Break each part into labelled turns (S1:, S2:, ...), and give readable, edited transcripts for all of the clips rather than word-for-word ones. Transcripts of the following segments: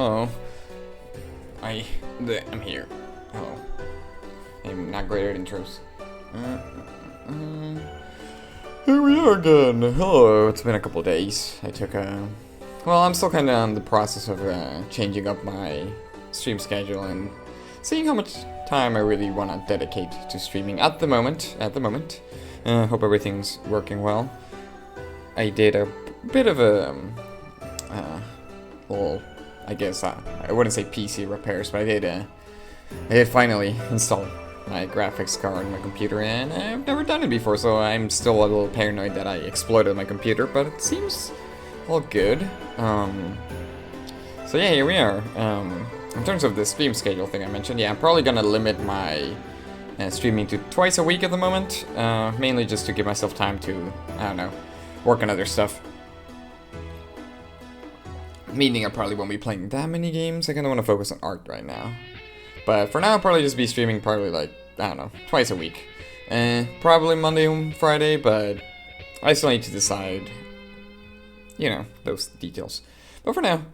S1: Oh, I'm here. Oh, I'm not great at intros. Here we are again. Hello. It's been a couple days. I took a. Well, I'm still kind of in the process of changing up my stream schedule and seeing how much time I really want to dedicate to streaming at the moment. Hope everything's working well. I did a bit of a well, I guess I wouldn't say PC repairs, but I did finally install my graphics card on my computer, and I've never done it before, so I'm still a little paranoid that I exploited my computer, but it seems all good. So yeah, here we are. In terms of the stream schedule thing I mentioned, yeah, I'm probably gonna limit my streaming to twice a week at the moment, mainly just to give myself time to, I don't know, work on other stuff. Meaning I probably won't be playing that many games. I kind of want to focus on art right now. But for now, I'll probably just be streaming probably like, I don't know, twice a week. Probably Monday and Friday, but I still need to decide, you know, those details. But for now,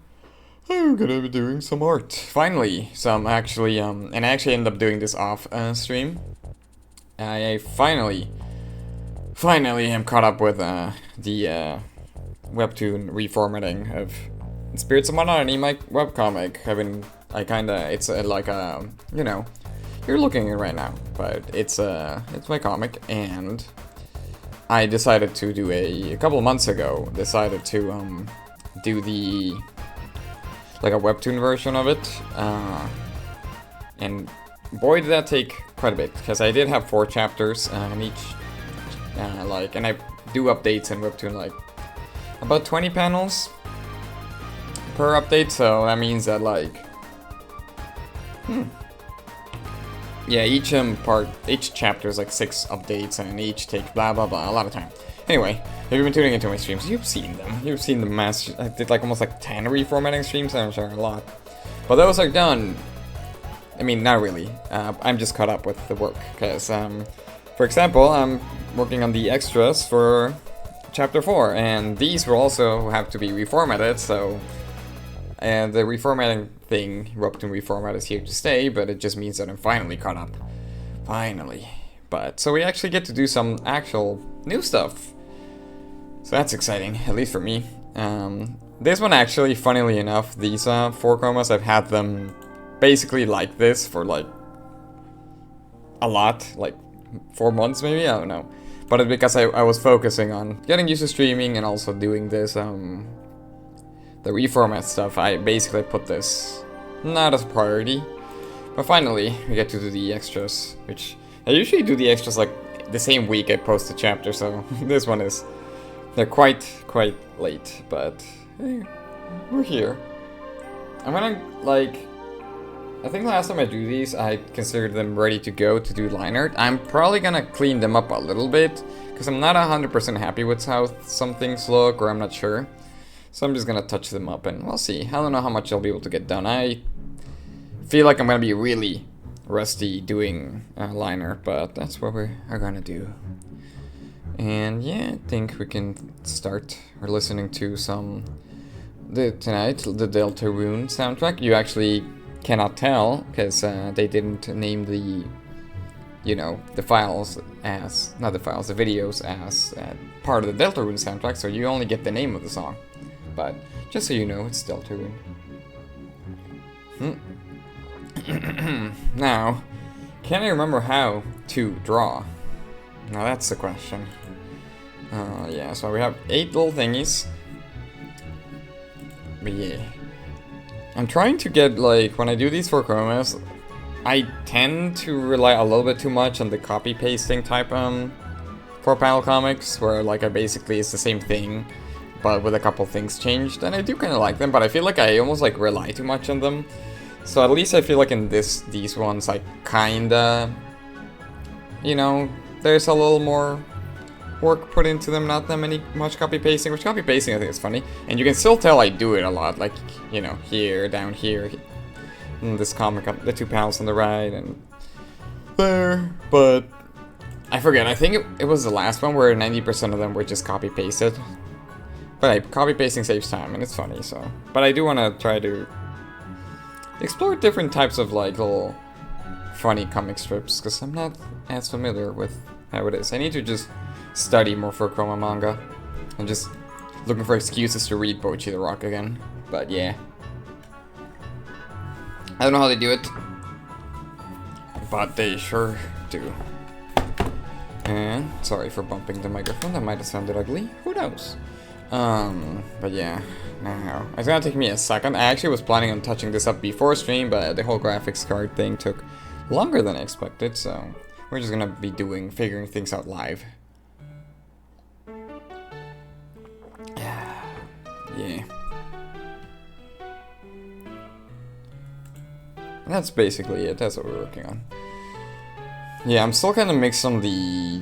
S1: I'm gonna be doing some art. Finally, some actually, and I actually ended up doing this off stream. I finally am caught up with the webtoon reformatting of Spirits of Monotony, my webcomic. It's like a, you know, you're looking at it right now, but it's my comic, and I decided to do a couple of months ago, decided to do the, like a webtoon version of it, and boy did that take quite a bit, because I did have 4 chapters, and each, and I do updates in webtoon, like, about 20 panels per update, so that means that, like, yeah, each chapter is like 6 updates, and each take blah blah blah, a lot of time. Anyway, if you've been tuning into my streams, you've seen them. You've seen the mass. I did like almost like 10 reformatting streams, I'm sure a lot. But those are done. I mean, not really. I'm just caught up with the work, because, for example, I'm working on the extras for chapter 4, and these will also have to be reformatted, so. And the reformatting thing, webtoon reformat, is here to stay, but it just means that I'm finally caught up. Finally. But, so we actually get to do some actual new stuff. So that's exciting, at least for me. This one actually, funnily enough, these 4 chromas, I've had them basically like this for like a lot, like 4 months maybe, I don't know. But it's because I was focusing on getting used to streaming and also doing this, the reformat stuff. I basically put this not as a priority, but finally we get to do the extras, which I usually do the extras like the same week I post the chapter, so this one is, they're quite late, but hey, we're here. I'm gonna, like, I think last time I do these, I considered them ready to go to do line art. I'm probably gonna clean them up a little bit, because I'm not 100% happy with how some things look, or I'm not sure. So I'm just gonna touch them up, and we'll see. I don't know how much I'll be able to get done. I feel like I'm gonna be really rusty doing line art, but that's what we're gonna do. And yeah, I think we can start. We're listening to tonight, the Deltarune soundtrack. You actually cannot tell, because they didn't name the, you know, the files as, not the files, the videos as part of the Deltarune soundtrack, so you only get the name of the song. But just so you know, it's Deltarune. Now, can I remember how to draw? Now that's the question. Yeah, so we have 8 little thingies. But yeah. I'm trying to get, like, when I do these 4 chromas, I tend to rely a little bit too much on the copy-pasting type 4-panel comics, where, like, basically it's the same thing, but with a couple things changed, and I do kind of like them, but I feel like I almost like rely too much on them. So at least I feel like in these ones, I kinda, you know, there's a little more work put into them, not that much copy pasting, which copy pasting I think is funny, and you can still tell I do it a lot, like, you know, here, down here, in this comic, the 2 panels on the right, and there, but I forget, I think it was the last one where 90% of them were just copy pasted. But hey, copy pasting saves time, and it's funny, so. But I do want to try to explore different types of like little funny comic strips, because I'm not as familiar with how it is. I need to just study more for Chroma manga. I'm just looking for excuses to read Bocchi the Rock again. But yeah. I don't know how they do it, but they sure do. And sorry for bumping the microphone, that might have sounded ugly, who knows? But yeah, now, it's gonna take me a second. I actually was planning on touching this up before stream, but the whole graphics card thing took longer than I expected, so we're just gonna be figuring things out live. Yeah. That's basically it, that's what we're working on. Yeah, I'm still kind of mixed on the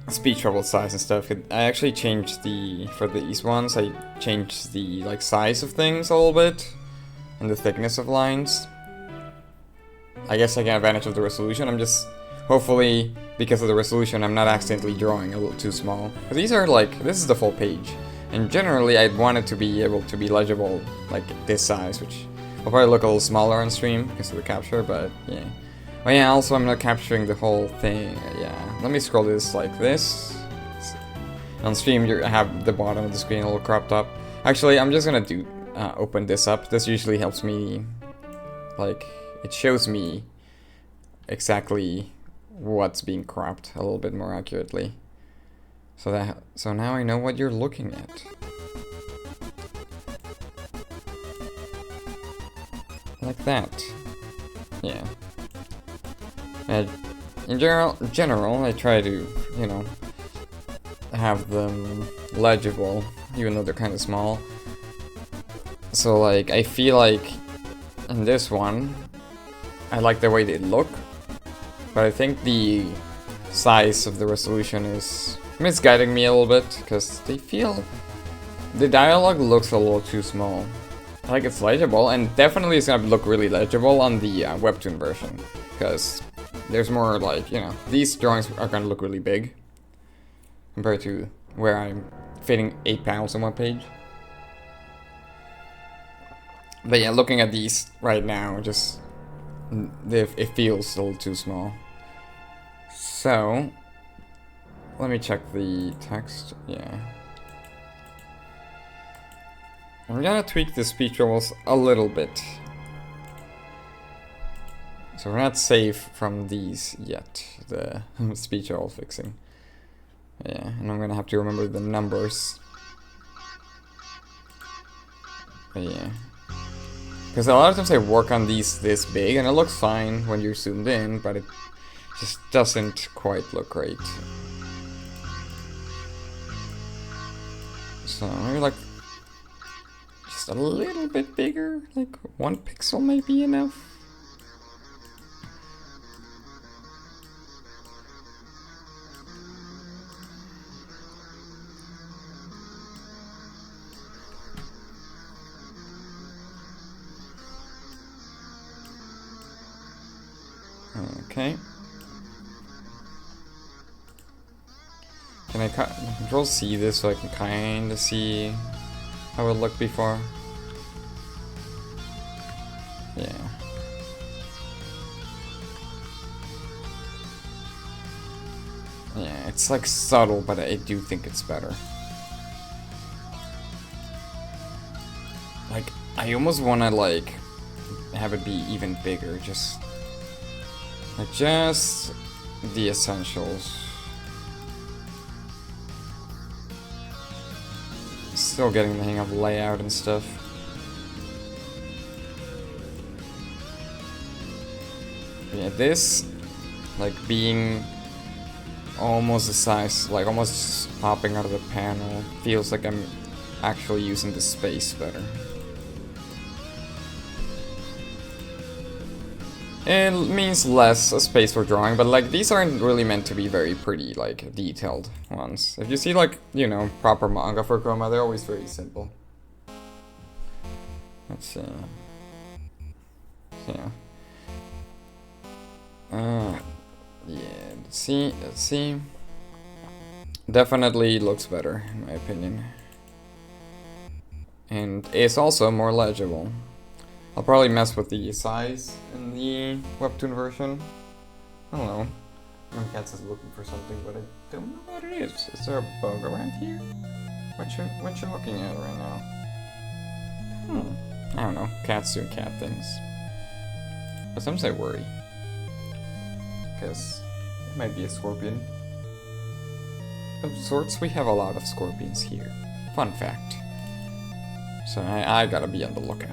S1: speech bubble size and stuff. I actually changed for these ones, I changed the like size of things a little bit, and the thickness of lines. I guess I get advantage of the resolution. I'm just, hopefully, because of the resolution, I'm not accidentally drawing a little too small. Because these are like, this is the full page. And generally, I'd want it to be able to be legible like this size, which will probably look a little smaller on stream because of the capture, but yeah. Oh yeah, also I'm not capturing the whole thing, yeah. Let me scroll this like this. On stream, you have the bottom of the screen a little cropped up. Actually, I'm just gonna open this up. This usually helps me, like, it shows me exactly what's being cropped a little bit more accurately. So now I know what you're looking at. Like that. Yeah. In general, I try to, you know, have them legible, even though they're kind of small. So, like, I feel like in this one, I like the way they look, but I think the size of the resolution is misguiding me a little bit, because the dialogue looks a little too small. Like, it's legible, and definitely it's gonna look really legible on the webtoon version, because there's more, like, you know, these drawings are gonna look really big compared to where I'm fitting 8 panels on one page. But yeah, looking at these right now, just it feels a little too small. So let me check the text. Yeah, I'm gonna tweak the speech bubbles a little bit. So we're not safe from these yet, the speech bubble fixing. Yeah, and I'm gonna have to remember the numbers. But yeah. Because a lot of times I work on these this big, and it looks fine when you're zoomed in, but it just doesn't quite look great. So maybe like just a little bit bigger, like 1 pixel might be enough. Okay. Can I control C this so I can kind of see how it looked before? Yeah. Yeah, it's like subtle, but I do think it's better. Like, I almost want to like have it be even bigger, just the essentials. Still getting the hang of layout and stuff. Yeah, this, like, being almost the size, like almost popping out of the panel, feels like I'm actually using the space better. It means less space for drawing, but like these aren't really meant to be very pretty, like detailed ones. If you see like, you know, proper manga for Chroma, they're always very simple. Let's see. Yeah. Yeah, let's see. Definitely looks better, in my opinion. And it's also more legible. I'll probably mess with the size in the webtoon version. I don't know. Cats is looking for something, but I don't know what it is. Is there a bug around here? What you looking at right now? I don't know. Cats doing cat things. But sometimes I worry. Because it might be a scorpion. Of sorts, we have a lot of scorpions here. Fun fact. So I gotta be on the lookout.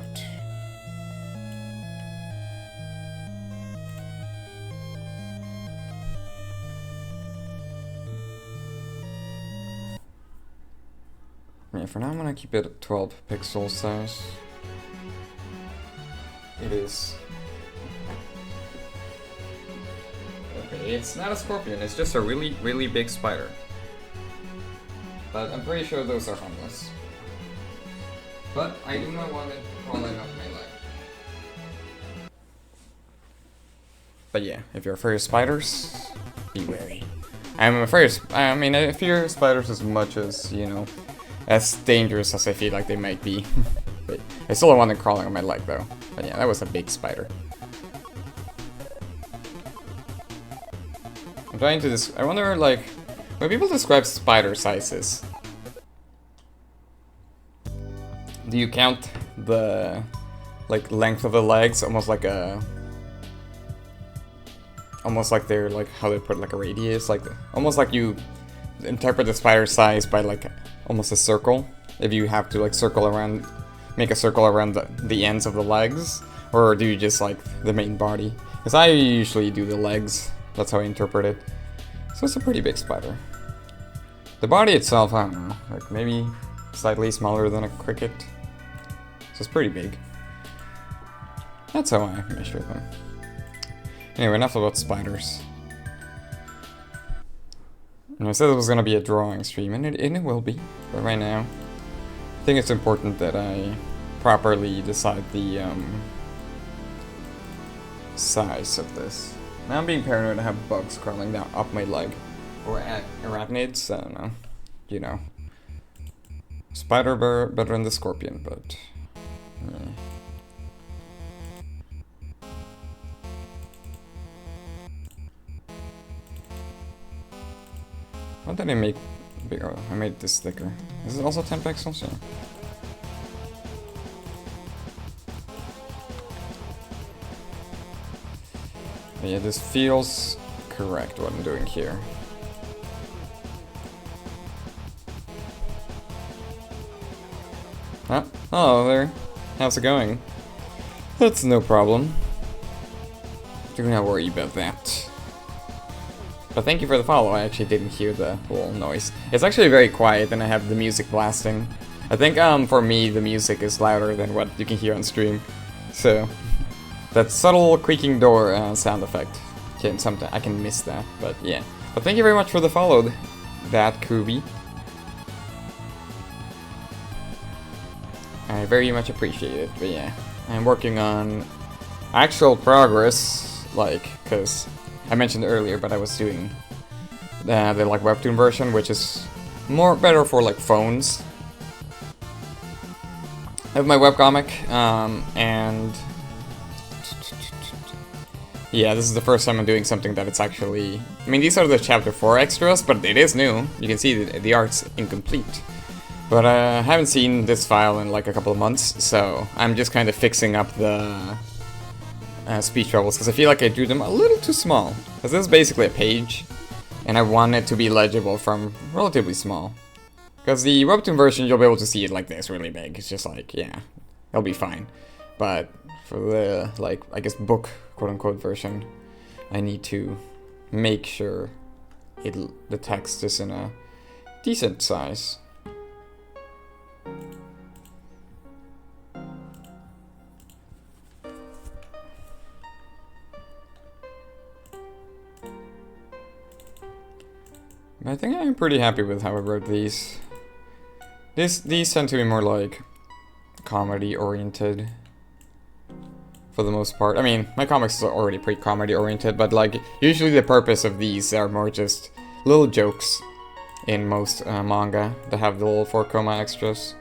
S1: Yeah, for now I'm gonna keep it at 12 pixel size. It is. Okay, it's not a scorpion, it's just a really, really big spider. But I'm pretty sure those are harmless. But I do not want it crawling up my leg. But yeah, if you're afraid of spiders, be wary. I'm afraid of, I fear spiders as much as, you know, as dangerous as I feel like they might be. But I still don't want them crawling on my leg though. But yeah, that was a big spider. I'm trying to I wonder, like, when people describe spider sizes, do you count the, like, length of the legs almost like they're, like, how they put, like, a radius, like, almost like you interpret the spider size by, like, almost a circle, if you have to, like, make a circle around the ends of the legs, or do you just, like, the main body? Because I usually do the legs, that's how I interpret it. So it's a pretty big spider. The body itself, I don't know, like, maybe slightly smaller than a cricket. So it's pretty big. That's how I measure them. Anyway, enough about spiders. And I said it was gonna be a drawing stream, and it will be. But right now, I think it's important that I properly decide the size of this. Now I'm being paranoid I have bugs crawling down up my leg. Or arachnids, I don't know. You know. Spider better than the scorpion, but... yeah. What did I make bigger? I made this thicker. Is it also 10 pixels? Yeah. But yeah, this feels correct what I'm doing here. Ah, hello there. How's it going? That's no problem. Do not worry about that. But thank you for the follow. I actually didn't hear the whole noise. It's actually very quiet and I have the music blasting. I think for me the music is louder than what you can hear on stream. So that subtle creaking door sound effect. Sometimes I can miss that, but yeah. But thank you very much for the follow, that Kubi. I very much appreciate it, but yeah. I'm working on actual progress, like, cause I mentioned earlier, but I was doing the like webtoon version, which is better for like phones. I have my webcomic, and yeah, this is the first time I'm doing something that it's actually... I mean, these are the chapter 4 extras, but it is new. You can see the art's incomplete. But I haven't seen this file in like a couple of months, so I'm just kind of fixing up the speech bubbles, because I feel like I drew them a little too small. Because this is basically a page, and I want it to be legible from relatively small. Because the webtoon version, you'll be able to see it like this, really big. It's just like, yeah, it'll be fine. But for the, like, I guess book, quote-unquote, version, I need to make sure the text is in a decent size. I think I'm pretty happy with how I wrote these. These tend to be more like comedy-oriented for the most part. I mean, my comics are already pretty comedy-oriented, but like usually the purpose of these are more just little jokes in most manga that have the little 4 coma extras.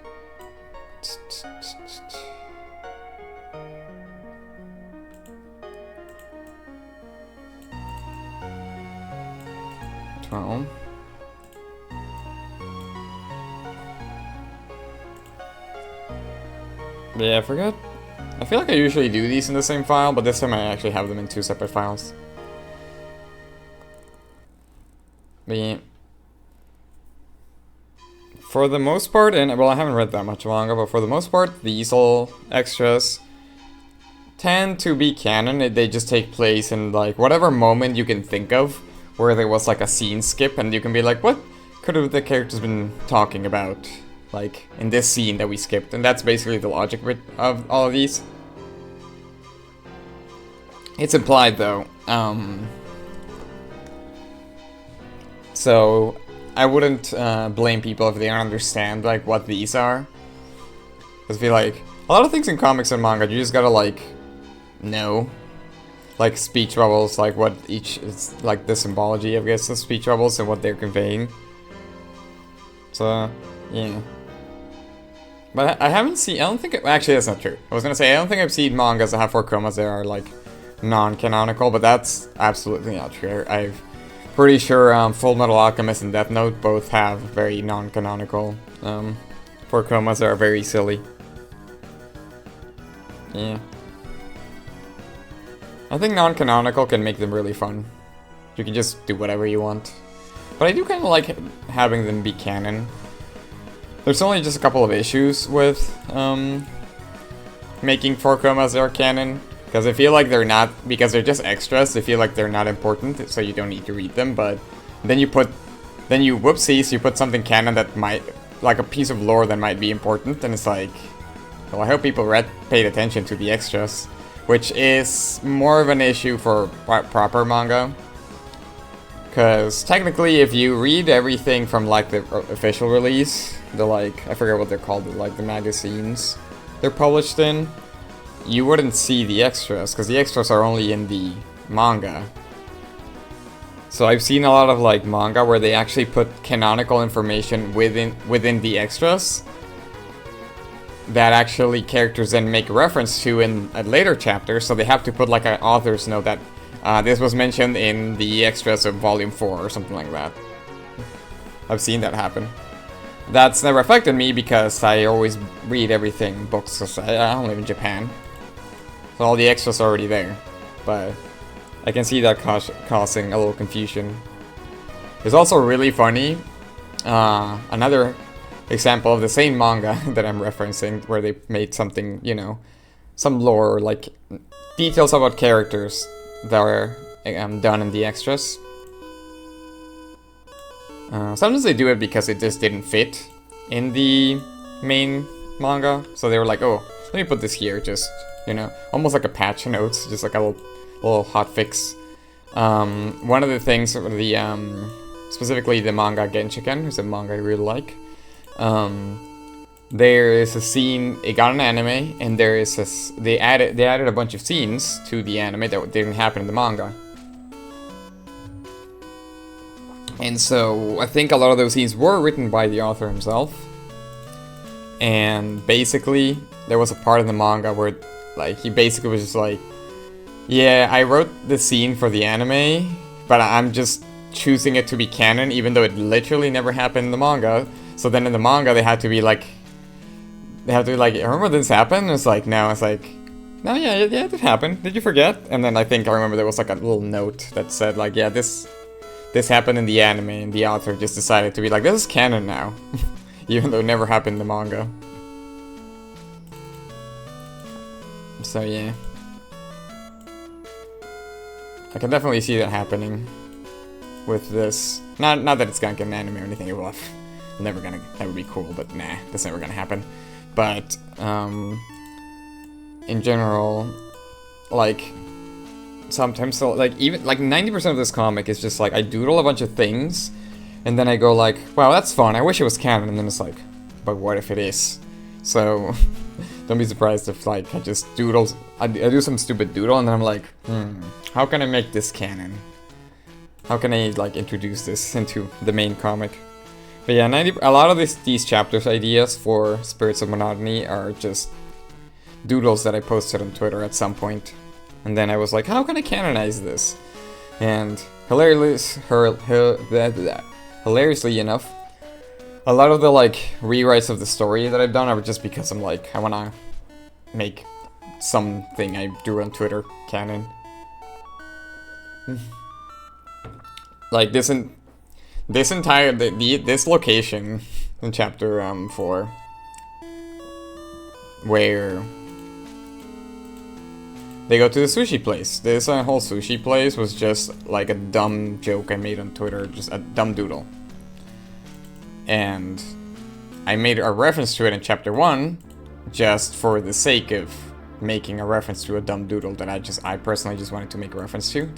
S1: Well. But yeah, I forgot. I feel like I usually do these in the same file, but this time I actually have them in 2 separate files. But yeah. For the most part, and well, I haven't read that much manga, but for the most part, these all extras tend to be canon. They just take place in like whatever moment you can think of where there was like a scene skip, and you can be like, what could have the characters been talking about, like in this scene that we skipped? And that's basically the logic of all of these. It's implied though, so I wouldn't blame people if they don't understand like what these are. Because I feel like a lot of things in comics and manga, you just gotta like know, like speech bubbles, like what each is, like the symbology, I guess, of speech bubbles and what they're conveying. So yeah, but I haven't seen. I don't think. Actually, that's not true. I was gonna say I don't think I've seen mangas that have 4 comas that are like non-canonical, but that's absolutely not true. I'm pretty sure Full Metal Alchemist and Death Note both have very non-canonical 4 comas that are very silly. Yeah. I think non-canonical can make them really fun. You can just do whatever you want. But I do kind of like having them be canon. There's only just a couple of issues with making 4 comas that are canon. Because I feel like they're not, because they're just extras, I feel like they're not important, so you don't need to read them, but then you whoopsies, you put something canon that might, like a piece of lore that might be important, and it's like, well, I hope people paid attention to the extras, which is more of an issue for proper manga. Because technically, if you read everything from like the official release, the like, I forget what they're called, like the magazines they're published in, you wouldn't see the extras, because the extras are only in the manga. So I've seen a lot of like manga where they actually put canonical information within the extras that actually characters then make reference to in a later chapter, so they have to put like an author's note that this was mentioned in the extras of volume 4 or something like that. I've seen that happen. That's never affected me because I always read everything books, because I don't live in Japan. So all the extras are already there. But I can see that causing a little confusion. It's also really funny. Another example of the same manga that I'm referencing, where they made something, you know, some lore, like details about characters that are done in the extras. Sometimes they do it because it just didn't fit in the main manga, so they were like, oh, let me put this here, just, you know, almost like a patch notes, just like a little hot fix. One of the things, specifically the manga Genshiken, is a manga I really like. There is a scene, it got an anime, and there is they added a bunch of scenes to the anime that didn't happen in the manga. And so I think a lot of those scenes were written by the author himself. And basically, there was a part in the manga where, like, he basically was just like, yeah, I wrote the scene for the anime, but I'm just choosing it to be canon, even though it literally never happened in the manga. So then in the manga, they had to like, remember this happened? It's like, no, it's like, no, yeah, it happened. Did you forget? And then I think I remember there was like a little note that said like, yeah, this happened in the anime, and the author just decided to be like, this is canon now. Even though it never happened in the manga. So yeah. I can definitely see that happening with this. Not that it's gonna get an anime or anything, it will. That would be cool, but nah, that's never gonna happen. But, in general, like, sometimes, so, like, even, like, 90% of this comic is just, like, I doodle a bunch of things, and then I go, like, wow, that's fun, I wish it was canon, and then it's like, but what if it is? So, don't be surprised if, like, I just I do some stupid doodle, and then I'm like, how can I make this canon? How can I, like, introduce this into the main comic? But yeah, a lot of these chapters ideas for Spirits of Monotony are just doodles that I posted on Twitter at some point. And then I was like, how can I canonize this? And hilariously enough, a lot of the like rewrites of the story that I've done are just because I'm like, I wanna make something I drew on Twitter canon. Like this entire this location in chapter 4, where they go to the sushi place. This whole sushi place was just like a dumb joke I made on Twitter, just a dumb doodle. And I made a reference to it in chapter 1 just for the sake of making a reference to a dumb doodle that I personally just wanted to make a reference to.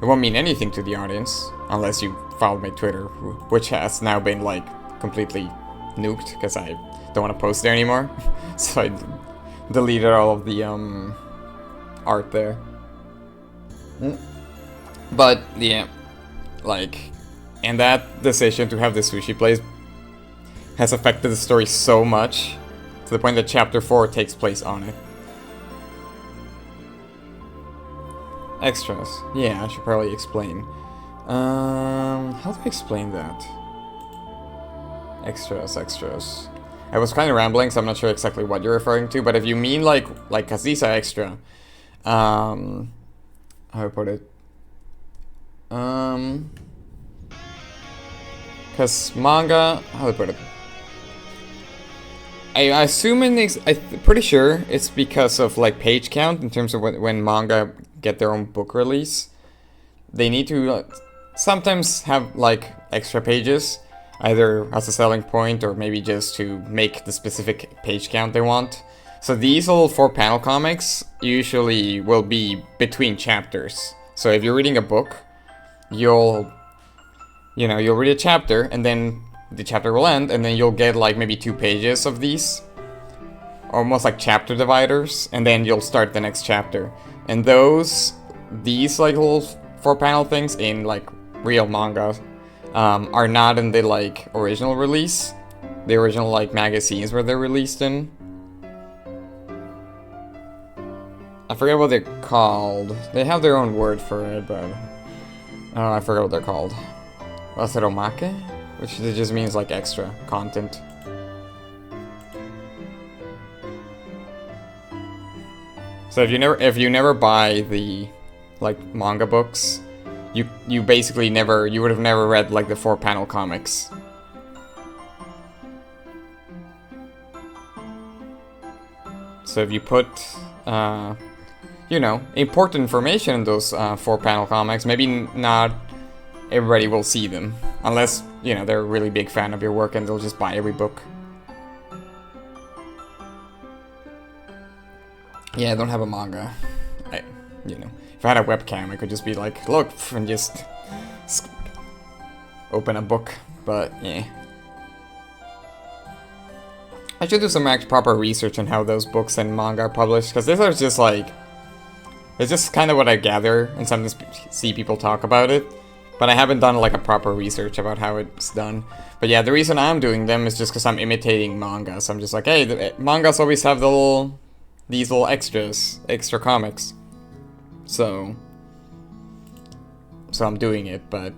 S1: It won't mean anything to the audience unless you followed my Twitter, which has now been like completely nuked because I don't want to post there anymore. So I deleted all of the art there. But yeah, like, and that decision to have the sushi place has affected the story so much to the point that chapter 4 takes place on it. Extras. Yeah, I should probably explain. How do I explain that? Extras. I was kind of rambling, so I'm not sure exactly what you're referring to, but if you mean like, cause these are extra, how do I put it? Cause manga, how do I put it? I assume I'm pretty sure it's because of like page count in terms of when manga get their own book release. They need to sometimes have like extra pages, either as a selling point or maybe just to make the specific page count they want. So these little 4-panel comics usually will be between chapters. So if you're reading a book, you'll read a chapter and then the chapter will end and then you'll get like maybe 2 pages of these, almost like chapter dividers, and then you'll start the next chapter. And these like little 4-panel things in like real manga are not in the like original release, the original like magazines where they're released in. I forget what they're called. They have their own word for it, but I forget what they're called. Wasaromake, which just means like extra content. So if you never buy the like manga books, you basically you would have never read like the 4-panel comics. So if you put important information in those 4-panel comics, maybe not everybody will see them unless they're a really big fan of your work and they'll just buy every book. Yeah, I don't have a manga. If I had a webcam, I could just be like, look, and just open a book. But yeah, I should do some proper research on how those books and manga are published, because these are just like, it's just kind of what I gather and sometimes see people talk about it. But I haven't done like a proper research about how it's done. But yeah, the reason I'm doing them is just because I'm imitating manga. So I'm just like, hey, the mangas always have these little extra comics. So I'm doing it, but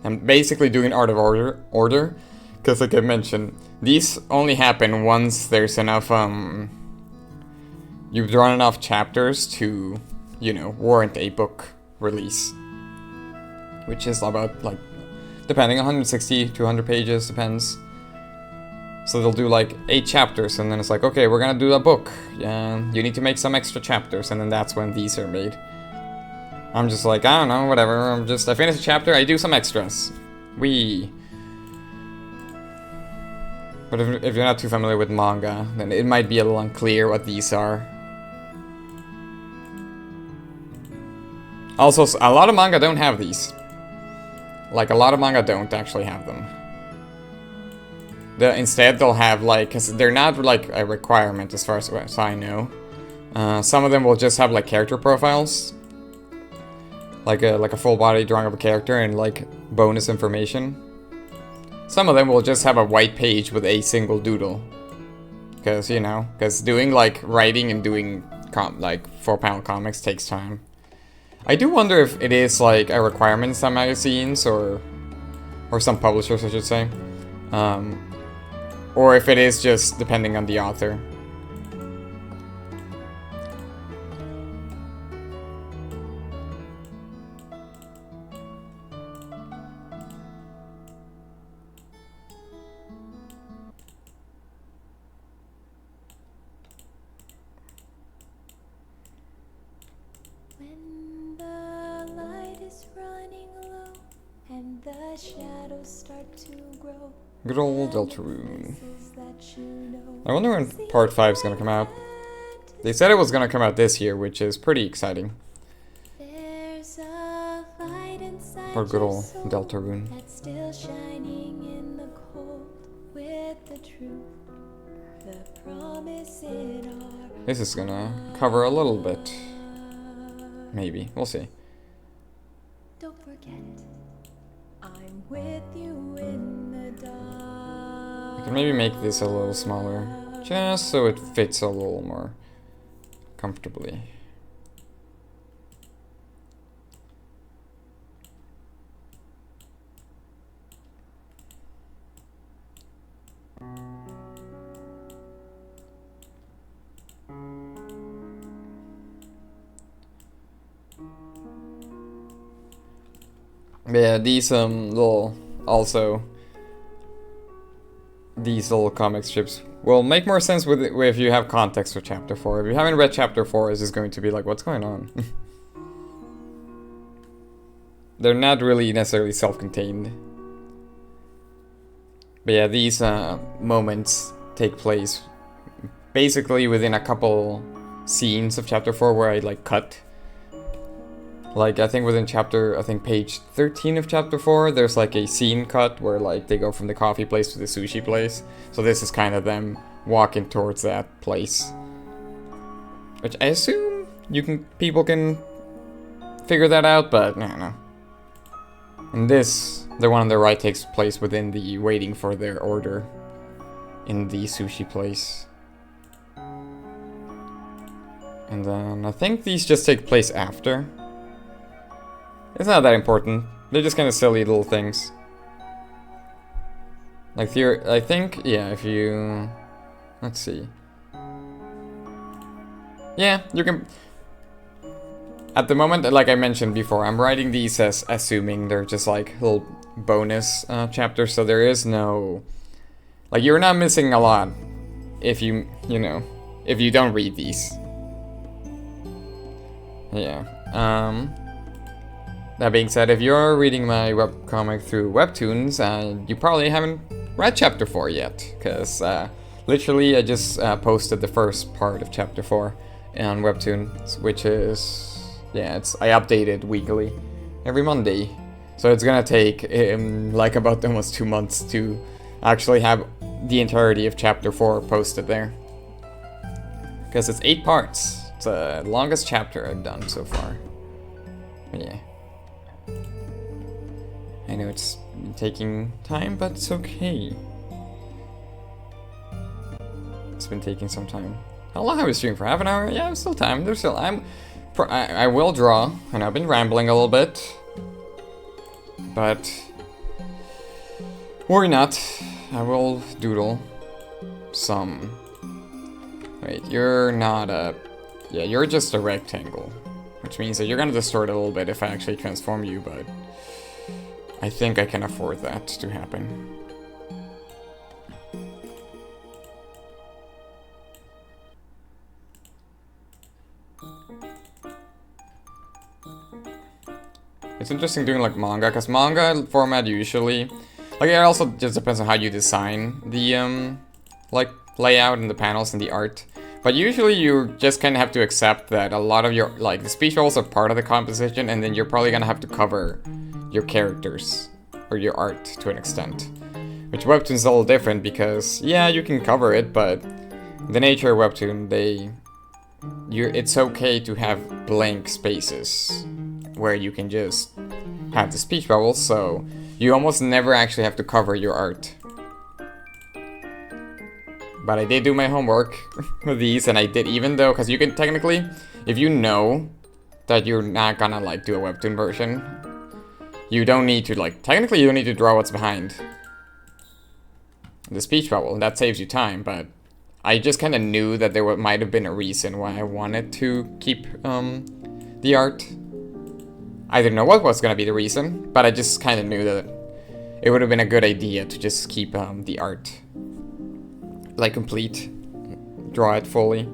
S1: I'm basically doing art of order, because like I mentioned, these only happen once there's enough, you've drawn enough chapters to, warrant a book release. Which is about, like, depending, 160 to 100 pages, depends. So they'll do, like, 8 chapters, and then it's like, okay, we're gonna do a book. You need to make some extra chapters, and then that's when these are made. I'm just like, I don't know, whatever. I finish a chapter, I do some extras. But if you're not too familiar with manga, then it might be a little unclear what these are. Also, a lot of manga don't have these. Like, a lot of manga don't actually have them. Instead, they'll have, like, because they're not, like, a requirement as far as I know. Some of them will just have, like, character profiles. Like a full body drawing of a character and, like, bonus information. Some of them will just have a white page with a single doodle. Because doing, like, writing and doing, like, 4-panel comics takes time. I do wonder if it is like a requirement in some magazines or some publishers, I should say, or if it is just depending on the author. Good old Deltarune. I wonder when part 5 is gonna come out. They said it was gonna come out this year, which is pretty exciting. For good old Deltarune. This is gonna cover a little bit. Maybe. We'll see. Don't forget, I'm with you in the dark. I can maybe make this a little smaller, just so it fits a little more comfortably. But yeah, these little comic strips will make more sense with if you have context for chapter 4. If you haven't read chapter 4, it's just going to be like, what's going on? They're not really necessarily self-contained. But yeah, these moments take place basically within a couple scenes of chapter 4 where I like cut. Like, I think within page 13 of chapter 4, there's like a scene cut where like they go from the coffee place to the sushi place. So this is kind of them walking towards that place. Which I assume people can figure that out, but no. And this, the one on the right, takes place within the waiting for their order in the sushi place. And then I think these just take place after. It's not that important. They're just kind of silly little things. Like I think, yeah, if you... Let's see. Yeah, you can... At the moment, like I mentioned before, I'm writing these as assuming they're just like little bonus chapters, so there is no... Like, you're not missing a lot if you don't read these. Yeah. That being said, if you're reading my webcomic through Webtoons, you probably haven't read chapter 4 yet, because literally I just posted the first part of chapter 4 on Webtoons, which is, yeah, I update it weekly, every Monday. So it's gonna take like about almost 2 months to actually have the entirety of chapter 4 posted there. Because it's 8 parts. It's the longest chapter I've done so far. But yeah. I know it's taking time, but it's okay. It's been taking some time. How long have we streamed for? Half an hour? Yeah, there's still time. I will draw, and I've been rambling a little bit. But worry not. I will doodle some. Wait, you're not a... Yeah, you're just a rectangle. Which means that you're gonna distort a little bit if I actually transform you, but... I think I can afford that to happen. It's interesting doing like manga, because manga format usually... Like, it also just depends on how you design the, like, layout and the panels and the art. But usually you just kind of have to accept that a lot of your, like, the speech bubbles are part of the composition, and then you're probably gonna have to cover your characters or your art to an extent. Which Webtoon is a little different because, yeah, you can cover it, but the nature of Webtoon, it's okay to have blank spaces where you can just have the speech bubbles, so you almost never actually have to cover your art. But I did do my homework with these, and I did, even though, because you can technically, if you know that you're not gonna like do a webtoon version. You don't need to like, technically you don't need to draw what's behind the speech bubble. That saves you time, but I just kind of knew that there might have been a reason why I wanted to keep the art. I didn't know what was gonna be the reason, but I just kind of knew that it would have been a good idea to just keep the art like complete, draw it fully.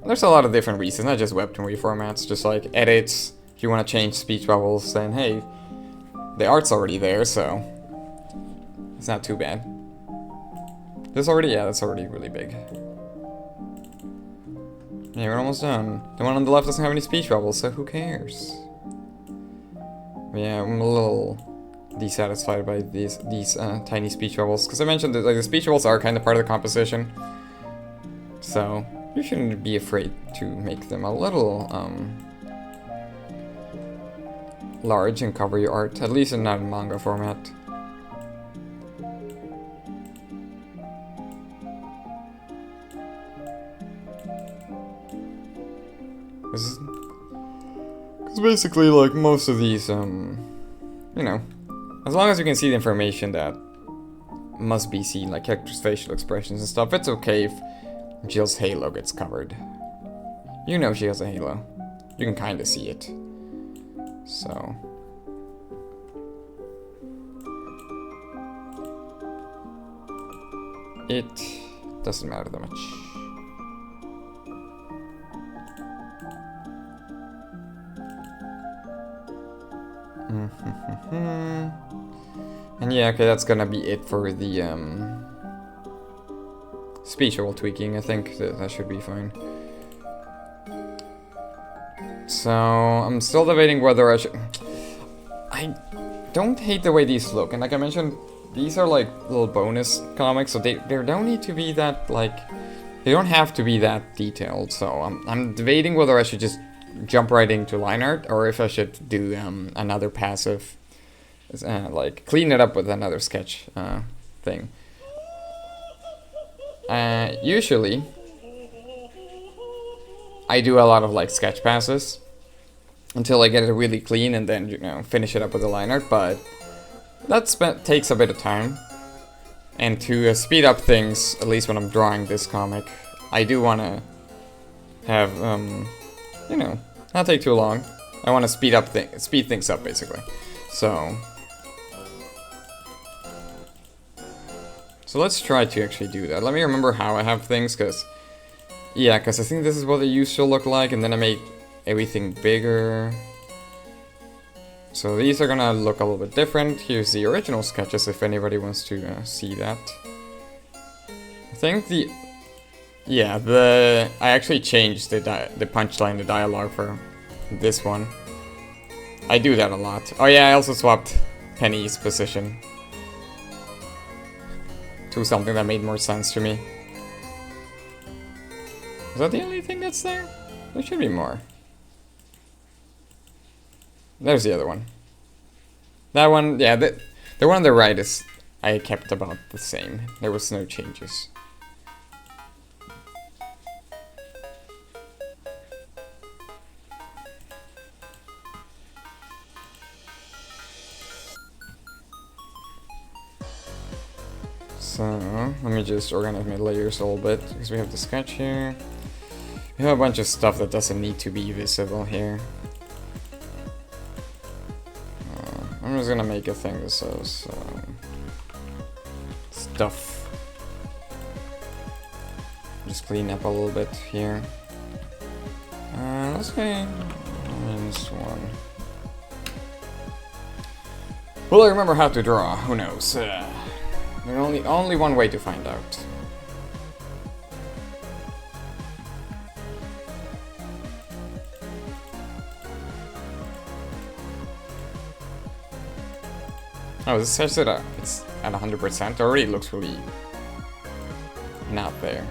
S1: There's a lot of different reasons, not just webtoon reformats, just like edits. If you want to change speech bubbles, then hey, the art's already there, so it's not too bad. That's already really big. Yeah, we're almost done. The one on the left doesn't have any speech bubbles, so who cares? Yeah, I'm a little dissatisfied by these tiny speech bubbles, because I mentioned that like the speech bubbles are kind of part of the composition, so you shouldn't be afraid to make them a little large and cover your art, at least in not manga format. Because basically, like, most of these, you know, as long as you can see the information that must be seen, like characters' facial expressions and stuff, it's okay if Jill's halo gets covered. You know she has a halo. You can kind of see it. So... it doesn't matter that much. And yeah, okay, that's gonna be it for the speech bubble tweaking. I think that should be fine. So I'm still debating whether I should. I don't hate the way these look, and like I mentioned, these are like little bonus comics, so they don't need to be that like, they don't have to be that detailed. So I'm debating whether I should just jump right into line art, or if I should do another passive, like clean it up with another sketch thing. Usually, I do a lot of like sketch passes until I get it really clean, and then, you know, finish it up with the line art. But that takes a bit of time, and to speed up things, at least when I'm drawing this comic, I do want to have you know, not take too long. I want to speed things up basically. So let's try to actually do that. Let me remember how I have things, because I think this is what they used to look like, and then I made everything bigger. So these are gonna look a little bit different. Here's the original sketches if anybody wants to see that. I think I actually changed the punchline, the dialogue for this one. I do that a lot. Oh yeah, I also swapped Penny's position to something that made more sense to me. Is that the only thing that's there? There should be more. There's the other one. That one, yeah, the one on the right is, I kept about the same. There was no changes. So, let me just organize my layers a little bit, because we have the sketch here. We have a bunch of stuff that doesn't need to be visible here. I'm just gonna make a thing that says stuff. Just clean up a little bit here. Let's say -1. Will I remember how to draw? Who knows? There's only one way to find out. Oh, this says that it's at 100%. Already looks really not there.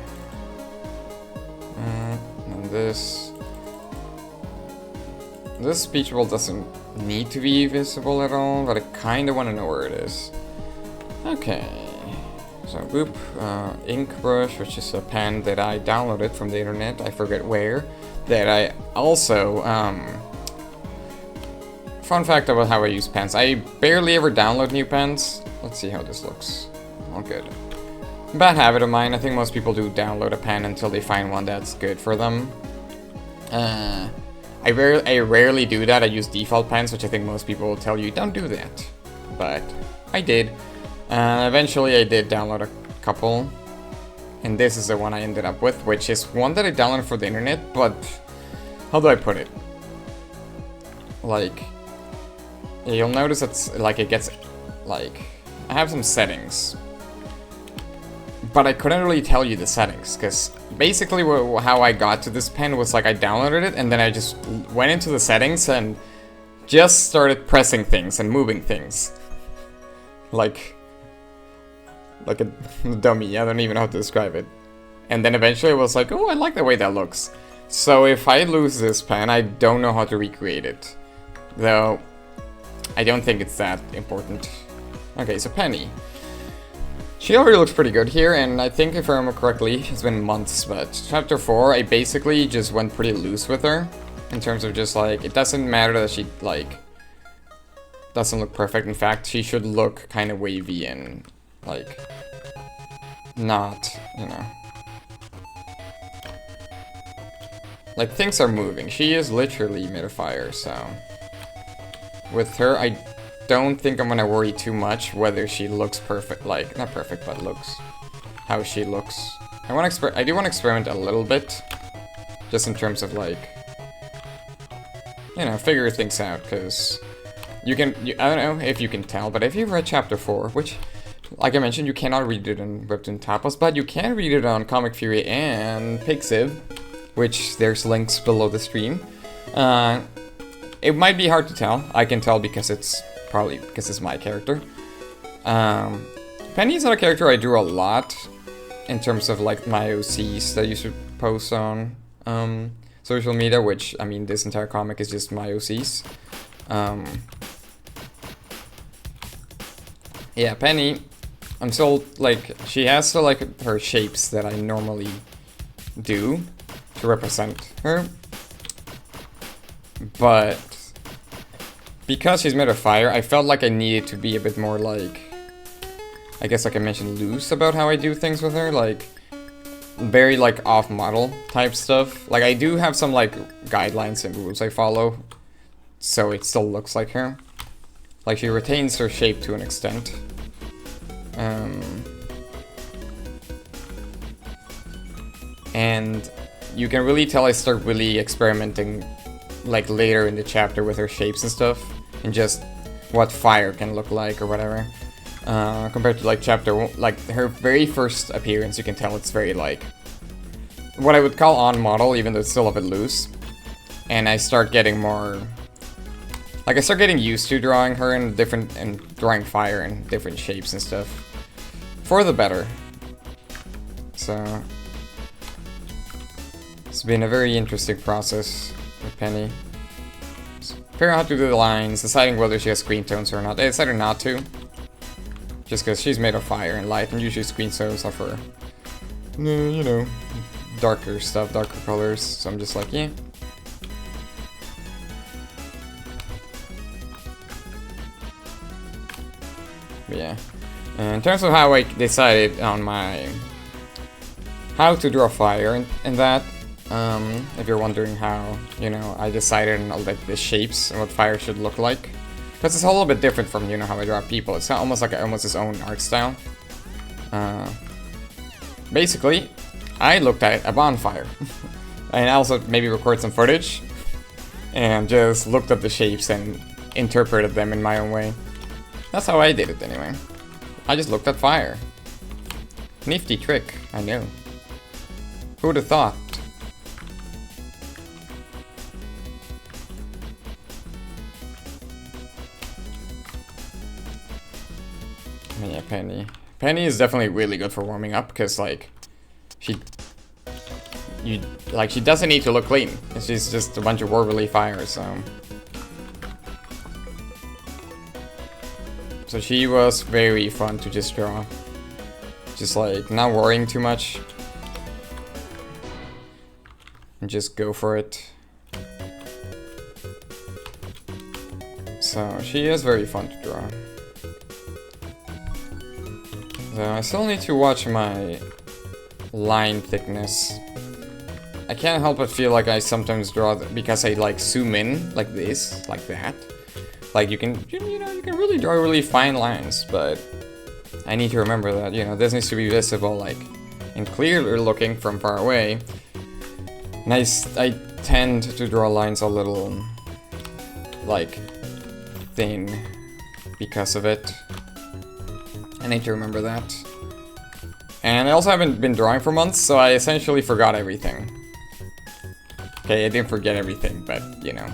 S1: And this speech bubble doesn't need to be visible at all, but I kind of want to know where it is. Okay, so boop, ink brush, which is a pen that I downloaded from the internet. I forget where. that I also, fun fact about how I use pens. I barely ever download new pens. Let's see how this looks. All good. Bad habit of mine. I think most people do download a pen until they find one that's good for them. I rarely do that. I use default pens, which I think most people will tell you don't do that. But I did. Eventually I did download a couple. And this is the one I ended up with, which is one that I downloaded for the internet, but how do I put it? Like, you'll notice it's like it gets, like, I have some settings. But I couldn't really tell you the settings, because basically how I got to this pen was like I downloaded it and then I just went into the settings and just started pressing things and moving things. Like a dummy, I don't even know how to describe it. And then eventually I was like, oh, I like the way that looks. So if I lose this pen, I don't know how to recreate it. Though, I don't think it's that important. Okay, so Penny. She already looks pretty good here, and I think if I remember correctly, it's been months, but chapter 4, I basically just went pretty loose with her. In terms of just like, it doesn't matter that she, like, doesn't look perfect. In fact, she should look kind of wavy and, like, not, you know. Like, things are moving. She is literally made of fire, so. With her, I don't think I'm gonna worry too much whether she looks perfect, like, not perfect, but looks how she looks. I do want to experiment a little bit, just in terms of, like, you know, figure things out, because I don't know if you can tell, but if you've read chapter 4, which, like I mentioned, you cannot read it on Webtoon Tapas, but you can read it on Comic Fury and Pixiv, which there's links below the stream. It might be hard to tell. I can tell because it's probably because it's my character. Penny is not a character I drew a lot in terms of like my OCs that I used to post on social media, which, I mean, this entire comic is just my OCs. Yeah, Penny, I'm still, like, she has still, like, her shapes that I normally do to represent her. But because she's made of fire, I felt like I needed to be a bit more, like, I guess like I mentioned, loose about how I do things with her, like, very, like, off-model type stuff. Like, I do have some, like, guidelines and rules I follow, so it still looks like her. Like, she retains her shape to an extent. And you can really tell I start really experimenting, like, later in the chapter with her shapes and stuff, and just what fire can look like or whatever. Compared to, like, chapter 1, like, her very first appearance, you can tell it's very, like, what I would call on-model, even though it's still a bit loose. And I start getting more, like, I start getting used to drawing her in different, and drawing fire in different shapes and stuff. For the better. So, it's been a very interesting process with Penny. Figuring out how to do the lines, deciding whether she has screen tones or not. I decided not to. Just because she's made of fire and light, and usually screen tones are for, you know, darker stuff, darker colors. So I'm just like, yeah. But yeah. And in terms of how I decided on how to draw fire and that, if you're wondering how, you know, I decided on all, like, the shapes and what fire should look like. Because it's a little bit different from, you know, how I draw people. It's almost like almost its own art style. Basically, I looked at a bonfire. And I also maybe recorded some footage. And just looked up the shapes and interpreted them in my own way. That's how I did it anyway. I just looked at fire. Nifty trick, I know. Who would have thought? Yeah, Penny. Penny is definitely really good for warming up because, like, she doesn't need to look clean. She's just a bunch of warbly fire, so. So she was very fun to just draw. Just, like, not worrying too much. and just go for it. So she is very fun to draw. So I still need to watch my line thickness. I can't help but feel like I sometimes draw because I like zoom in like this, like that. Like you can really draw really fine lines, but I need to remember that, you know, this needs to be visible, like, and clearly looking from far away. And I tend to draw lines a little, like, thin because of it. I need to remember that. And I also haven't been drawing for months, so I essentially forgot everything. Okay, I didn't forget everything, but, you know.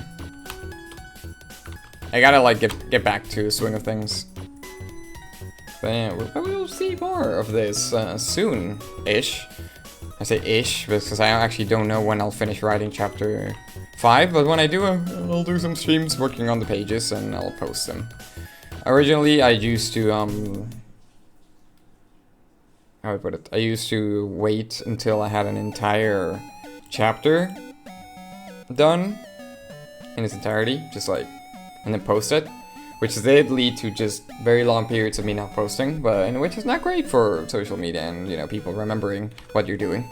S1: I gotta, like, get back to the swing of things. But yeah, we'll see more of this soon-ish. I say ish because I actually don't know when I'll finish writing chapter 5, but when I do, I'll do some streams working on the pages and I'll post them. Originally, I used to, how do I put it? I used to wait until I had an entire chapter done in its entirety, just like, and then post it, which did lead to just very long periods of me not posting, and which is not great for social media and, you know, people remembering what you're doing.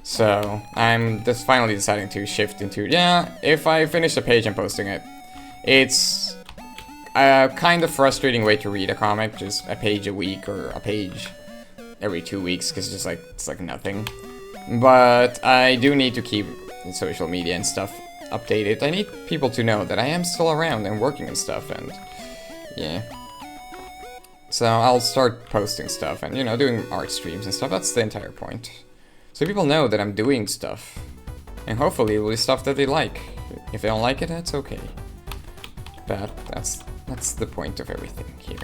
S1: So I'm just finally deciding to shift into, yeah, if I finish a page and posting it, it's a kind of frustrating way to read a comic, just a page a week or a page every 2 weeks, because it's like nothing. But I do need to keep social media and stuff updated. I need people to know that I am still around and working and stuff, and yeah. So I'll start posting stuff and, you know, doing art streams and stuff. That's the entire point. So people know that I'm doing stuff. And hopefully it will be stuff that they like. If they don't like it, that's okay. But that's the point of everything here.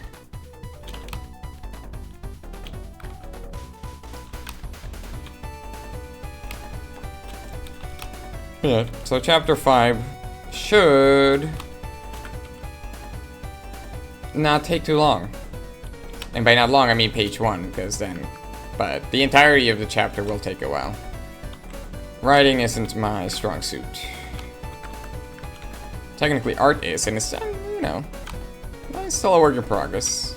S1: Yeah, so chapter 5 should not take too long. And by not long, I mean page 1, because then... But the entirety of the chapter will take a while. Writing isn't my strong suit. Technically art is, and it's, you know, it's still a work in progress.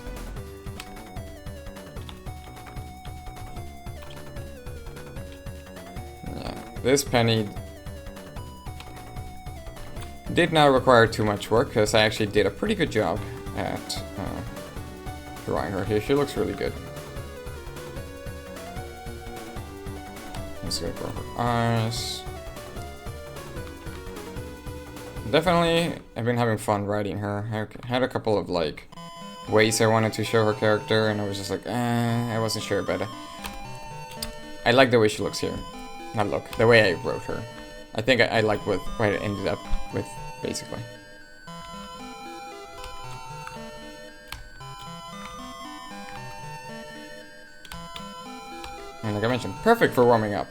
S1: Yeah, this penny did not require too much work, because I actually did a pretty good job at drawing her here. She looks really good. Let's go for her eyes. Definitely, I've been having fun writing her. I had a couple of, like, ways I wanted to show her character, and I was just like, I wasn't sure, but I like the way she looks here. Not look, the way I wrote her. I think I like what it ended up with, basically. And like I mentioned, perfect for warming up.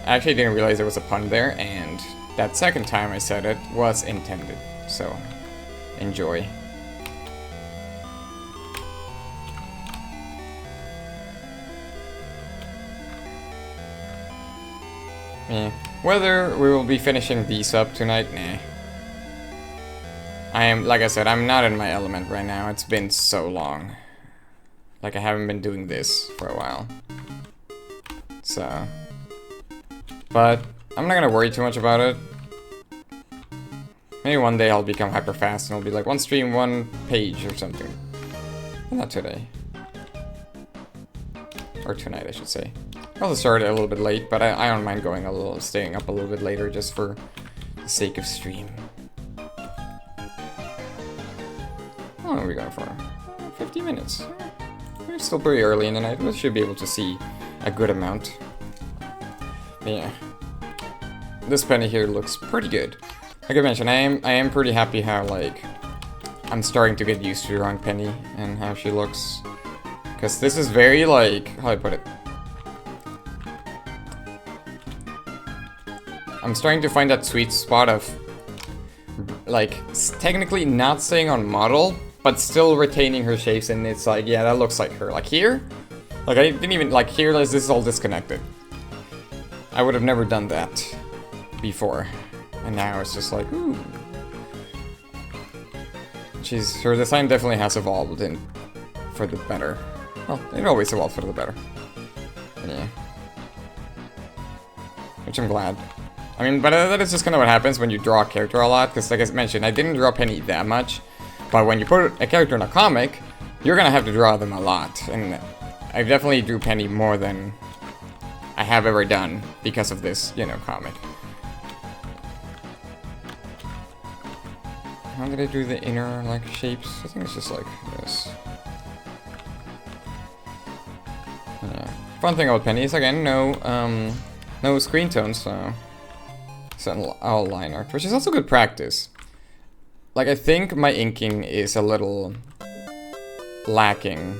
S1: I actually didn't realize there was a pun there, and that second time I said it was intended, so enjoy. Whether we will be finishing these up tonight, nah. I am, like I said, I'm not in my element right now. It's been so long. Like, I haven't been doing this for a while. So. But I'm not gonna worry too much about it. Maybe one day I'll become hyper fast and I'll be like, one stream, one page or something. But not today. Or tonight, I should say. I'll start a little bit late, but I don't mind staying up a little bit later just for the sake of stream. How long are we going for? 50 minutes. We're still pretty early in the night. We should be able to see a good amount. But yeah. This penny here looks pretty good. Like I mentioned, I am pretty happy how, like, I'm starting to get used to drawing Penny and how she looks. Because this is very, like, how do I put it? I'm starting to find that sweet spot of, like, technically not staying on model, but still retaining her shapes, and it's like, yeah, that looks like her. Like here, Like, I didn't even, like, here, this is all disconnected. I would have never done that before. And now it's just like, ooh. Her design definitely has evolved in for the better. Well, it always evolves for the better. Yeah. Which I'm glad. I mean, but that is just kind of what happens when you draw a character a lot, because like I mentioned, I didn't draw Penny that much, but when you put a character in a comic, you're gonna have to draw them a lot, and I definitely drew Penny more than I have ever done because of this, you know, comic. How did I do the inner, like, shapes? I think it's just like this. Yeah. Fun thing about Penny is, again, no screen tones, so it's all line art, which is also good practice. Like, I think my inking is a little lacking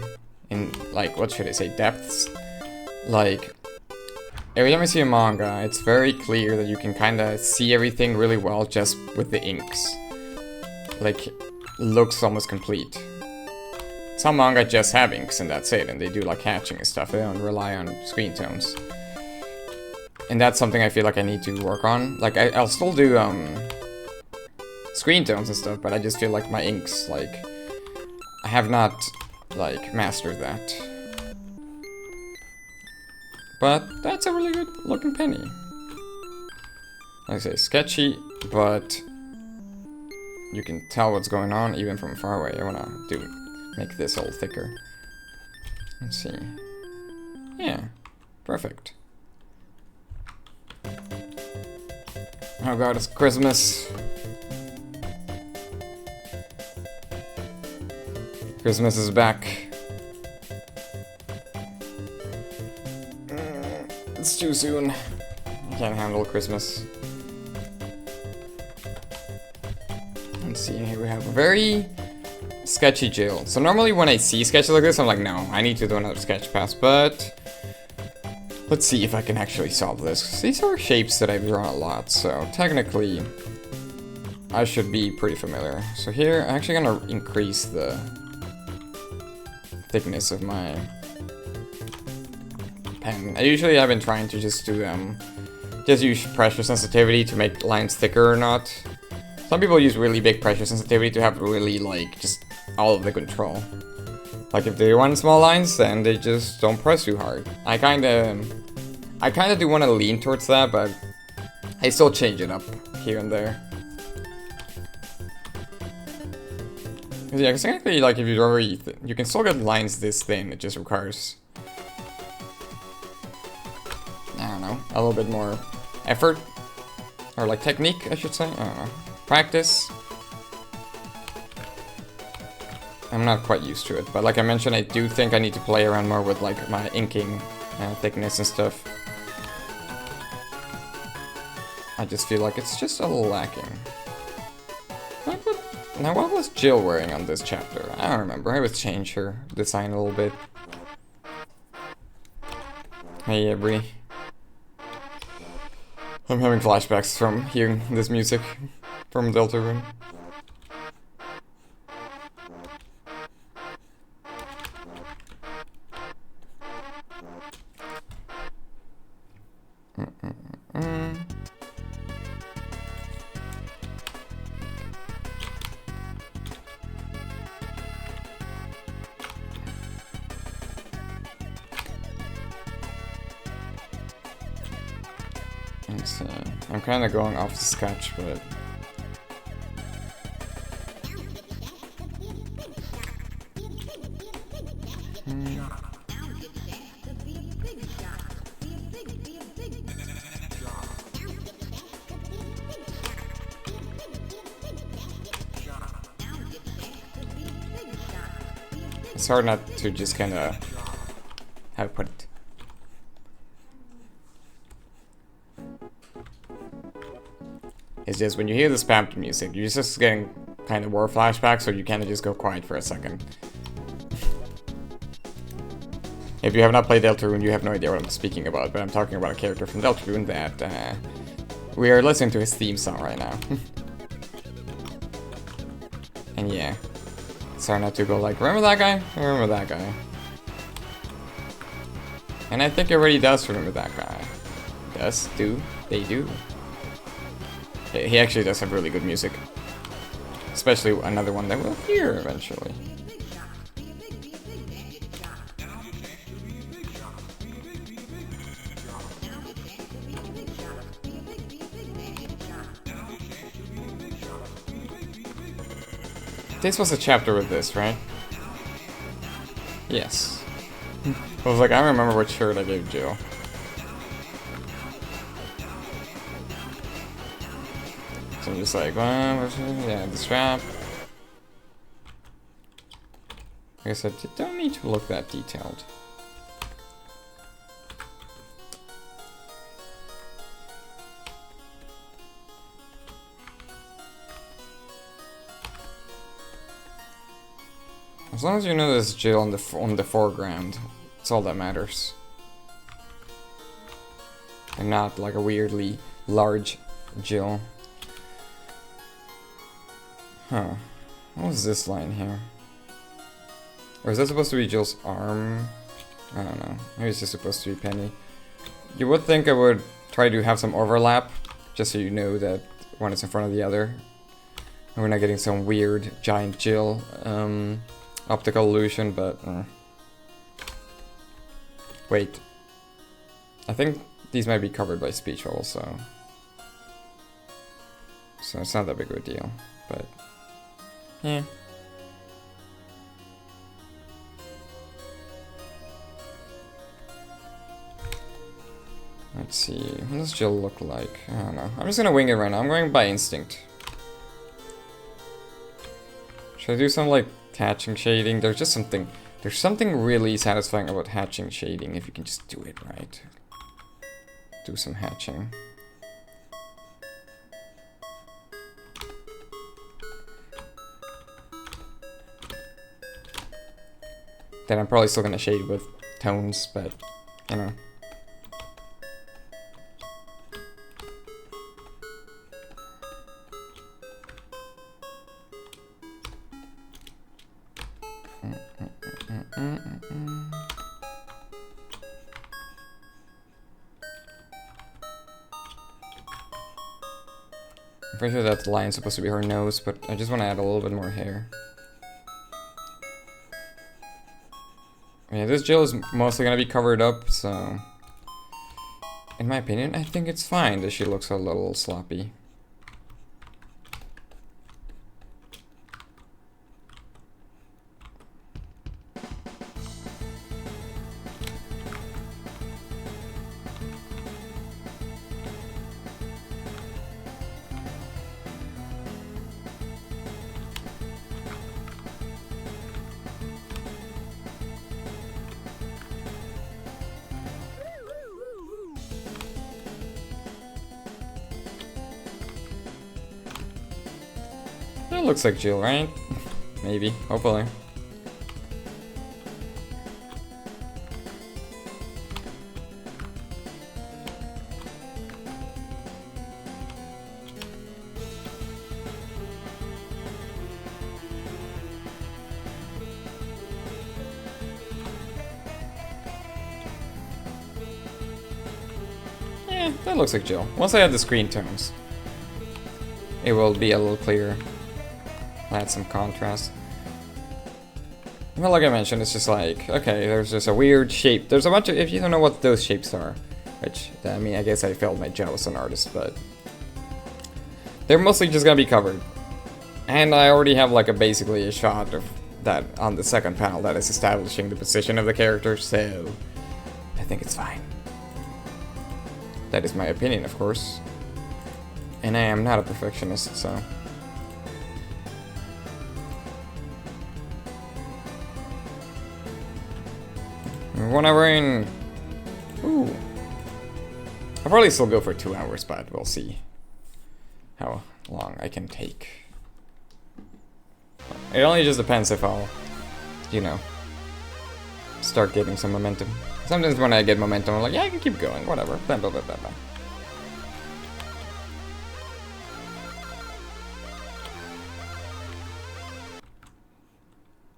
S1: in, like, what should I say, depths? Like, every time I see a manga, it's very clear that you can kind of see everything really well just with the inks. Like, looks almost complete. Some manga just have inks and that's it, and they do like hatching and stuff. They don't rely on screen tones. And that's something I feel like I need to work on. Like, I'll still do screen tones and stuff, but I just feel like my inks, like, I have not, like, mastered that. But that's a really good looking Penny. Like I say, sketchy, but you can tell what's going on even from far away. I wanna make this all thicker. Let's see. Yeah, perfect. Oh god, it's Christmas. Christmas is back. It's too soon. I can't handle Christmas. Let's see, here we have a very sketchy Jill. So normally when I see sketches like this, I'm like, no, I need to do another sketch pass, but let's see if I can actually solve this. These are shapes that I've drawn a lot, so technically I should be pretty familiar. So here, I'm actually gonna increase the thickness of my pen. I usually have been trying to just do just use pressure sensitivity to make lines thicker or not. Some people use really big pressure sensitivity to have really, like, just all of the control. Like, if they want small lines, then they just don't press too hard. I kinda do want to lean towards that, but I still change it up here and there. Yeah, because technically, like, if you draw you can still get lines this thin, it just requires, I don't know, a little bit more effort. Or, like, technique, I should say, I don't know. Practice. I'm not quite used to it, but like I mentioned, I do think I need to play around more with like my inking thickness and stuff. I just feel like it's just a little lacking. Now what was Jill wearing on this chapter? I don't remember. I would change her design a little bit. Hey Brie. I'm having flashbacks from hearing this music from Deltarune. So, I'm kind of going off the sketch, but it's hard not to just kind of, how to put it. It's just when you hear the spammed music, you're just getting kind of war flashbacks, so you kind of just go quiet for a second. If you have not played Deltarune, you have no idea what I'm speaking about, but I'm talking about a character from Deltarune that we are listening to his theme song right now. And yeah, it's hard not to go like, remember that guy? I remember that guy. And I think it already does remember that guy. Does? They do. He actually does have really good music. Especially another one that we'll hear eventually. This was a chapter with this, right? Yes. I was like, I remember what shirt I gave Jill. So I'm just like, well, yeah, the strap. Like I said, you don't need to look that detailed. As long as you know there's Jill on the foreground, it's all that matters. And not like a weirdly large Jill. Huh. What was this line here? Or is that supposed to be Jill's arm? I don't know. Maybe it's just supposed to be Penny. You would think I would try to have some overlap, just so you know that one is in front of the other. And we're not getting some weird giant Jill optical illusion, but... Wait. I think these might be covered by speech also. So it's not that big of a deal, but... yeah. Let's see, what does Jill look like? I don't know. I'm just gonna wing it right now. I'm going by instinct. Should I do some like hatching shading? There's something really satisfying about hatching shading if you can just do it right. Do some hatching. Then I'm probably still gonna shade with tones, but you know. I'm pretty sure that line's supposed to be her nose, but I just want to add a little bit more hair. Yeah, this Jill is mostly gonna be covered up, so... in my opinion, I think it's fine that she looks a little sloppy. That looks like Jill, right? Maybe, hopefully. Yeah, that looks like Jill. Once I add the screen tones, it will be a little clearer. Add some contrast. Well, like I mentioned, it's just like, okay, there's just a weird shape. There's a bunch of, if you don't know what those shapes are, which, I mean, I guess I failed my job as an artist, but they're mostly just gonna be covered. And I already have like basically a shot of that on the second panel that is establishing the position of the character, so I think it's fine. That is my opinion, of course. And I am not a perfectionist, so... whenever in... ooh. I'll probably still go for 2 hours, but we'll see how long I can take. It only just depends if I'll, you know, start getting some momentum. Sometimes when I get momentum, I'm like, yeah, I can keep going, whatever. Blah, blah, blah, blah, blah.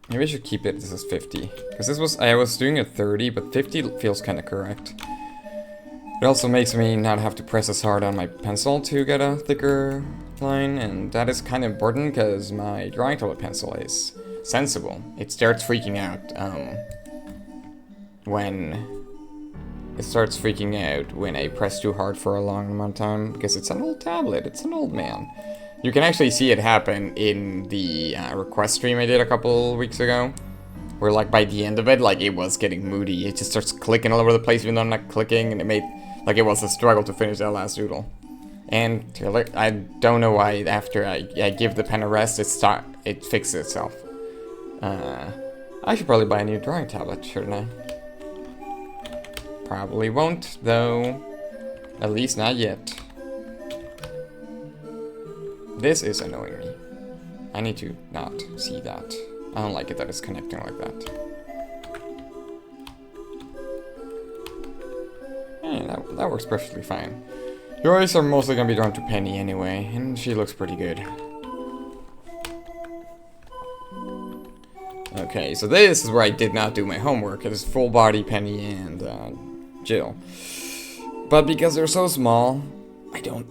S1: Maybe I should keep it, this is 50. Because I was doing it 30, but 50 feels kind of correct. It also makes me not have to press as hard on my pencil to get a thicker line, and that is kind of important because my drawing tablet pencil is sensible. It starts freaking out when I press too hard for a long amount of time, because it's an old tablet, it's an old man. You can actually see it happen in the request stream I did a couple weeks ago, where like by the end of it, like it was getting moody. It just starts clicking all over the place even though I'm not clicking, and it made like it was a struggle to finish that last doodle. And I don't know why after I give the pen a rest, it fixes itself. I should probably buy a new drawing tablet, shouldn't I? Probably won't, though. At least not yet. This is annoying me. I need to not see that. I don't like it that it's connecting like that. Yeah, that works perfectly fine. Your eyes are mostly gonna be drawn to Penny anyway, and she looks pretty good. Okay, so this is where I did not do my homework. It is full body Penny and Jill. But because they're so small,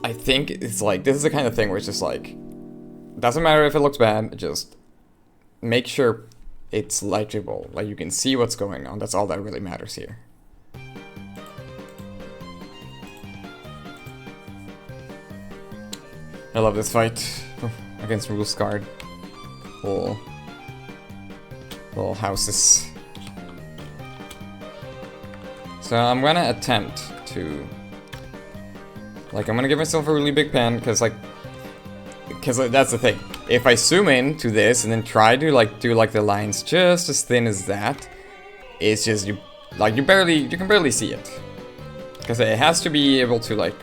S1: I think it's like, this is the kind of thing where it's just like, doesn't matter if it looks bad, just make sure it's legible. Like you can see what's going on. That's all that really matters here. I love this fight against Rules Guard. Little houses. So I'm gonna attempt to, like, I'm gonna give myself a really big pen because that's the thing. If I zoom in to this and then try to like do like the lines just as thin as that, it's just you can barely see it, because it has to be able to like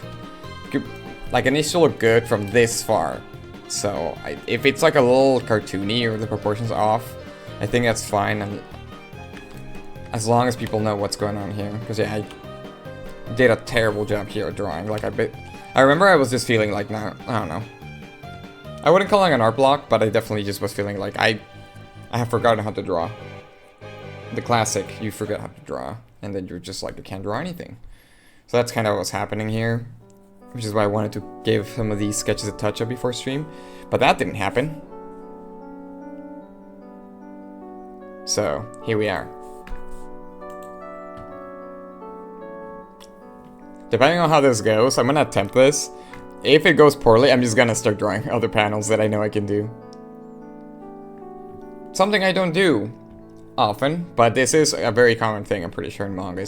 S1: it needs to look good from this far. So if it's like a little cartoony or the proportions off, I think that's fine, and as long as people know what's going on here. Because yeah, I did a terrible job here at drawing. Like I remember I was just feeling like, I don't know. I wouldn't call it an art block, but I definitely just was feeling like I have forgotten how to draw. The classic, you forget how to draw, and then you're just like, I can't draw anything. So that's kind of what's happening here, which is why I wanted to give some of these sketches a touch-up before stream, but that didn't happen. So, here we are. Depending on how this goes, I'm gonna attempt this. If it goes poorly, I'm just gonna start drawing other panels that I know I can do. Something I don't do often, but this is a very common thing, I'm pretty sure, in manga.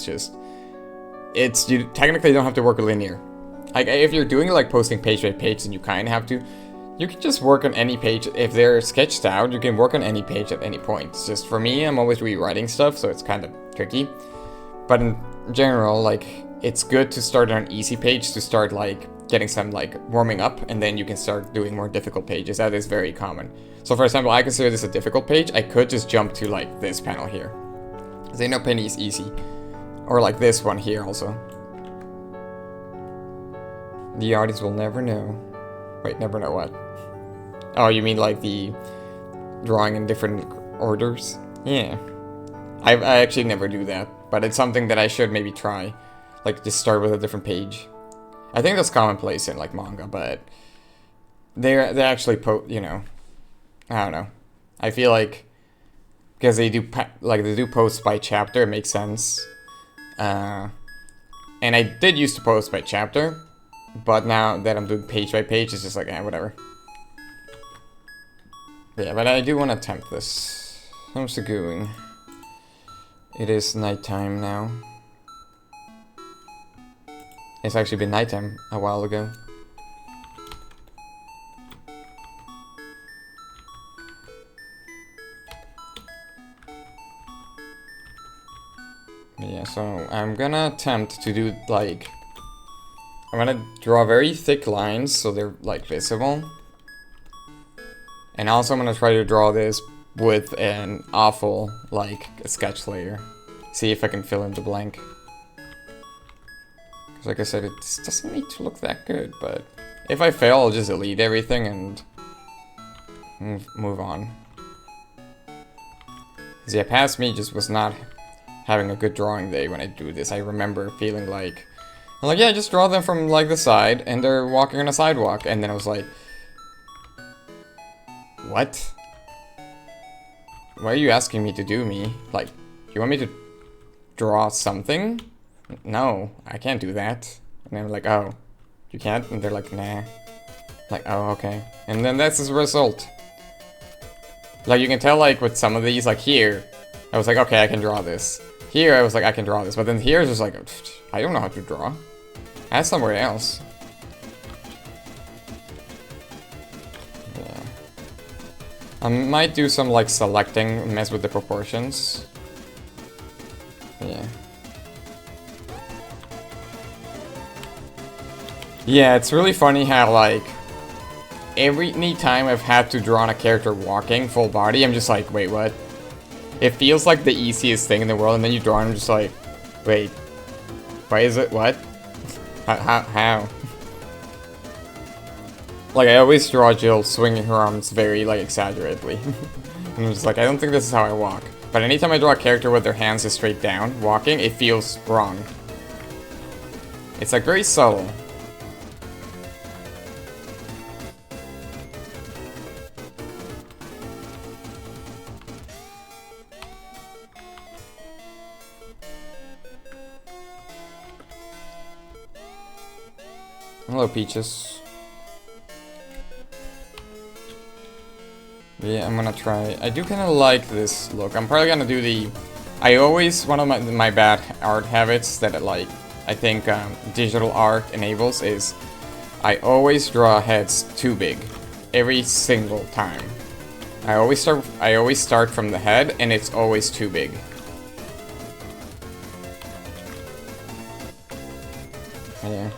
S1: You technically don't have to work linear. Like, if you're doing like posting page by page, then you kind of have to. You can just work on any page. If they're sketched out, you can work on any page at any point. It's just, for me, I'm always rewriting stuff, so it's kind of tricky. But in general, like, it's good to start on an easy page to start like getting some like warming up, and then you can start doing more difficult pages. That is very common. So for example, I consider this a difficult page. I could just jump to like this panel here, because I know Penny is easy. Or like this one here also. The audience will never know. Wait, never know what? Oh, you mean like the drawing in different orders? Yeah. I actually never do that, but it's something that I should maybe try. Like, just start with a different page. I think that's commonplace in like manga, but they actually you know, I don't know. I feel like because they do posts by chapter, it makes sense. And I did used to post by chapter, but now that I'm doing page by page, it's just like, whatever. Yeah, but I do want to attempt this. How's it going? It is nighttime now. It's actually been nighttime a while ago. Yeah, so I'm gonna attempt to do like, I'm gonna draw very thick lines so they're like visible. And also I'm gonna try to draw this with an awful like sketch layer. See if I can fill in the blank. Because like I said, it doesn't need to look that good, but if I fail, I'll just delete everything and move on. 'Cause yeah, past me just was not having a good drawing day when I do this. I remember feeling like, I'm like, yeah, just draw them from like the side, and they're walking on a sidewalk, and then I was like, what? Why are you asking me to do me? Like, you want me to draw something? No, I can't do that. And I'm like, oh, you can't? And they're like, nah. Like, oh, okay. And then that's the result. Like, you can tell, like, with some of these, like, here, I was like, okay, I can draw this. Here, I was like, I can draw this. But then here, it's just like, I don't know how to draw. Ask somewhere else. Yeah. I might do some, like, selecting, mess with the proportions. Yeah. Yeah, it's really funny how, like, every time I've had to draw on a character walking full body, I'm just like, wait, what? It feels like the easiest thing in the world, and then you draw and I'm just like, wait, why is it, what? How? Like, I always draw Jill swinging her arms very, like, exaggeratedly. And I'm just like, I don't think this is how I walk. But anytime I draw a character with their hands just straight down, walking, it feels wrong. It's, like, very subtle. Hello, Peaches. Yeah, I'm gonna try. I do kind of like this look. I'm probably gonna do the... I always... One of my bad art habits that, I think digital art enables is... I always draw heads too big. Every single time. I always start from the head, and it's always too big. Yeah.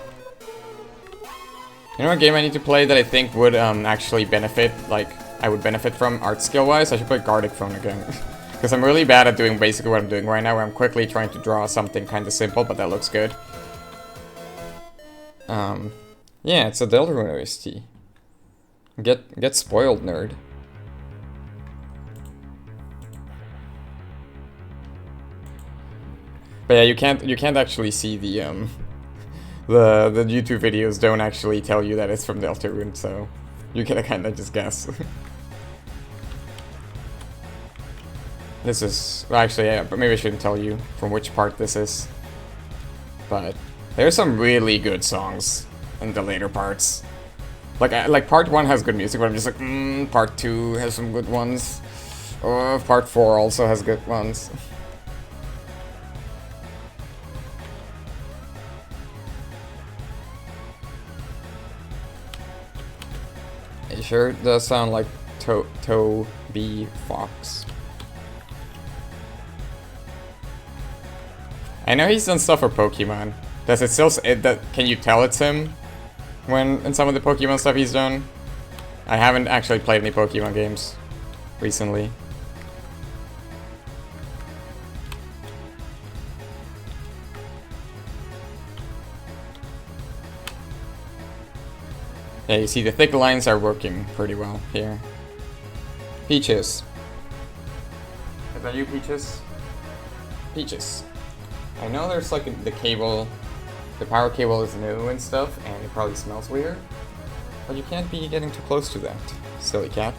S1: You know what game I need to play that I think would actually benefit, like, I would benefit from art skill-wise? I should play Gartic Phone again. Because I'm really bad at doing basically what I'm doing right now, where I'm quickly trying to draw something kind of simple, but that looks good. Yeah, it's a Deltarune OST. Get spoiled, nerd. But yeah, you can't actually see the the YouTube videos don't actually tell you that it's from Deltarune, so you can kind of just guess. This is... Well, actually, yeah, but maybe I shouldn't tell you from which part this is. But there's some really good songs in the later parts. Like part 1 has good music, but I'm just like, part 2 has some good ones. Part 4 also has good ones. It sure does sound like Toby Fox. I know he's done stuff for Pokemon. Does it still... can you tell it's him? When in some of the Pokemon stuff he's done? I haven't actually played any Pokemon games recently. Yeah, you see the thick lines are working pretty well here. Peaches. Is that you, Peaches? Peaches. I know there's like the cable, the power cable is new and stuff, and it probably smells weird. But you can't be getting too close to that, silly cat.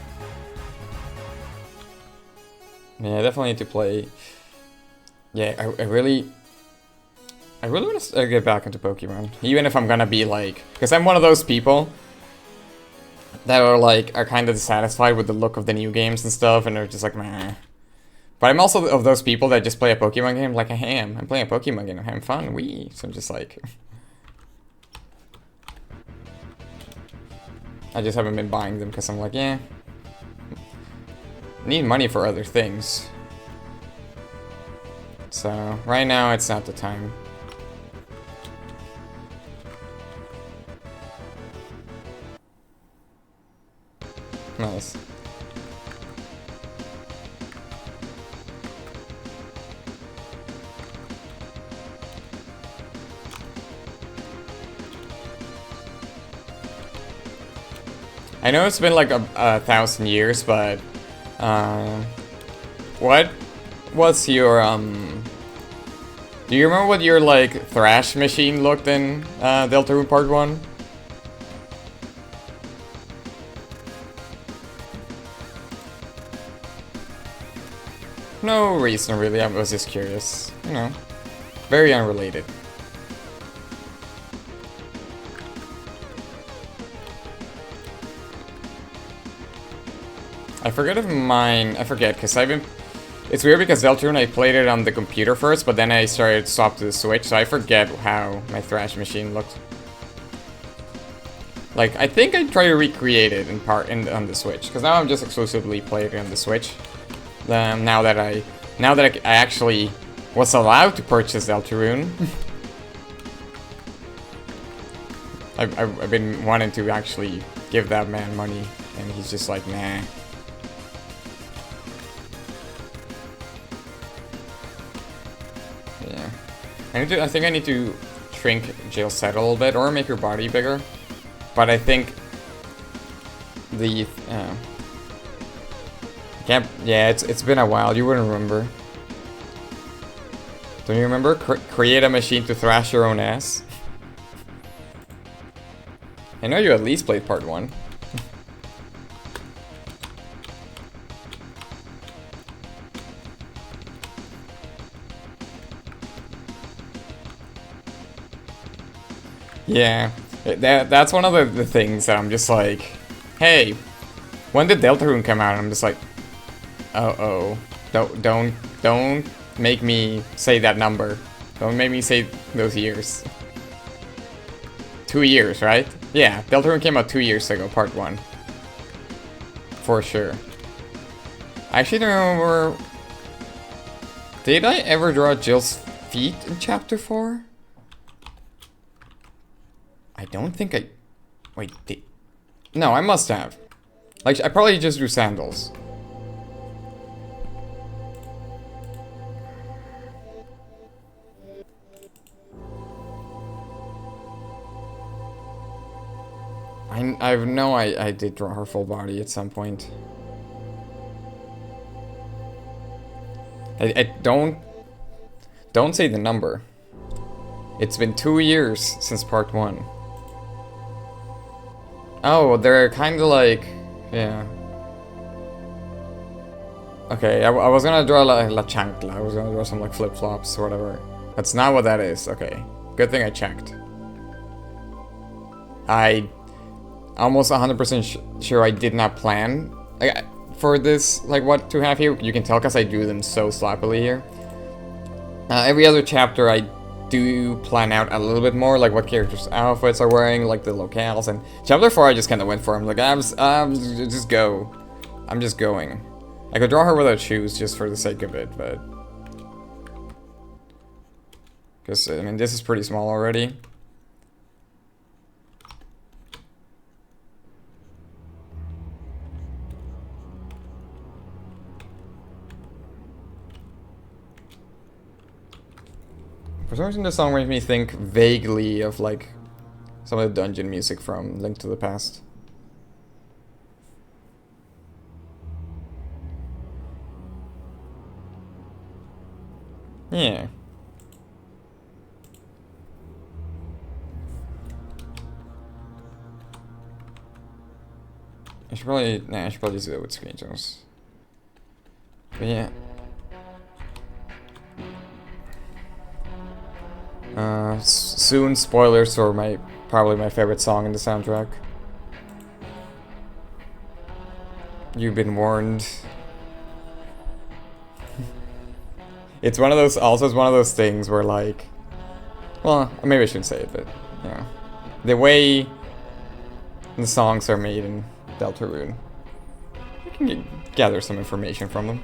S1: Yeah, I definitely need to play. Yeah, I really want to get back into Pokemon. Even if I'm gonna be like, because I'm one of those people that are kind of dissatisfied with the look of the new games and stuff, and they're just like, meh. But I'm also of those people that just play a Pokemon game like I am. I'm playing a Pokemon game, I'm having fun, wee. So I'm just like... I just haven't been buying them because I'm like, yeah. I need money for other things. So, right now it's not the time. Nice. I know it's been like a 1,000 years, but what? was your do you remember what your like thrash machine looked in Deltarune Part 1? No reason really, I was just curious. You know. Very unrelated. I forget if mine... I forget, because I've been... It's weird because Deltarune, I played it on the computer first, but then I started swap to the Switch, so I forget how my thrash machine looked. Like, I think I try to recreate it in part on the Switch, because now I'm just exclusively playing it on the Switch. Now that I actually was allowed to purchase Deltarune. I've been wanting to actually give that man money, and he's just like, nah. Yeah. I think I need to shrink Jill's head a little bit, or make her body bigger. But I think the yeah, it's been a while. You wouldn't remember. Don't you remember? Create a machine to thrash your own ass. I know you at least played part 1. Yeah, that's one of the things that I'm just like, hey, when did Deltarune come out? And I'm just like, uh-oh, don't make me say that number. Don't make me say those years. 2 years, right? Yeah, Deltarune came out 2 years ago, part 1. For sure. I actually don't remember... Did I ever draw Jill's feet in chapter 4? I don't think I... Wait, no, I must have. Like, I probably just drew sandals. I know I did draw her full body at some point. I don't say the number. It's been 2 years since part 1. Oh, they're kind of like, yeah. Okay, I was gonna draw La Chancla. I was gonna draw some like flip-flops or whatever. That's not what that is. Okay, good thing I checked. I almost 100% sure I did not plan for this, like, what to have here. You can tell because I drew them so sloppily here. Every other chapter I do plan out a little bit more, like what characters' outfits are wearing, like the locales, and chapter 4 I just kind of went for them. Like, just go. I'm just going. I could draw her without shoes just for the sake of it, but... Because, I mean, this is pretty small already. For some reason this song makes me think vaguely of like some of the dungeon music from Link to the Past. Yeah. I should probably just do it with screenshots. But yeah. Soon spoilers for probably my favorite song in the soundtrack. You've been warned. It's one of those, also it's one of those things where like, well, maybe I shouldn't say it, but yeah, the way the songs are made in Deltarune, you can gather some information from them.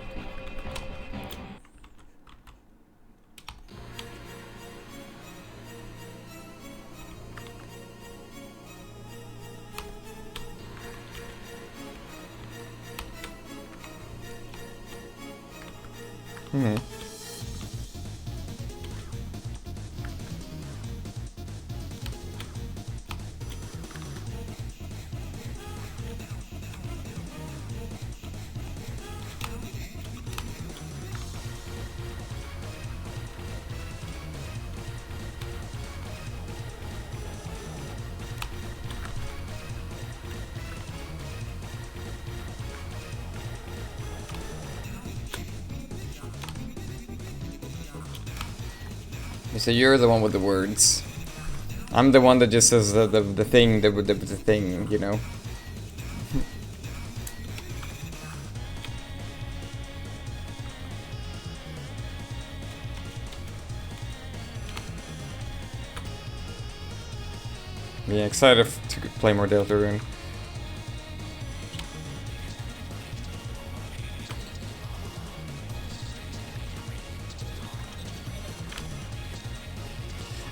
S1: So you're the one with the words. I'm the one that just says the thing, the thing, you know? Yeah, excited to play more Deltarune.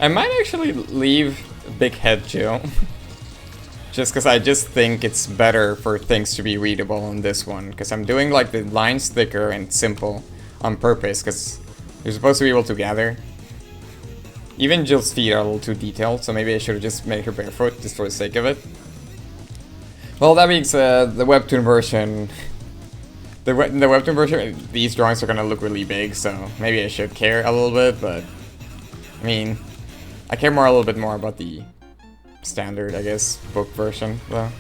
S1: I might actually leave Big Head Jill. Just because I just think it's better for things to be readable on this one. Because I'm doing like the lines thicker and simple on purpose. Because you're supposed to be able to gather. Even Jill's feet are a little too detailed. So maybe I should have just made her barefoot just for the sake of it. Well, that being said, the webtoon version... the webtoon version, these drawings are going to look really big. So maybe I should care a little bit. But I mean... I care a little bit more about the standard, I guess, book version, though.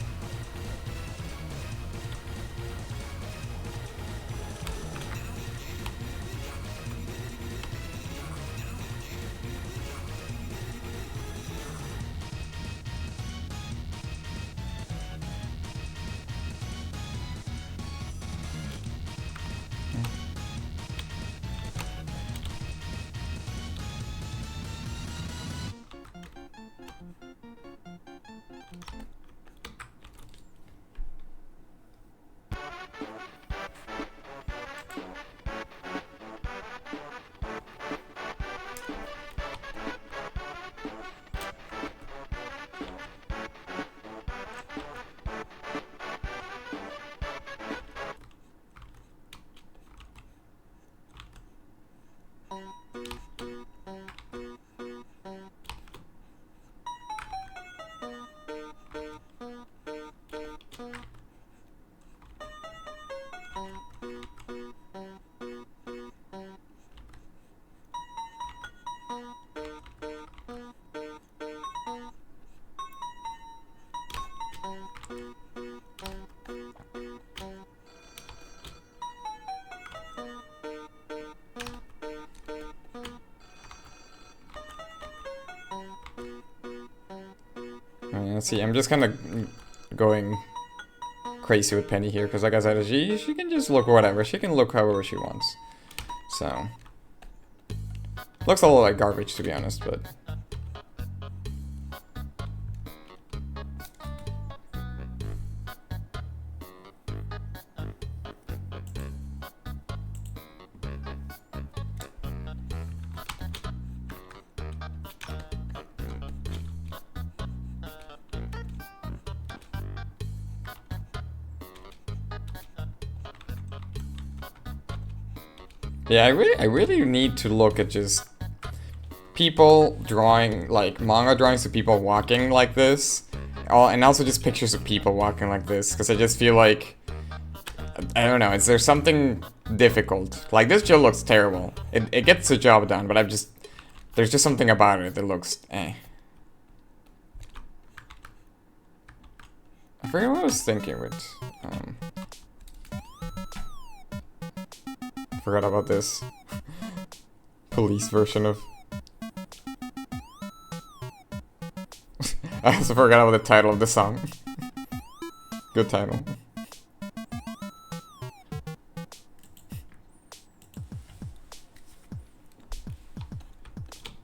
S1: Let's see, I'm just kind of going crazy with Penny here, because like I said, she can just look whatever. She can look however she wants. So... looks a little like garbage, to be honest, but... yeah, I really need to look at just people drawing, like, manga drawings of people walking like this. And also just pictures of people walking like this, because I just feel like, I don't know, there's something difficult. Like, this Jill looks terrible. It gets the job done, but there's just something about it that looks, eh. I forget what I was thinking with, forgot about this police version of... I also forgot about the title of the song. Good title.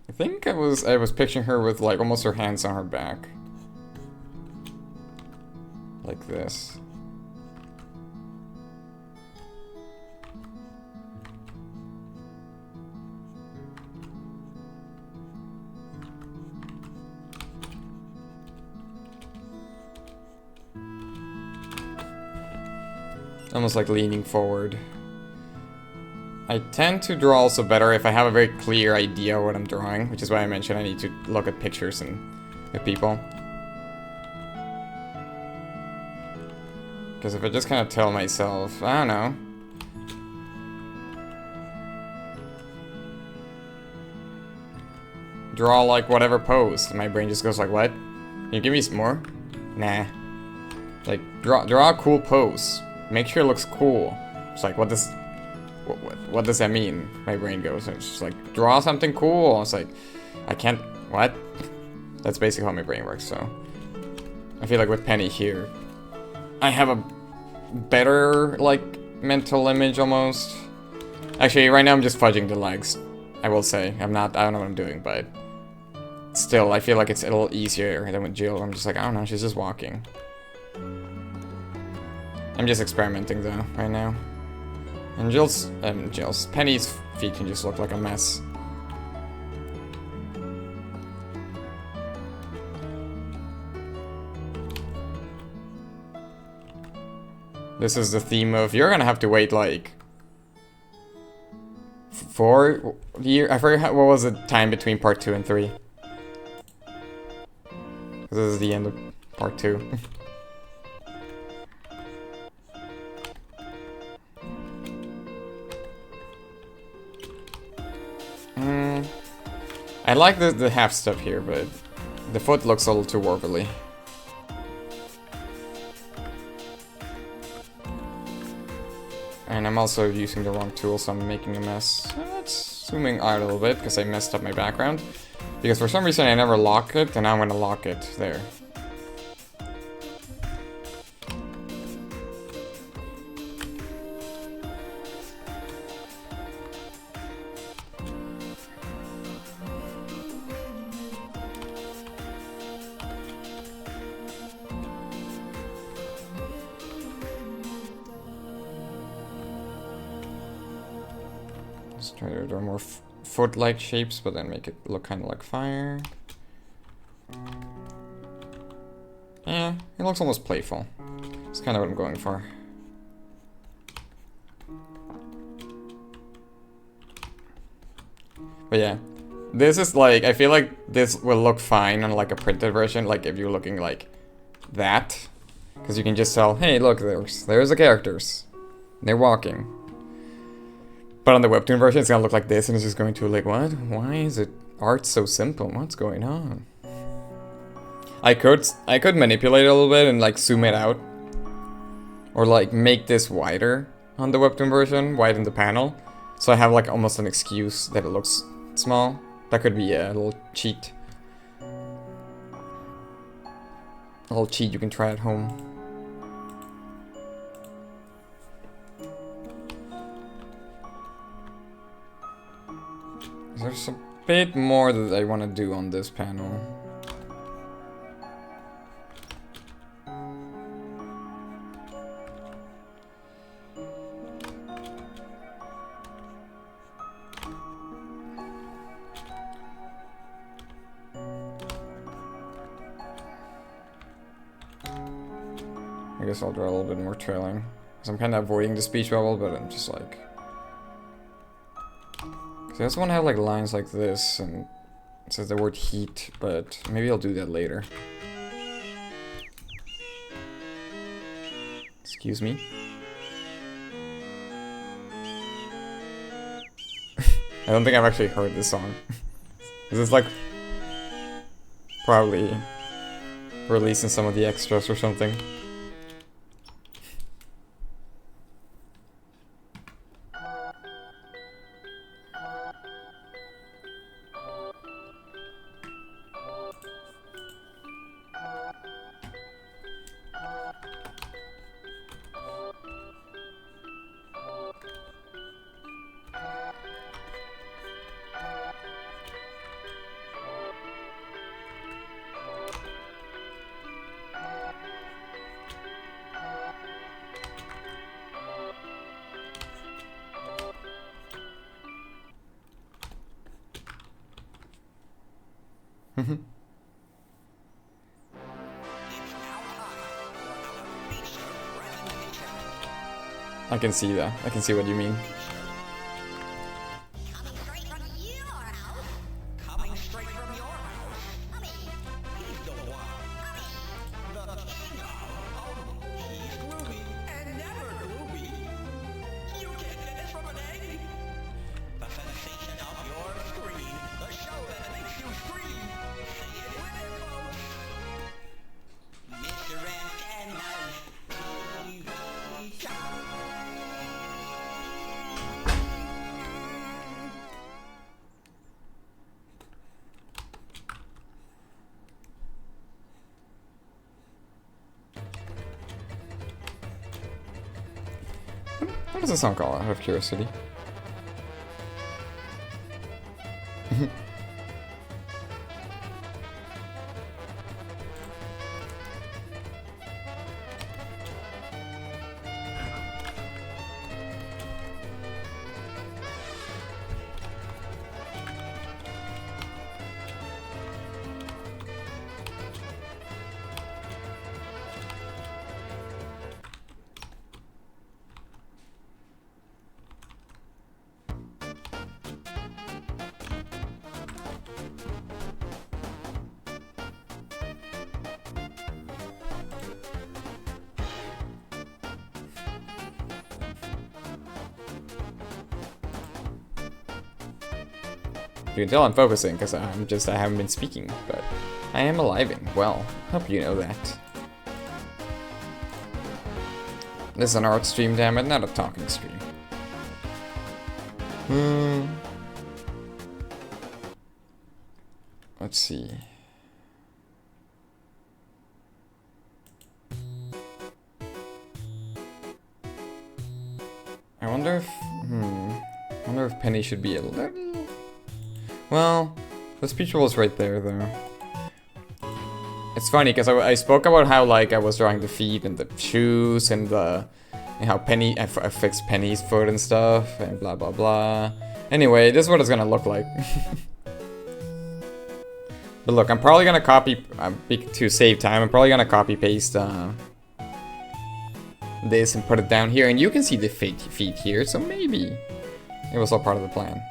S1: I think I was picturing her with like almost her hands on her back. Like this. Almost like leaning forward. I tend to draw also better if I have a very clear idea of what I'm drawing, which is why I mentioned I need to look at pictures and at people. Because if I just kind of tell myself, I don't know. Draw like whatever pose, and my brain just goes like, what? Can you give me some more? Nah. Like, draw a cool pose. Make sure it looks cool. It's like, what does... what does that mean? My brain goes, and it's just like, draw something cool. It's like, I can't, what? That's basically how my brain works, so. I feel like with Penny here, I have a better, like, mental image almost. Actually, right now I'm just fudging the legs, I will say. I don't know what I'm doing, but still, I feel like it's a little easier than with Jill. I'm just like, I don't know, she's just walking. I'm just experimenting though, right now. And Penny's feet can just look like a mess. This is the theme of, you're gonna have to wait like 4 years. I forget what was the time between part 2 and 3. This is the end of part 2. I like the half step here, but the foot looks a little too warbly. And I'm also using the wrong tool, so I'm making a mess. Let's zooming out a little bit, because I messed up my background. Because for some reason I never lock it, and now I'm gonna lock it there. Let's try to do more foot-like shapes, but then make it look kind of like fire. Yeah, it looks almost playful. That's kind of what I'm going for. But yeah, this is like, I feel like this will look fine on like a printed version, like if you're looking like that. Because you can just tell, hey, look, there's the characters. They're walking. But on the webtoon version, it's gonna look like this, and it's just going to like, what? Why is it art so simple? What's going on? I could manipulate it a little bit and like zoom it out, or like make this wider on the webtoon version, widen the panel, so I have like almost an excuse that it looks small. That could be a little cheat. A little cheat you can try at home. There's a bit more that I want to do on this panel. I guess I'll draw a little bit more trailing. Because I'm kind of avoiding the speech bubble, but I'm just like... I also want to have like lines like this, and it says the word heat, but maybe I'll do that later. Excuse me. I don't think I've actually heard this song. Is this like probably released in some of the extras or something? I can see that. I can see what you mean. What does the song call, out of curiosity? You can tell I'm focusing because I haven't been speaking, but I am alive and well. Hope you know that. This is an art stream, damn it, not a talking stream. Let's see. I wonder if Penny should be a little... Well, the speech bubble right there, though. It's funny, because I spoke about how, like, I was drawing the feet and the shoes and how Penny... I fixed Penny's foot and stuff, and blah blah blah. Anyway, this is what it's gonna look like. But look, I'm probably gonna copy... to save time, I'm probably gonna copy-paste, this and put it down here, and you can see the feet here, so maybe it was all part of the plan.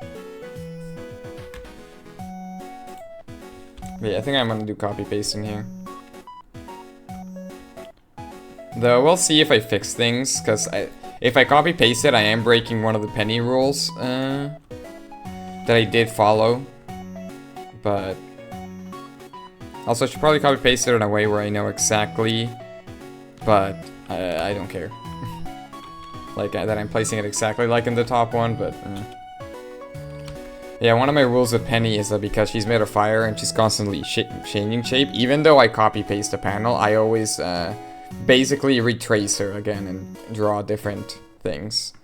S1: But yeah, I think I'm gonna do copy paste in here. Though we'll see if I fix things, because if I copy paste it, I am breaking one of the Penny rules that I did follow. But also, I should probably copy paste it in a way where I know exactly, but I don't care. Like that I'm placing it exactly like in the top one, but yeah, one of my rules with Penny is that because she's made of fire and she's constantly changing shape, even though I copy paste a panel, I always basically retrace her again and draw different things.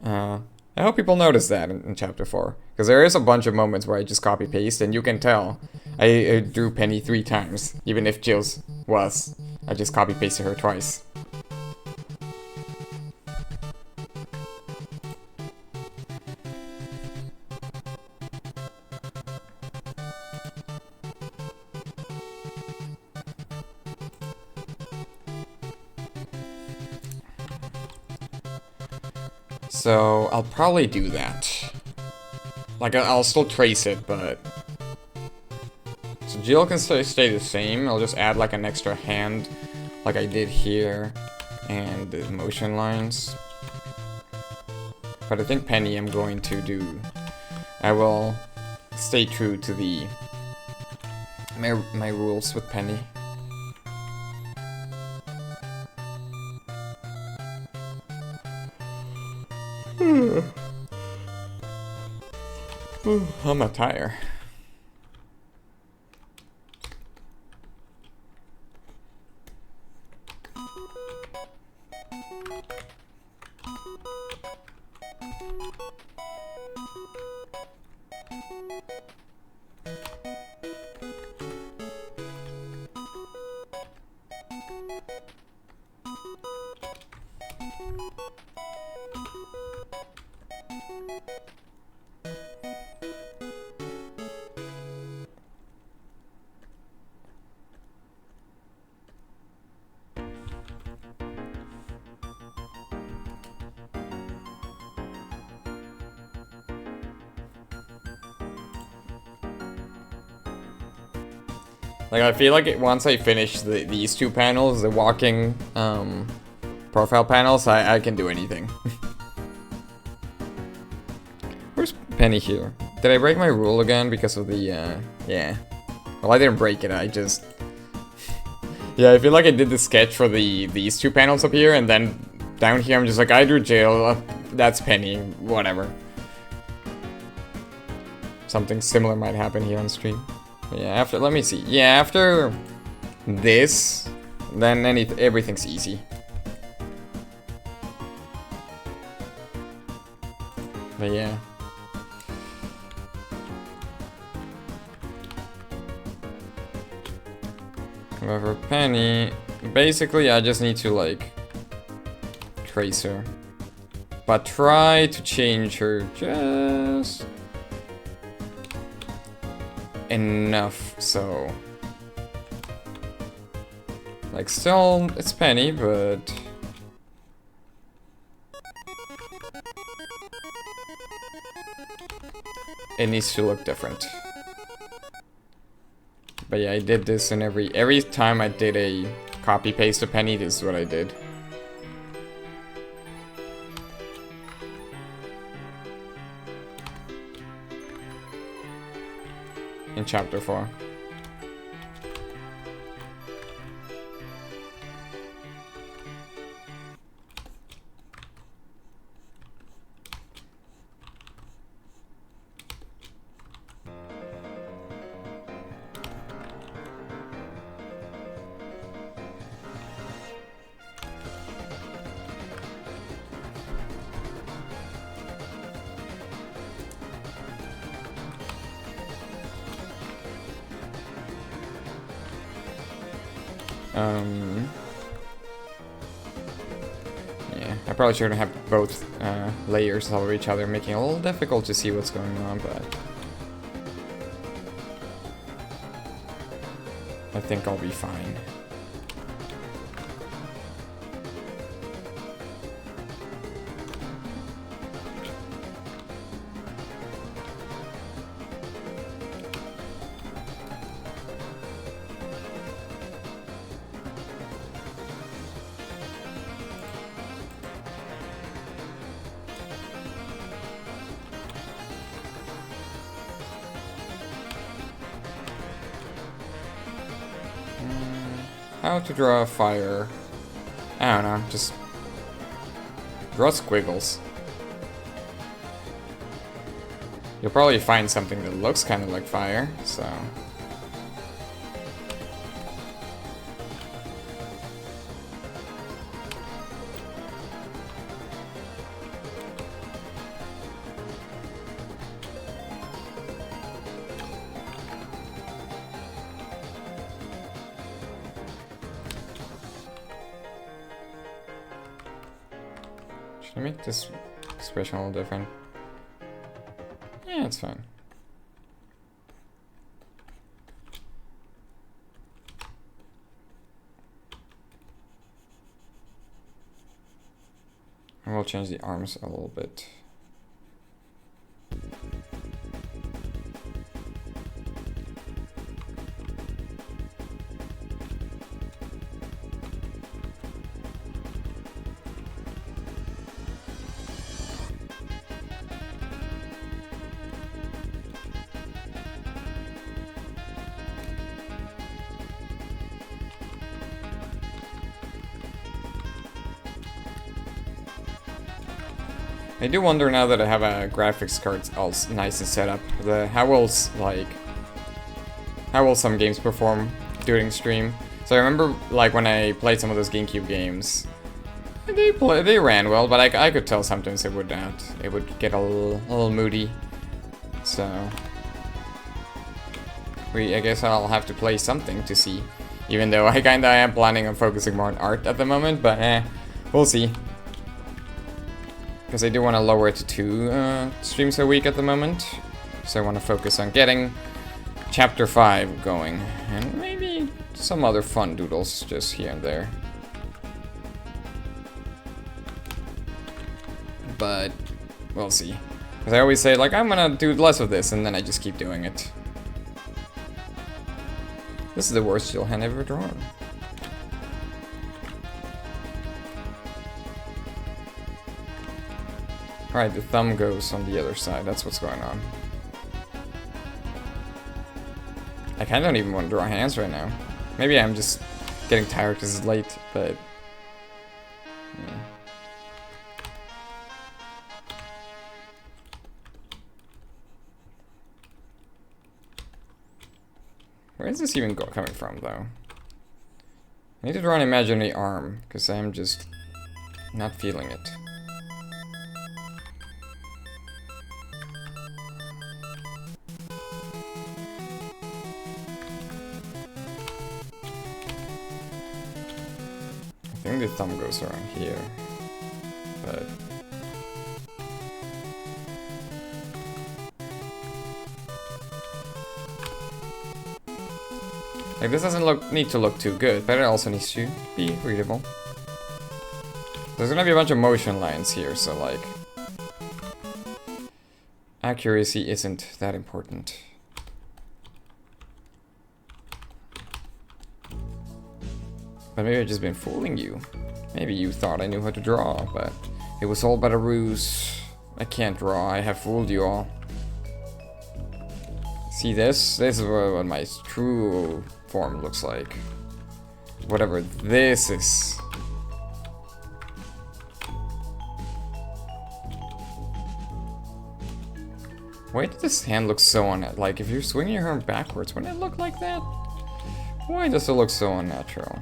S1: I hope people notice that in chapter 4, because there is a bunch of moments where I just copy paste, and you can tell I drew Penny 3 times, even if Jill's was. I just copy pasted her twice. So, I'll probably do that. Like, I'll still trace it, but... So Jill can stay the same. I'll just add, like, an extra hand, like I did here, and the motion lines. But I think Penny I'm going to do... I will stay true to the... my rules with Penny. I'm a tire. Like, I feel like once I finish these 2 panels, the walking profile panels, I can do anything. Where's Penny here? Did I break my rule again because of the, yeah. Well, I didn't break it, I just... Yeah, I feel like I did the sketch for these 2 panels up here, and then down here I'm just like, I drew Jill, that's Penny, whatever. Something similar might happen here on stream. Yeah, let me see. Yeah, after this, then everything's easy. But yeah. However, Penny, basically I just need to like trace her. But try to change her just enough so. Like still, it's Penny, but it needs to look different. But yeah, I did this in every time I did a copy paste of Penny, this is what I did. In chapter 4. Yeah, I probably shouldn't have both layers over each other, making it a little difficult to see what's going on, but I think I'll be fine. How to draw a fire? I don't know, just draw squiggles. You'll probably find something that looks kind of like fire, so. Should I make this expression a little different? Yeah, it's fine. And we'll change the arms a little bit. I do wonder now that I have a graphics card all nice and set up. How will some games perform during stream? So I remember like when I played some of those GameCube games, they ran well, but I could tell sometimes it would get a little moody. So I guess I'll have to play something to see. Even though I kinda am planning on focusing more on art at the moment, but we'll see. Because I do want to lower it to 2 streams a week at the moment. So I want to focus on getting chapter 5 going. And maybe some other fun doodles just here and there. But we'll see. Because I always say, like, I'm gonna do less of this, and then I just keep doing it. This is the worst steel hand I've ever drawn. Alright, the thumb goes on the other side. That's what's going on. I kinda don't even want to draw hands right now. Maybe I'm just getting tired because it's late, but yeah. Where is this even coming from, though? I need to draw an imaginary arm, because I'm just not feeling it. think the thumb goes around here. But... like, this doesn't need to look too good, but it also needs to be readable. There's gonna be a bunch of motion lines here, so like... accuracy isn't that important. But maybe I've just been fooling you. Maybe you thought I knew how to draw, but it was all but a ruse. I can't draw, I have fooled you all. See this? This is what my true form looks like. Whatever this is. Why did this hand look so like, if you're swinging your arm backwards, wouldn't it look like that? Why does it look so unnatural?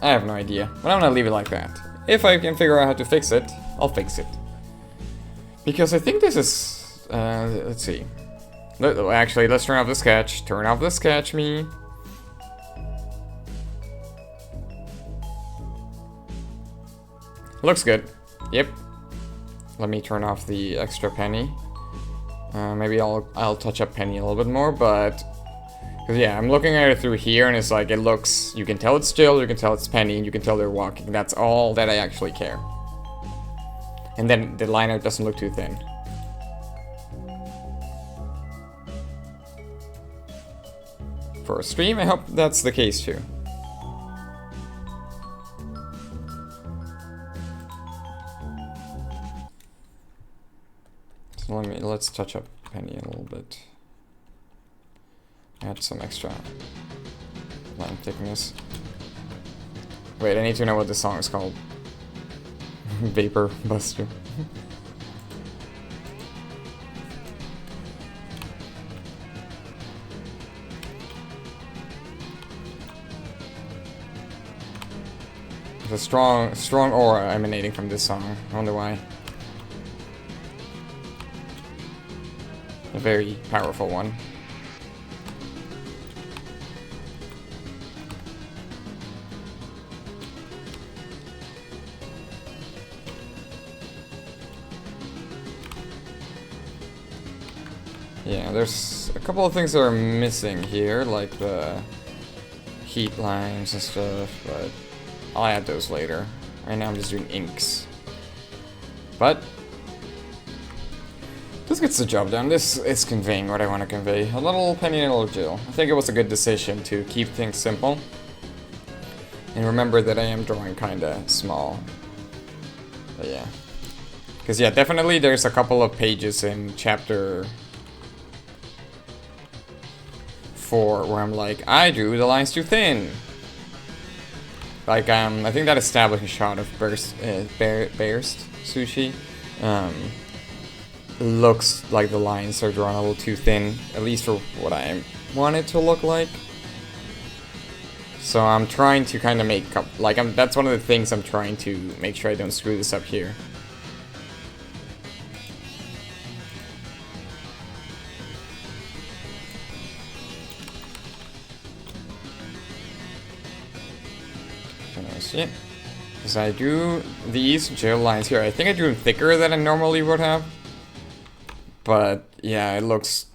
S1: I have no idea, but I'm gonna leave it like that. If I can figure out how to fix it, I'll fix it. Because I think this is... let's see. Actually, let's turn off the sketch. Turn off the sketch, me. Looks good. Yep. Let me turn off the extra penny. Maybe I'll touch up penny a little bit more, but... because yeah, I'm looking at it through here and it's like, it looks... you can tell it's Jill, you can tell it's Penny, and you can tell they're walking. That's all that I actually care. And then the liner doesn't look too thin. For a stream, I hope that's the case too. So let's touch up Penny a little bit. Add some extra line thickness. Wait, I need to know what this song is called. Vapor Buster. There's a strong aura emanating from this song. I wonder why. A very powerful one. Yeah, there's a couple of things that are missing here, like the heat lines and stuff, but I'll add those later. Right now I'm just doing inks. But this gets the job done. This is conveying what I want to convey. A little Penny and a little Jill. I think it was a good decision to keep things simple. And remember that I am drawing kinda small. But yeah. Because yeah, definitely there's a couple of pages in chapter 4 where I'm like, I drew the lines too thin. Like, I think that establishing shot of Bearst Sushi looks like the lines are drawn a little too thin, at least for what I want it to look like. So I'm trying to kind of make up, like, that's one of the things I'm trying to make sure I don't screw this up here. Yeah, because I drew these Jill lines here. I think I drew them thicker than I normally would have. But yeah, it looks...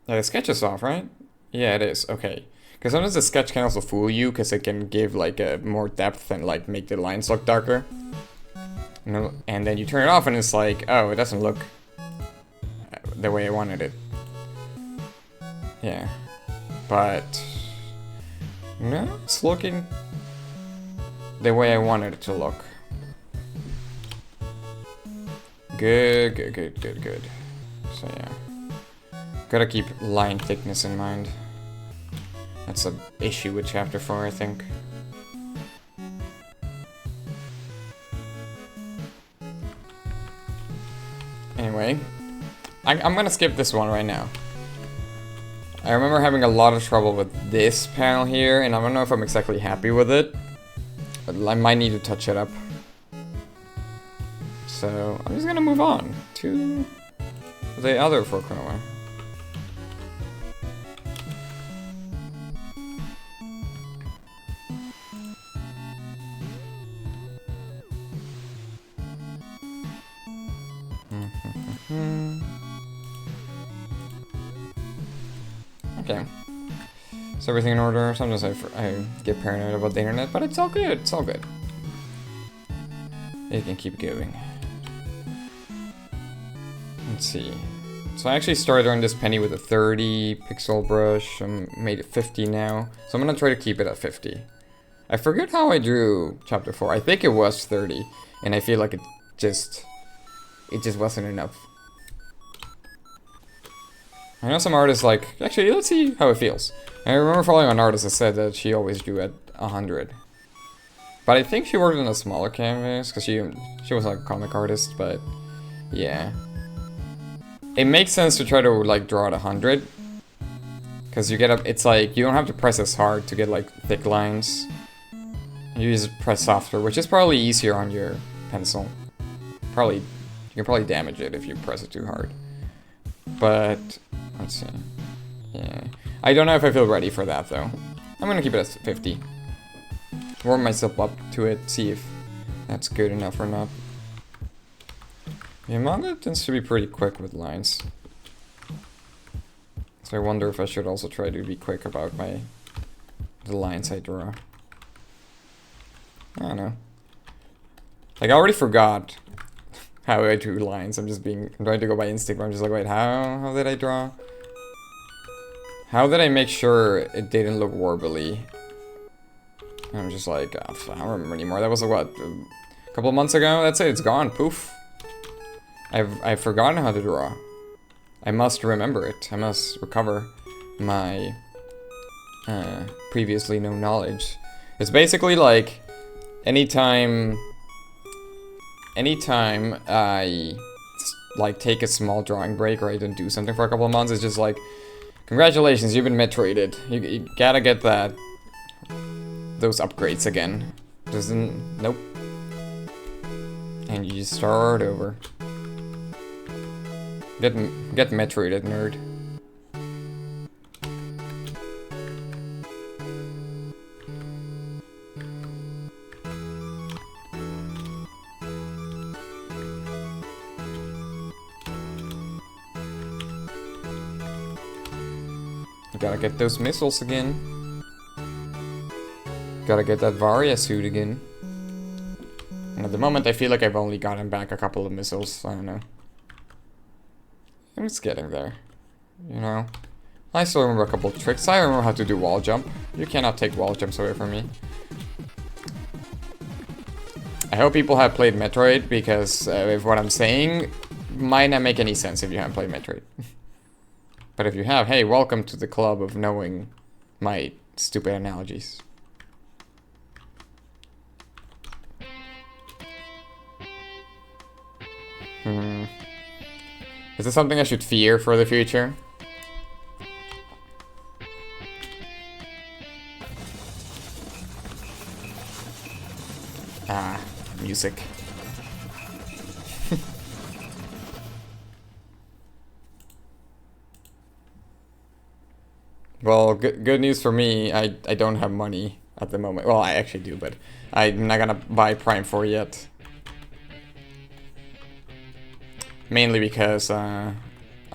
S1: the sketch is off, right? Yeah, it is. Okay. Because sometimes the sketch can also fool you, because it can give like a more depth and like make the lines look darker. You know? And then you turn it off and it's like, oh, it doesn't look the way I wanted it. Yeah. But... no, it's looking the way I wanted it to look. Good, good, good, good, good. So yeah. Gotta keep line thickness in mind. That's an issue with chapter 4, I think. Anyway, I'm gonna skip this one right now. I remember having a lot of trouble with this panel here, and I don't know if I'm exactly happy with it. But I might need to touch it up. So, I'm just gonna move on to the other Furkonoa? Okay. Is everything in order? Sometimes I get paranoid about the internet, but it's all good. It's all good. You can keep going. Let's see. So I actually started on this penny with a 30 pixel brush. I made it 50 now. So I'm gonna try to keep it at 50. I forget how I drew chapter 4. I think it was 30, and I feel like it just wasn't enough. I know some artists like, actually, let's see how it feels. I remember following an artist that said that she always drew at 100. But I think she worked on a smaller canvas, because she was like a comic artist, but yeah. It makes sense to try to like draw at 100. Because you get up, it's like, you don't have to press as hard to get like thick lines. You just press softer, which is probably easier on your pencil. You can probably damage it if you press it too hard. But, let's see. Yeah. I don't know if I feel ready for that, though. I'm gonna keep it at 50. Warm myself up to it, see if that's good enough or not. Yeah, manga tends to be pretty quick with lines. So I wonder if I should also try to be quick about the lines I draw. I don't know. Like, I already forgot how I drew lines. I'm trying to go by instinct, but I'm just like, wait, how did I draw? How did I make sure it didn't look warbly? I'm just like, I don't remember anymore. That was, what, a couple of months ago? That's it, it's gone, poof. I've forgotten how to draw. I must remember it. I must recover my previously known knowledge. It's basically like, anytime I like take a small drawing break or I don't do something for a couple of months, it's just like, congratulations, you've been metroided. You gotta get those upgrades again. Nope. And you just start over. Get metroided, nerd. Gotta get those missiles again. Gotta get that Varia suit again. And at the moment I feel like I've only gotten back a couple of missiles. I don't know. I'm just getting there. You know? I still remember a couple of tricks. I remember how to do wall jump. You cannot take wall jumps away from me. I hope people have played Metroid, because if what I'm saying might not make any sense if you haven't played Metroid. But if you have, hey, welcome to the club of knowing my stupid analogies. Is this something I should fear for the future? Ah, music. Well, good news for me, I don't have money at the moment. Well, I actually do, but I'm not gonna buy Prime 4 yet. Mainly because I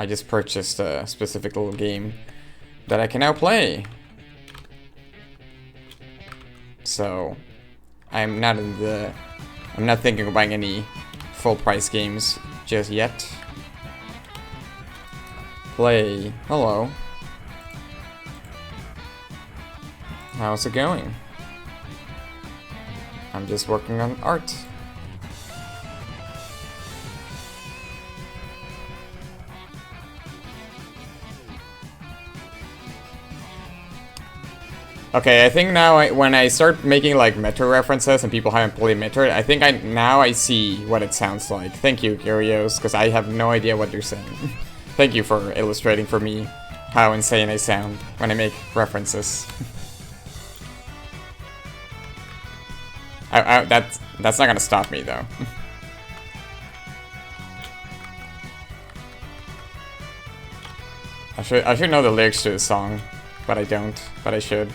S1: just purchased a specific little game that I can now play. So I'm not thinking of buying any full price games just yet. Play. Hello. How's it going? I'm just working on art. Okay, I think now when I start making like Metro references and people haven't played Metro, I think now I see what it sounds like. Thank you, Gyrios, because I have no idea what you're saying. Thank you for illustrating for me how insane I sound when I make references. That's not gonna stop me though. I should know the lyrics to the song, but I don't. But I should.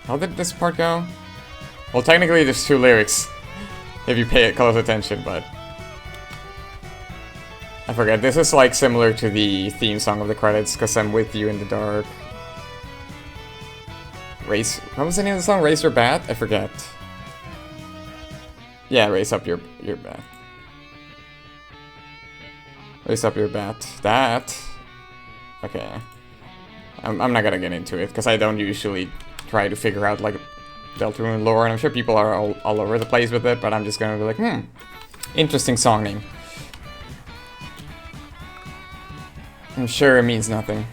S1: How did this part go? Well, technically there's 2 lyrics, if you pay close attention, but I forget. This is like similar to the theme song of the credits, "Cause I'm with you in the dark." Race. What was the name of the song? Race or Bat? I forget. Yeah, raise up your bat. Raise up your bat. That. Okay. I'm not gonna get into it because I don't usually try to figure out like Deltarune lore, and I'm sure people are all over the place with it, but I'm just gonna be like, interesting song name. I'm sure it means nothing.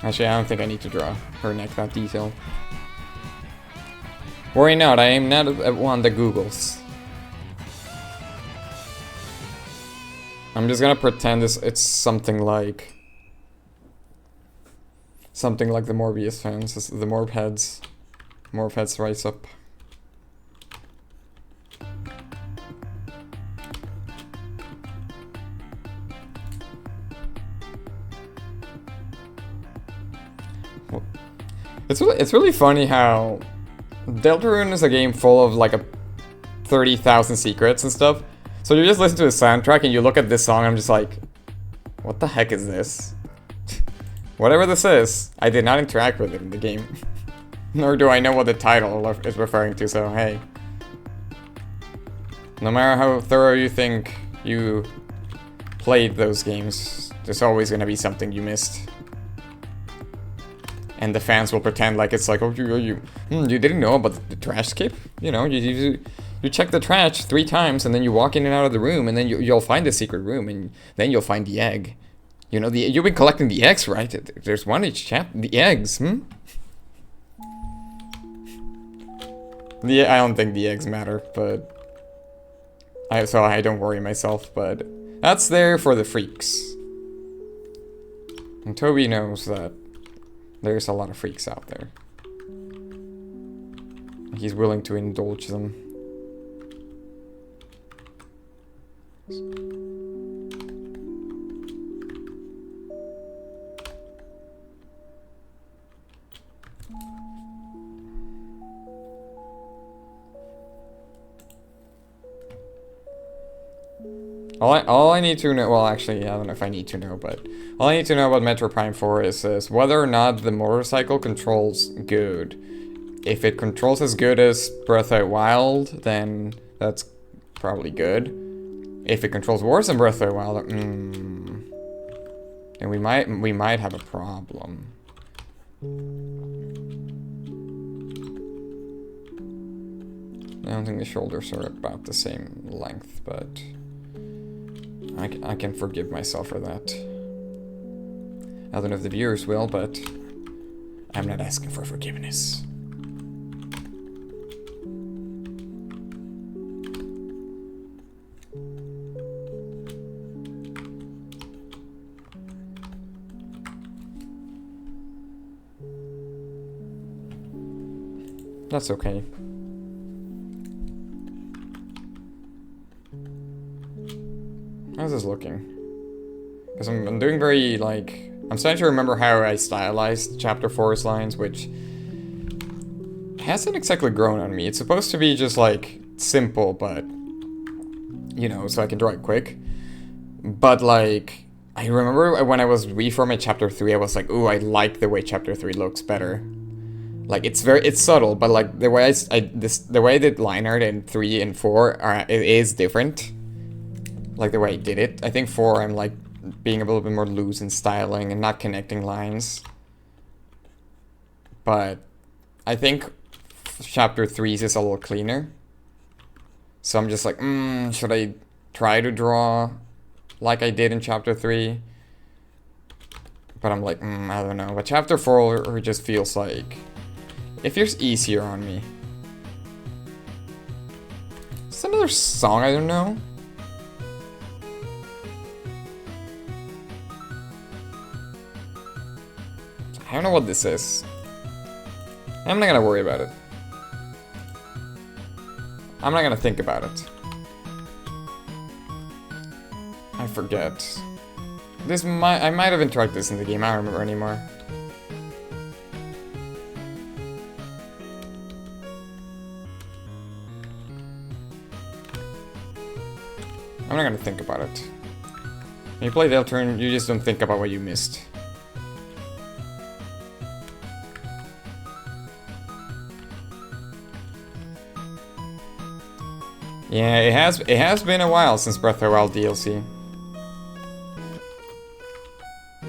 S1: Actually, I don't think I need to draw her neck that detailed. Worry not, I am not one that Googles. I'm just gonna pretend it's something like the Morbius fans, the Morbheads. Morbheads rise up. It's really funny how Deltarune is a game full of like 30,000 secrets and stuff. So you just listen to the soundtrack and you look at this song and I'm just like, what the heck is this? Whatever this is, I did not interact with it in the game. Nor do I know what the title is referring to, so hey. No matter how thorough you think you played those games, there's always gonna be something you missed. And the fans will pretend like it's like, oh, you didn't know about the trash skip? You know, you check the trash 3 times and then you walk in and out of the room and then you'll find the secret room and then you'll find the egg. You know, you've been collecting the eggs, right? There's one each chapter. The eggs, I don't think the eggs matter, but so I don't worry myself, but that's there for the freaks. And Toby knows that there's a lot of freaks out there. He's willing to indulge them. All I need to know, well actually, I don't know if I need to know, but all I need to know about Metro Prime 4 is whether or not the motorcycle controls good. If it controls as good as Breath of the Wild, then that's probably good. If it controls worse than Breath of the Wild, then we might have a problem. I don't think the shoulders are about the same length, but I can forgive myself for that. I don't know if the viewers will, but I'm not asking for forgiveness. That's okay. How's this looking? Because I'm doing very, like... I'm starting to remember how I stylized Chapter 4's lines, which hasn't exactly grown on me. It's supposed to be just, like, simple, but... You know, so I can draw it quick. But, like... I remember when I was reforming Chapter 3, I was like, ooh, I like the way Chapter 3 looks better. Like, it's subtle, but, like, the way the way I did line art in 3 and 4 it is different. Like the way I did it. I think 4 I'm like being a little bit more loose in styling and not connecting lines. But I think Chapter 3's is a little cleaner. So I'm just like, should I try to draw like I did in Chapter 3? But I'm like, I don't know. But Chapter 4 just feels like it feels easier on me. It's another song, I don't know. I don't know what this is. I'm not gonna worry about it. I'm not gonna think about it. I forget. I might have tried this in the game, I don't remember anymore. I'm not gonna think about it. When you play Deltarune, you just don't think about what you missed. Yeah, it has been a while since Breath of the Wild DLC.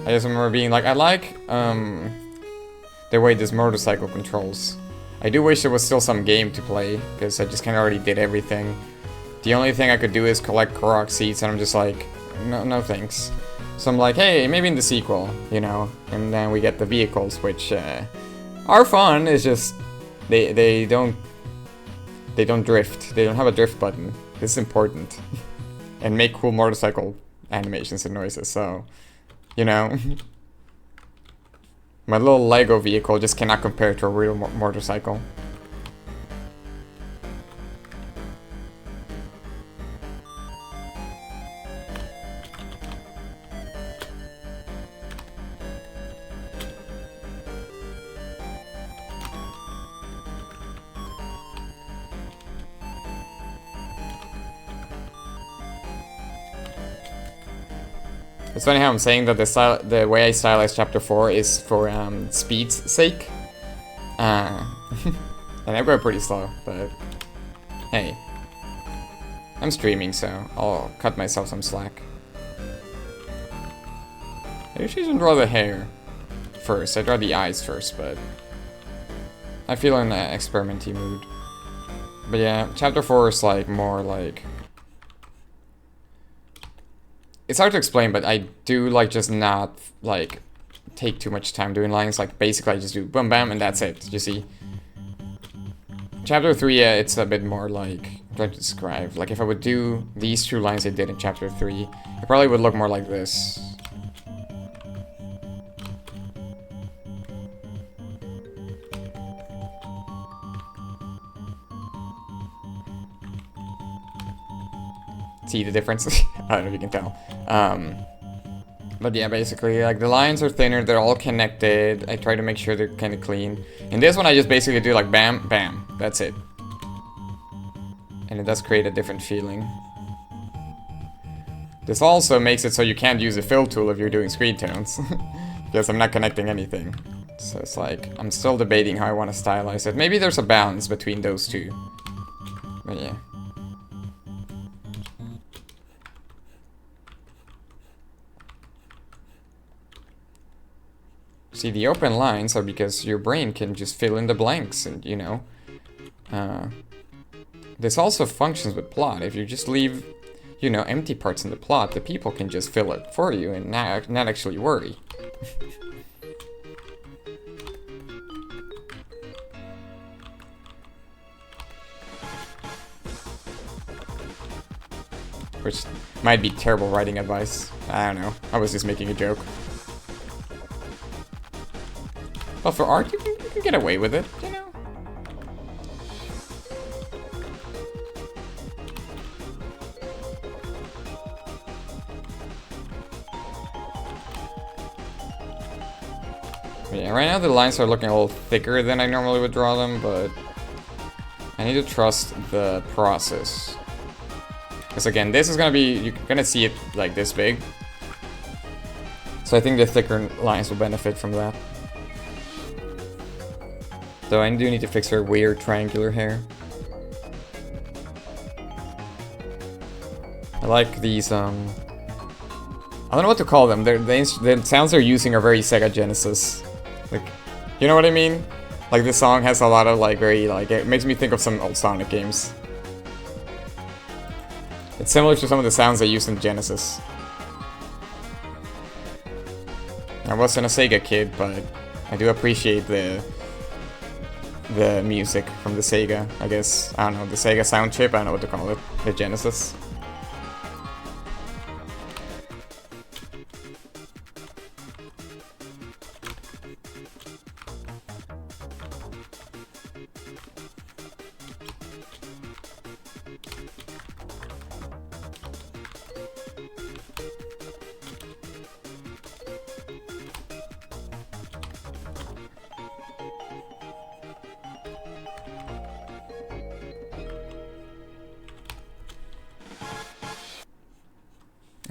S1: I just remember being like, I like the way this motorcycle controls. I do wish there was still some game to play, because I just kind of already did everything. The only thing I could do is collect Korok seeds, and I'm just like, no thanks. So I'm like, hey, maybe in the sequel, you know, and then we get the vehicles, which are fun. It's just they don't drift. They don't have a drift button. This is important. And make cool motorcycle animations and noises, so, you know. My little Lego vehicle just cannot compare to a real motorcycle. It's funny how I'm saying that the way I stylize Chapter 4 is for speed's sake. And I'm going pretty slow, but hey. I'm streaming, so I'll cut myself some slack. I usually don't draw the hair first. I draw the eyes first, but I feel in an experimenty mood. But yeah, Chapter 4 is like more like... It's hard to explain, but I do like just not like take too much time doing lines. Like basically I just do boom bam and that's it. You see. Chapter 3, yeah, it's a bit more like, I'm trying to describe. Like if I would do these two lines I did in Chapter 3, it probably would look more like this. See the difference? I don't know if you can tell. But yeah, basically, like the lines are thinner, they're all connected. I try to make sure they're kind of clean. In this one, I just basically do like bam, bam. That's it. And it does create a different feeling. This also makes it so you can't use the fill tool if you're doing screen tones. Because I'm not connecting anything. So it's like, I'm still debating how I want to stylize it. Maybe there's a balance between those two. But yeah. See, the open lines are because your brain can just fill in the blanks, and you know. This also functions with plot. If you just leave, you know, empty parts in the plot, the people can just fill it for you and not actually worry. Which might be terrible writing advice. I don't know. I was just making a joke. Well, for art, you can get away with it, you know? Yeah, right now the lines are looking a little thicker than I normally would draw them, but I need to trust the process. Because again, this is gonna be, you're gonna see it like this big. So I think the thicker lines will benefit from that. Though I do need to fix her weird triangular hair. I like these, I don't know what to call them. The sounds they're using are very Sega Genesis. Like, you know what I mean? Like, this song has a lot of, like, very, like, it makes me think of some old Sonic games. It's similar to some of the sounds they used in Genesis. I wasn't a Sega kid, but I do appreciate the music from the Sega, I guess. I don't know, the Sega sound chip, I don't know what to call it. The Genesis.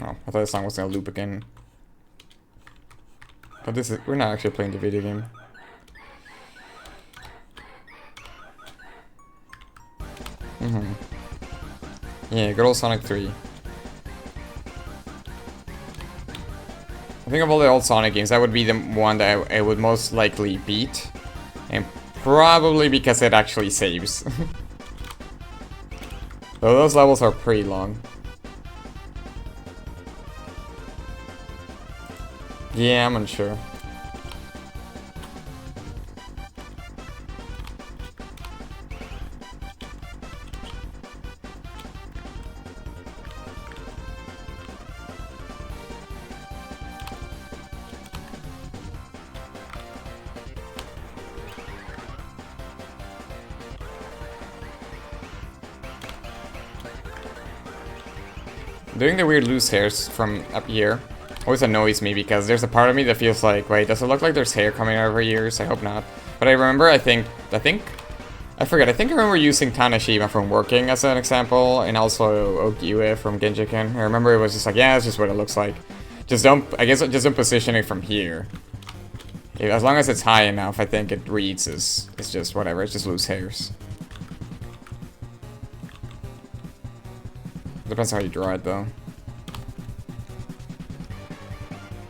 S1: Oh, I thought the song was gonna loop again. But we're not actually playing the video game. Yeah, good old Sonic 3. I think of all the old Sonic games, that would be the one that I would most likely beat. And probably because it actually saves. Though those levels are pretty long. Yeah, I'm unsure. Doing the weird loose hairs from up here always annoys me because there's a part of me that feels like, wait, does it look like there's hair coming out of her ears? I hope not. But I remember, I think I remember using Tanashima from Working as an example, and also Ogiue from Genjiken. I remember it was just like, yeah, it's just what it looks like. Just don't position it from here. As long as it's high enough, I think it reads as, it's just whatever, it's just loose hairs. Depends how you draw it, though.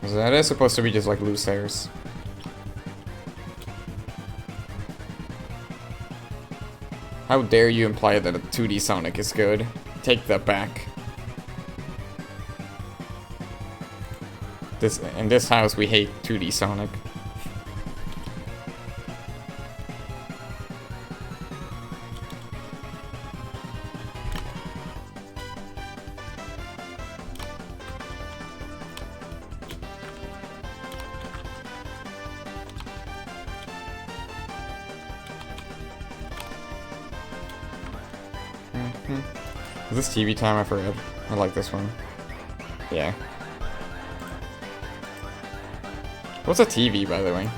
S1: So that is supposed to be just like loose hairs. How dare you imply that a 2D Sonic is good? Take that back. In this house, we hate 2D Sonic. Is this TV time? I forgot. I like this one. Yeah. What's a TV, by the way?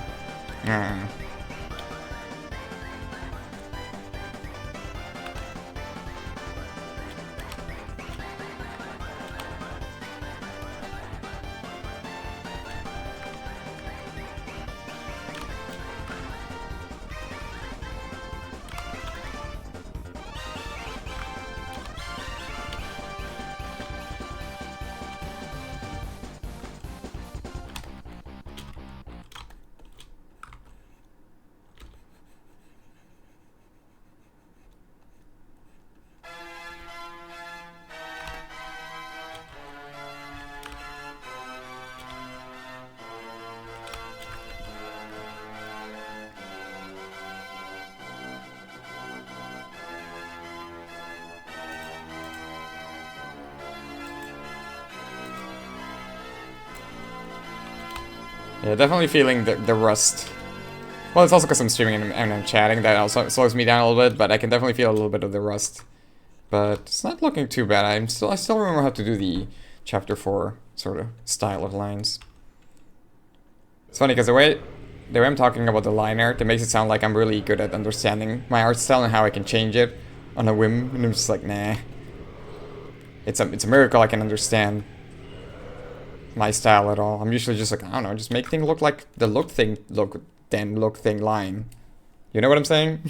S1: Yeah, definitely feeling the rust. Well, it's also because I'm streaming and I'm chatting, that also slows me down a little bit, but I can definitely feel a little bit of the rust. But it's not looking too bad. I still remember how to do the chapter 4 sort of style of lines. It's funny because the way I'm talking about the line art, it makes it sound like I'm really good at understanding my art style and how I can change it on a whim, and I'm just like, nah. It's a miracle I can understand my style at all. I'm usually just like, I don't know, just make things look like the look thing line. You know what I'm saying?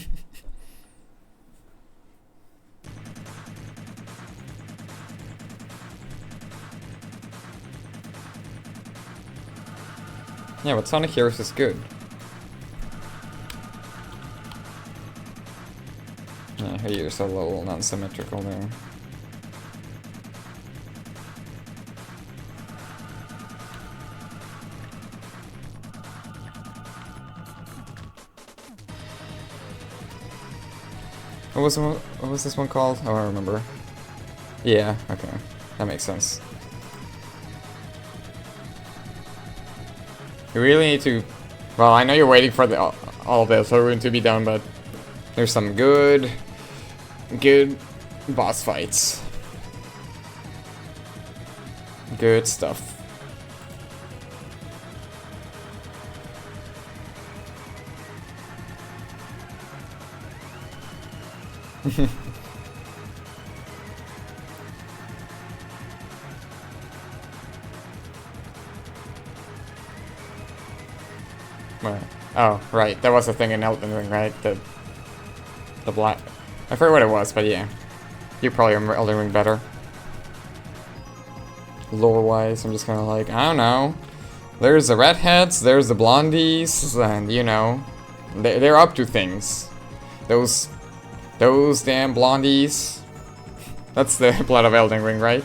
S1: Yeah, but Sonic Heroes is good. Yeah, her ears are a little non-symmetrical there. What was this one called? Oh, I remember. Yeah, okay. That makes sense. You really need to... Well, I know you're waiting for all the Thorun to be done, but there's some good boss fights. Good stuff. Oh, right. That was the thing in Elden Ring, right? The black... I forget what it was, but yeah. You probably remember Elden Ring better. Lore-wise, I'm just kind of like, I don't know. There's the redheads, there's the blondies, and, you know, they're up to things. Those damn blondies. That's the plot of Elden Ring, right?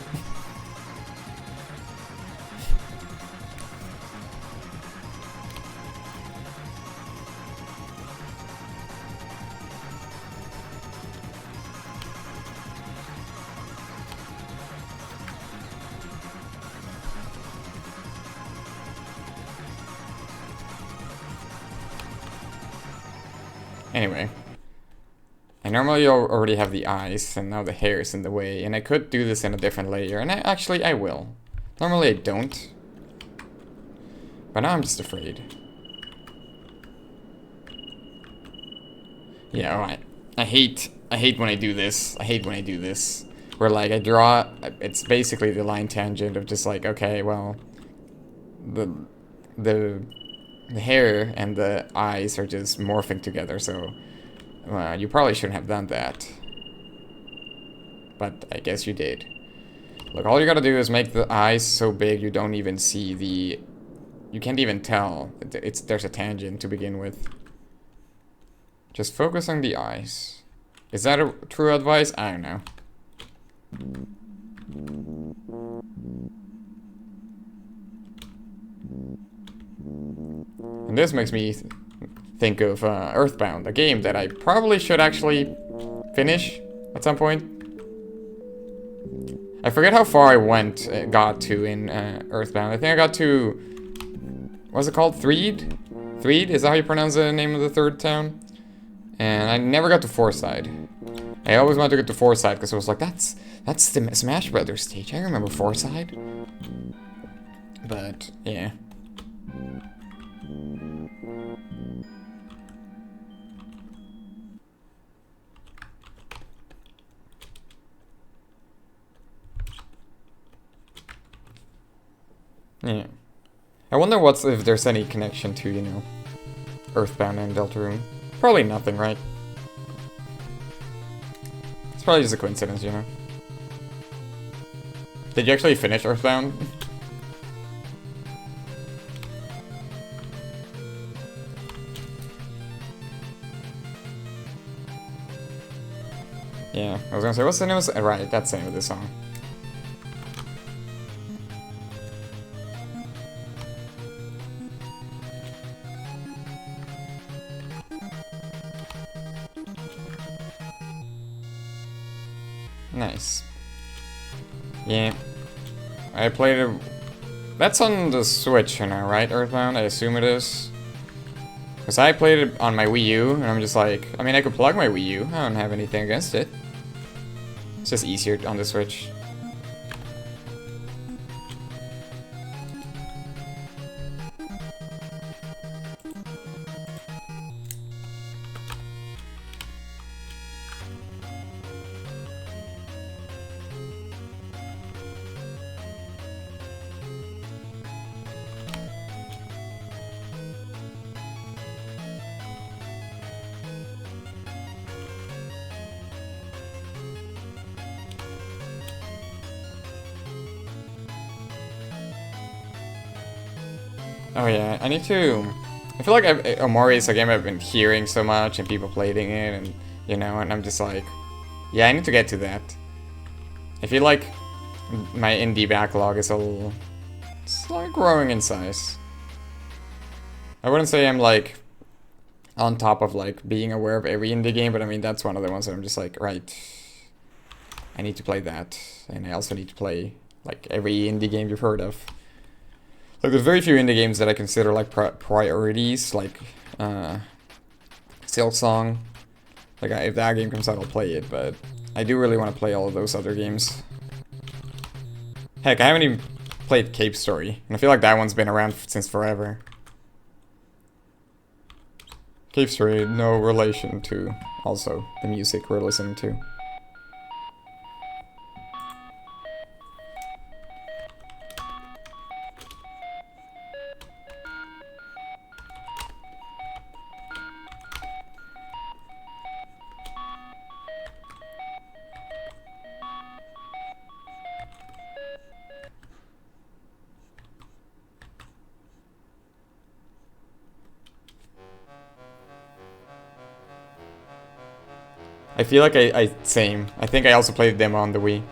S1: Anyway. I normally already have the eyes, and now the hair is in the way, and I could do this in a different layer, and I will. Normally I don't. But now I'm just afraid. Yeah, alright. I hate when I do this. I hate when I do this. Where like I draw, it's basically the line tangent of just like, okay, well, the hair and the eyes are just morphing together, so you probably shouldn't have done that. But I guess you did. Look, all you gotta do is make the eyes so big you don't even see the... You can't even tell. There's a tangent to begin with. Just focus on the eyes. Is that a true advice? I don't know. And this makes me think of Earthbound, a game that I probably should actually finish at some point. I forget how far I got to in Earthbound. I think I got to... What's it called? Threed? Threed? Is that how you pronounce the name of the third town? And I never got to Fourside. I always wanted to get to Fourside because I was like, that's the Smash Brothers stage. I remember Fourside. But, yeah. Yeah. I wonder if there's any connection to, you know, Earthbound and Deltarune. Probably nothing, right? It's probably just a coincidence, you know? Did you actually finish Earthbound? Yeah, I was gonna say, what's the name of this? Right, that's the name of this song. Nice. Yeah. I played it... That's on the Switch now, right, Earthbound? I assume it is. Because I played it on my Wii U, and I'm just like... I mean, I could plug my Wii U. I don't have anything against it. It's just easier on the Switch. Oh yeah, I need to... I feel like Omori is a game I've been hearing so much and people playing it and, you know, and I'm just like... Yeah, I need to get to that. I feel like my indie backlog is a little... It's like growing in size. I wouldn't say I'm like on top of like being aware of every indie game, but I mean that's one of the ones that I'm just like, right, I need to play that, and I also need to play like every indie game you've heard of. Like there's very few indie games that I consider like priorities, like Silksong. Like if that game comes out, I'll play it, but I do really want to play all of those other games. Heck, I haven't even played Cape Story, and I feel like that one's been around since forever. Cape Story, no relation to also the music we're listening to. I feel like same. I think I also played the demo on the Wii.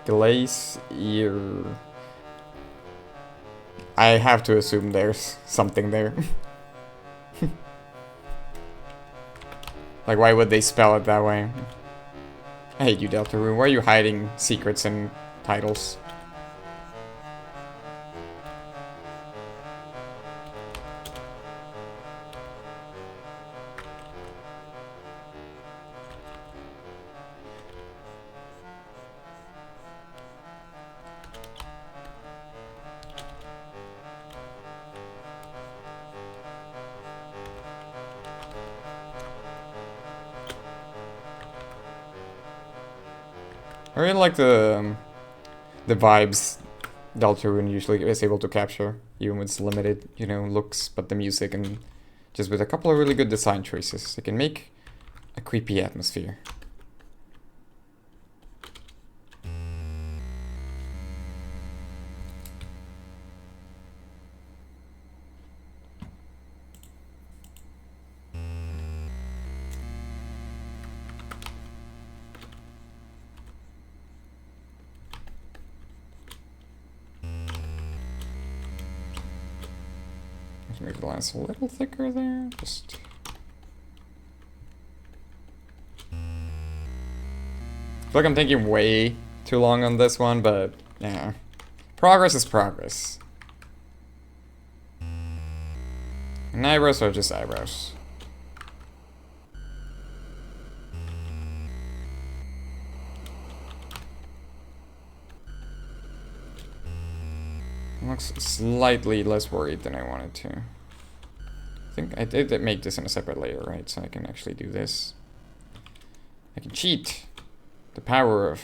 S1: Glacier. I have to assume there's something there. Like, why would they spell it that way? I hate you, Deltarune. Why are you hiding secrets in titles? I really like the vibes Deltarune usually is able to capture, even with its limited, you know, looks, but the music and just with a couple of really good design choices, it can make a creepy atmosphere. Make the lines a little thicker there, just... I feel like I'm taking way too long on this one, but yeah. Progress is progress. And eyebrows are just eyebrows. Looks slightly less worried than I wanted to. I think I did make this in a separate layer, right? So I can actually do this. I can cheat. The power of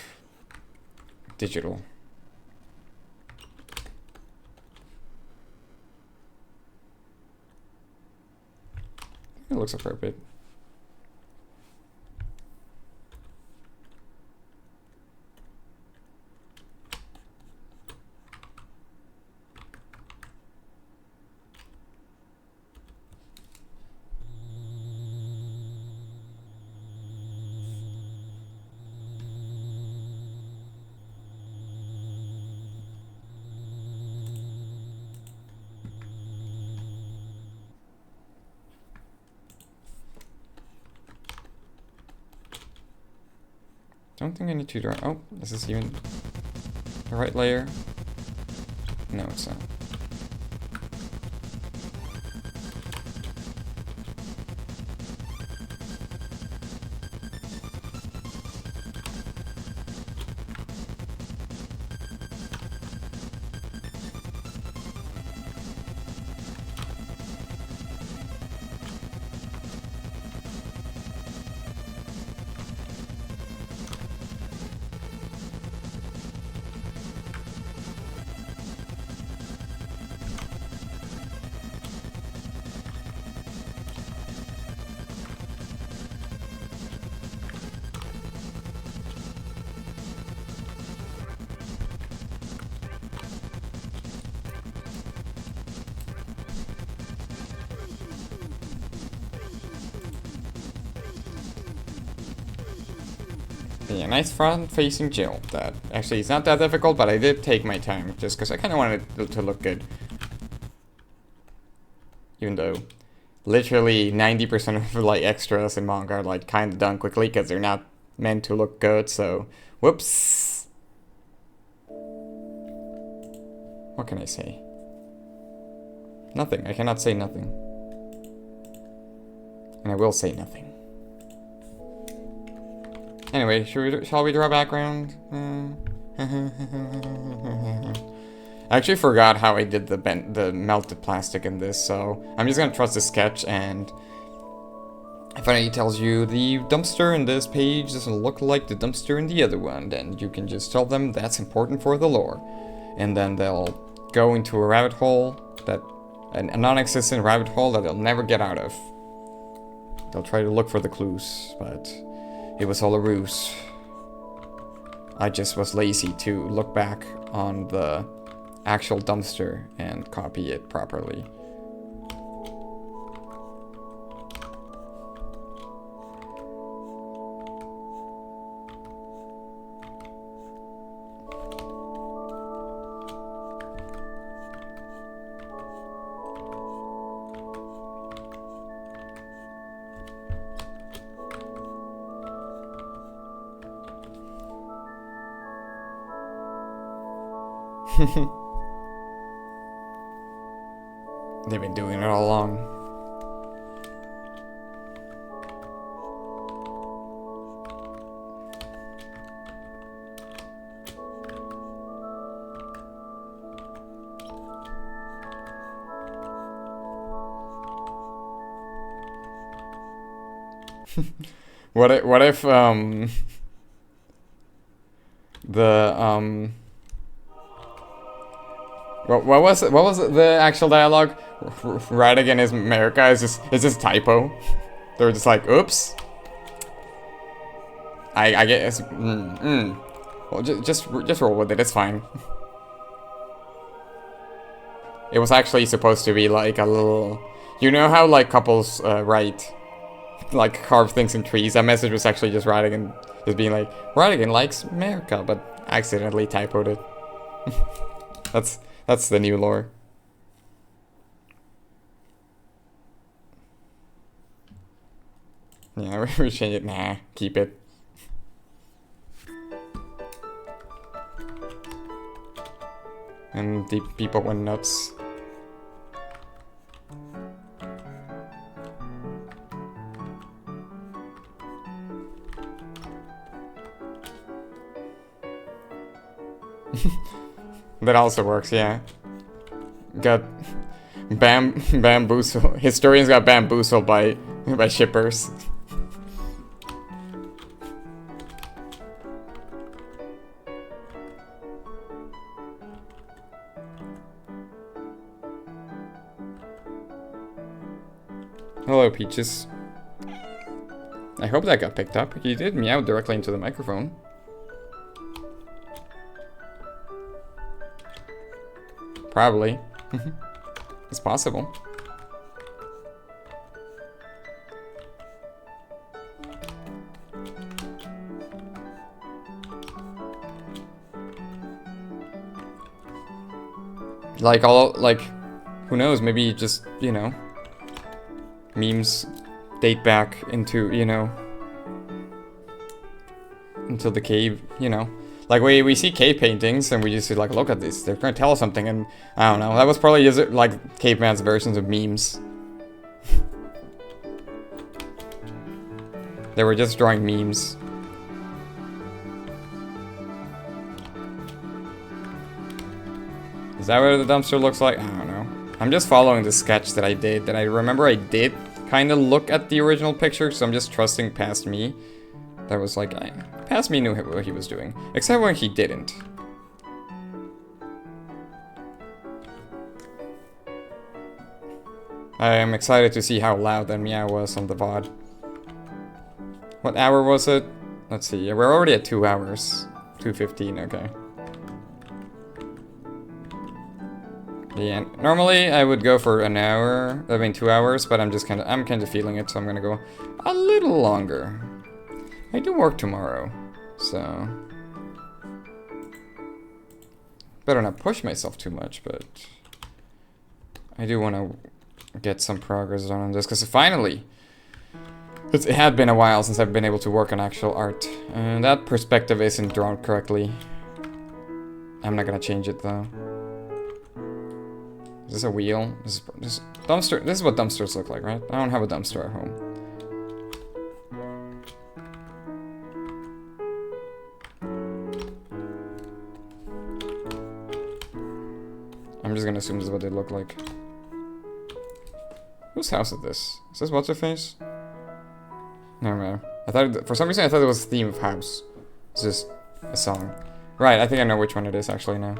S1: digital. It looks appropriate. Don't think I need to draw. Oh, is this even the right layer? No, it's not. Yeah, nice front-facing Jill. That actually is not that difficult, but I did take my time just because I kind of wanted it to look good. Even though literally 90% of like extras in manga are like kind of done quickly because they're not meant to look good. So, whoops. What can I say? Nothing. I cannot say nothing. And I will say nothing. Anyway, shall we draw a background? I actually forgot how I did the melted plastic in this, so I'm just gonna trust the sketch, and if it tells you the dumpster in this page doesn't look like the dumpster in the other one, then you can just tell them that's important for the lore. And then they'll go into a rabbit hole, a non-existent rabbit hole that they'll never get out of. They'll try to look for the clues, but it was all a ruse. I just was lazy to look back on the actual dumpster and copy it properly. They've been doing it all along. What if what was the actual dialogue? Right again is America. Is this typo? They were just like, oops. I guess. Well, just roll with it. It's fine. It was actually supposed to be like a little. You know how like couples write, like carve things in trees. That message was actually just Radigan, just being like, Radigan likes America, but accidentally typoed it. That's the new lore. Yeah, we change it. Nah, keep it. And the people went nuts. That also works, yeah. Got bamboozled. Historians got bamboozled by shippers. Hello, Peaches. I hope that got picked up. You did meow directly into the microphone. Probably. It's possible. Like, who knows, maybe just, you know, memes date back into, you know, into the cave, you know. Like, we see cave paintings, and we just see, like, look at this, they're trying to tell us something, and I don't know, that was probably just, like, caveman's versions of memes. They were just drawing memes. Is that what the dumpster looks like? I don't know. I'm just following the sketch that I did, that I remember I did kind of look at the original picture, so I'm just trusting past me. That was like, past me knew what he was doing. Except when he didn't. I am excited to see how loud that meow was on the VOD. What hour was it? Let's see, yeah, we're already at 2 hours. 2:15, okay. Yeah, normally I would go for an hour, 2 hours, but I'm kind of feeling it, so I'm gonna go a little longer. I do work tomorrow, so better not push myself too much, but I do want to get some progress done on this, because finally, it had been a while since I've been able to work on actual art, and that perspective isn't drawn correctly. I'm not gonna change it though. Is this a wheel? This dumpster. This is what dumpsters look like, right? I don't have a dumpster at home. I'm just gonna assume this is what they look like. Whose house is this? Is this what's-her-face? Never mind. I thought for some reason I thought it was the theme of house. It's just a song. Right, I think I know which one it is actually now.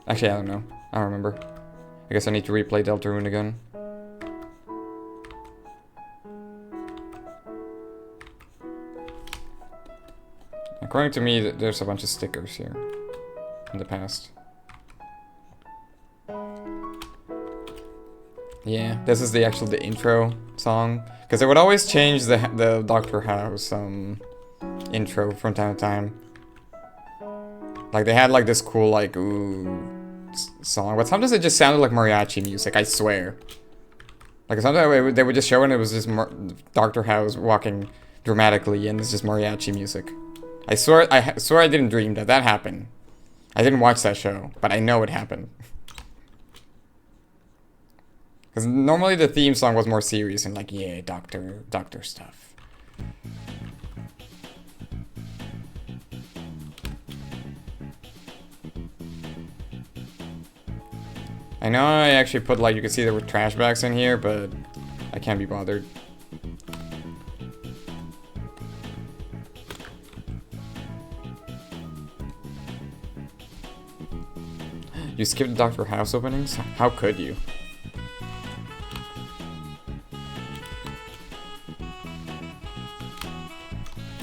S1: Actually, I don't know. I don't remember. I guess I need to replay Deltarune again. According to me, there's a bunch of stickers here in the past. Yeah, this is the intro song. Because they would always change the Doctor House intro from time to time. Like they had like this cool like ooh song, but sometimes it just sounded like mariachi music, I swear. Like sometimes they would just show and it was just Doctor House walking dramatically and it's just mariachi music. I swear I didn't dream that happened. I didn't watch that show, but I know it happened. Because normally the theme song was more serious and like, yeah, doctor stuff. I know I actually put like, you can see there were trash bags in here, but I can't be bothered. You skipped the Doctor House openings? How could you?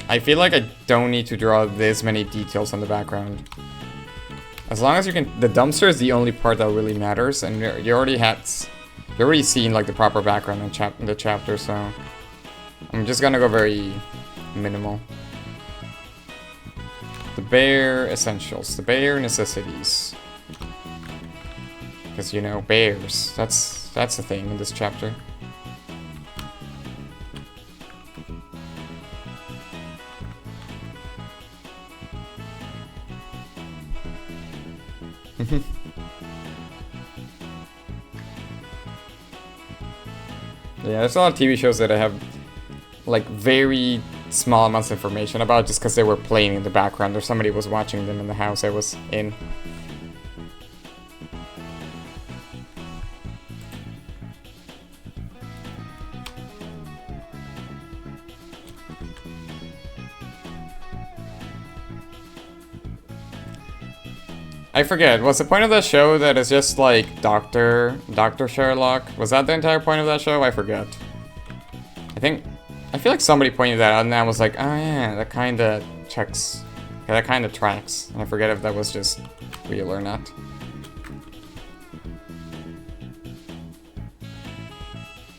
S1: I feel like I don't need to draw this many details on the background. As long as you can, the dumpster is the only part that really matters, and you already seen like the proper background in the chapter, so I'm just gonna go very minimal. The bare essentials, the bare necessities. Because you know, bears. That's the thing in this chapter. Yeah, there's a lot of TV shows that I have like very small amounts of information about just because they were playing in the background or somebody was watching them in the house I was in. I forget, was the point of that show that it's just like Dr. Sherlock? Was that the entire point of that show? I forget. I feel like somebody pointed that out and I was like, oh yeah, that kinda checks. Yeah, that kinda tracks. And I forget if that was just real or not.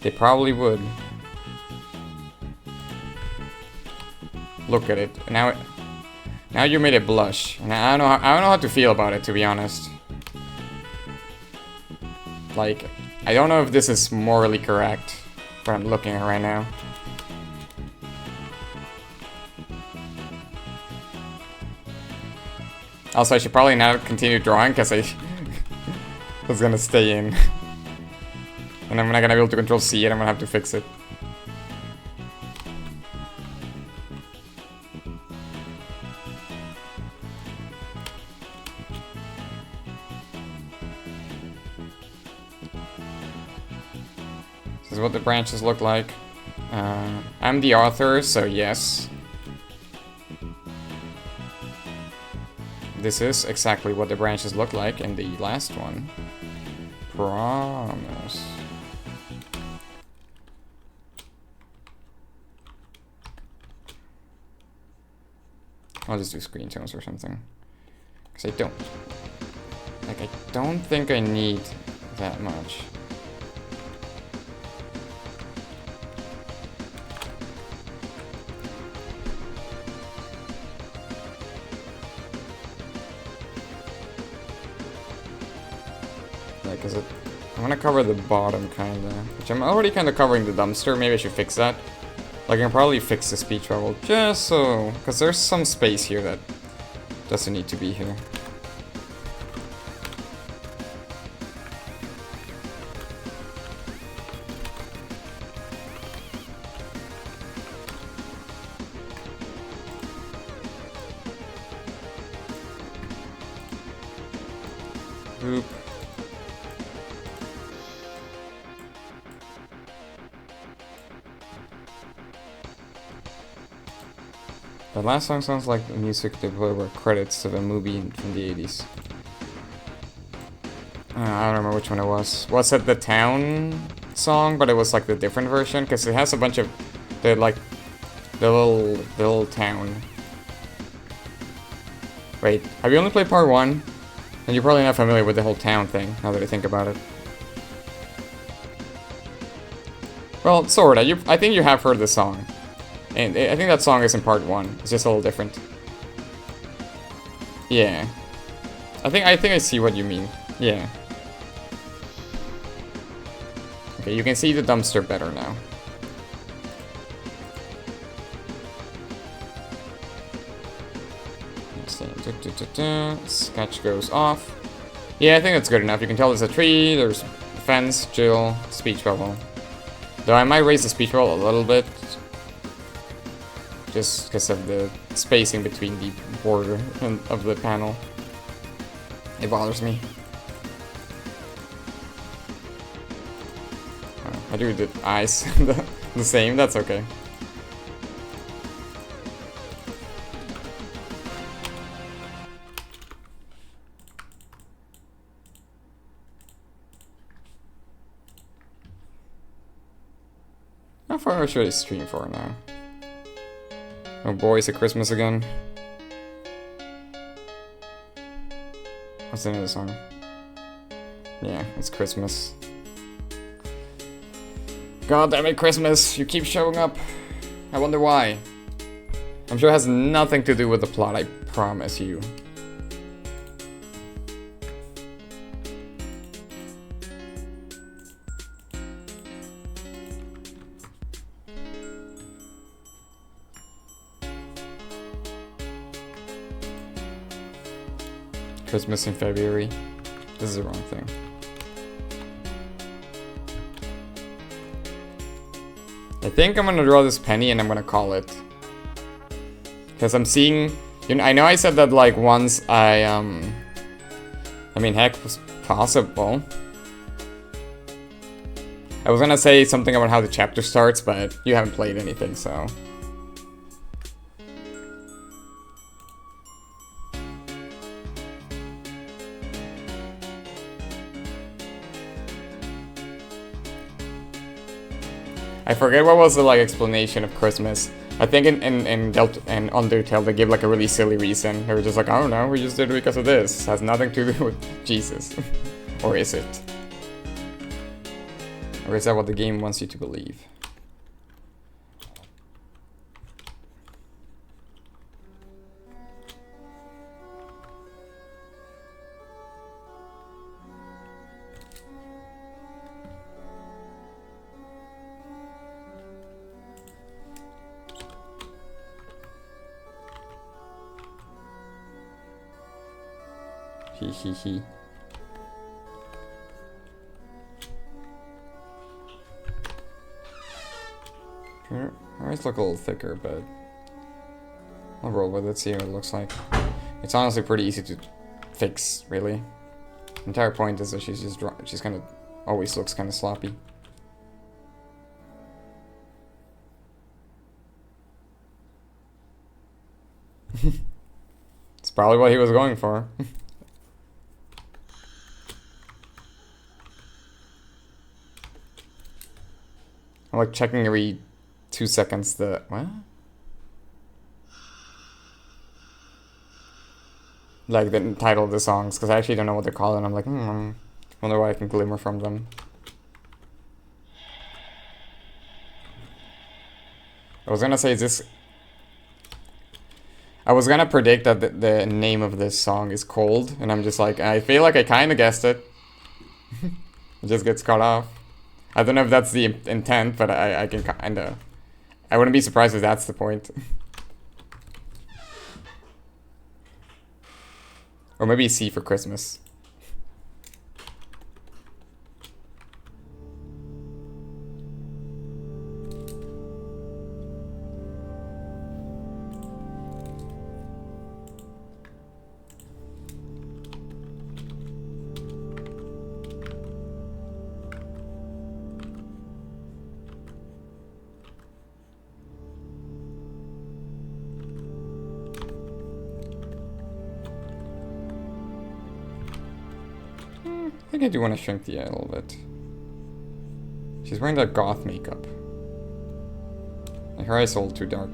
S1: They probably would. Look at it. Now you made it blush, and I don't know how to feel about it, to be honest. Like, I don't know if this is morally correct, what I'm looking at right now. Also, I should probably not continue drawing, because I was gonna stay in. And I'm not gonna be able to control C, and I'm gonna have to fix it. This is what the branches look like. I'm the author, so yes. This is exactly what the branches look like in the last one. Promise. I'll just do screen tones or something. Because I don't think I need that much. Because I want to cover the bottom, kind of. Which I'm already kind of covering the dumpster. Maybe I should fix that. Like, I can probably fix the speech bubble just so... Because there's some space here that doesn't need to be here. Boop. The last song sounds like the music they put were credits of a movie from the 80s. I don't remember which one it was. Was it the Town song? But it was like the different version? Because it has a bunch of... the little town. Wait, have you only played part 1? And you're probably not familiar with the whole town thing, now that I think about it. Well, sorta. I think you have heard the song. And I think that song is in part 1. It's just a little different. Yeah. I think I see what you mean. Yeah. Okay, you can see the dumpster better now. Sketch goes off. Yeah, I think that's good enough. You can tell there's a tree, there's a fence, Jill, speech bubble. Though I might raise the speech bubble a little bit. Just because of the spacing between the border of the panel. It bothers me. I do the eyes the same, that's okay. How far should I stream for now? Oh boy, is it Christmas again? What's the name of the song? Yeah, it's Christmas. God damn it, Christmas! You keep showing up. I wonder why. I'm sure it has nothing to do with the plot, I promise you. Christmas in February. This is the wrong thing. I think I'm gonna draw this penny and I'm gonna call it. Because I'm seeing... You know, I know I said that like once I mean, heck, it was possible. I was gonna say something about how the chapter starts, but you haven't played anything, so... I forget what was the like explanation of Christmas. I think in Undertale they give like a really silly reason. They were just like, I don't know, we just did it because of this. It has nothing to do with Jesus. Or is it? Or is that what the game wants you to believe? He. Her eyes look a little thicker, but I'll roll with it, see what it looks like. It's honestly pretty easy to fix, really. The entire point is that she's kind of always looks kind of sloppy. It's probably what he was going for. I'm like checking every 2 seconds the... What? Like the title of the songs, because I actually don't know what they're called, and I'm like, I wonder why I can glimmer from them. I was gonna say, is this... I was gonna predict that the name of this song is Cold, and I'm just like, I feel like I kinda guessed it. It just gets cut off. I don't know if that's the intent, but I can kinda... I wouldn't be surprised if that's the point. Or maybe C for Christmas. I think I do want to shrink the eye a little bit. She's wearing that goth makeup. And her eyes are a little too dark.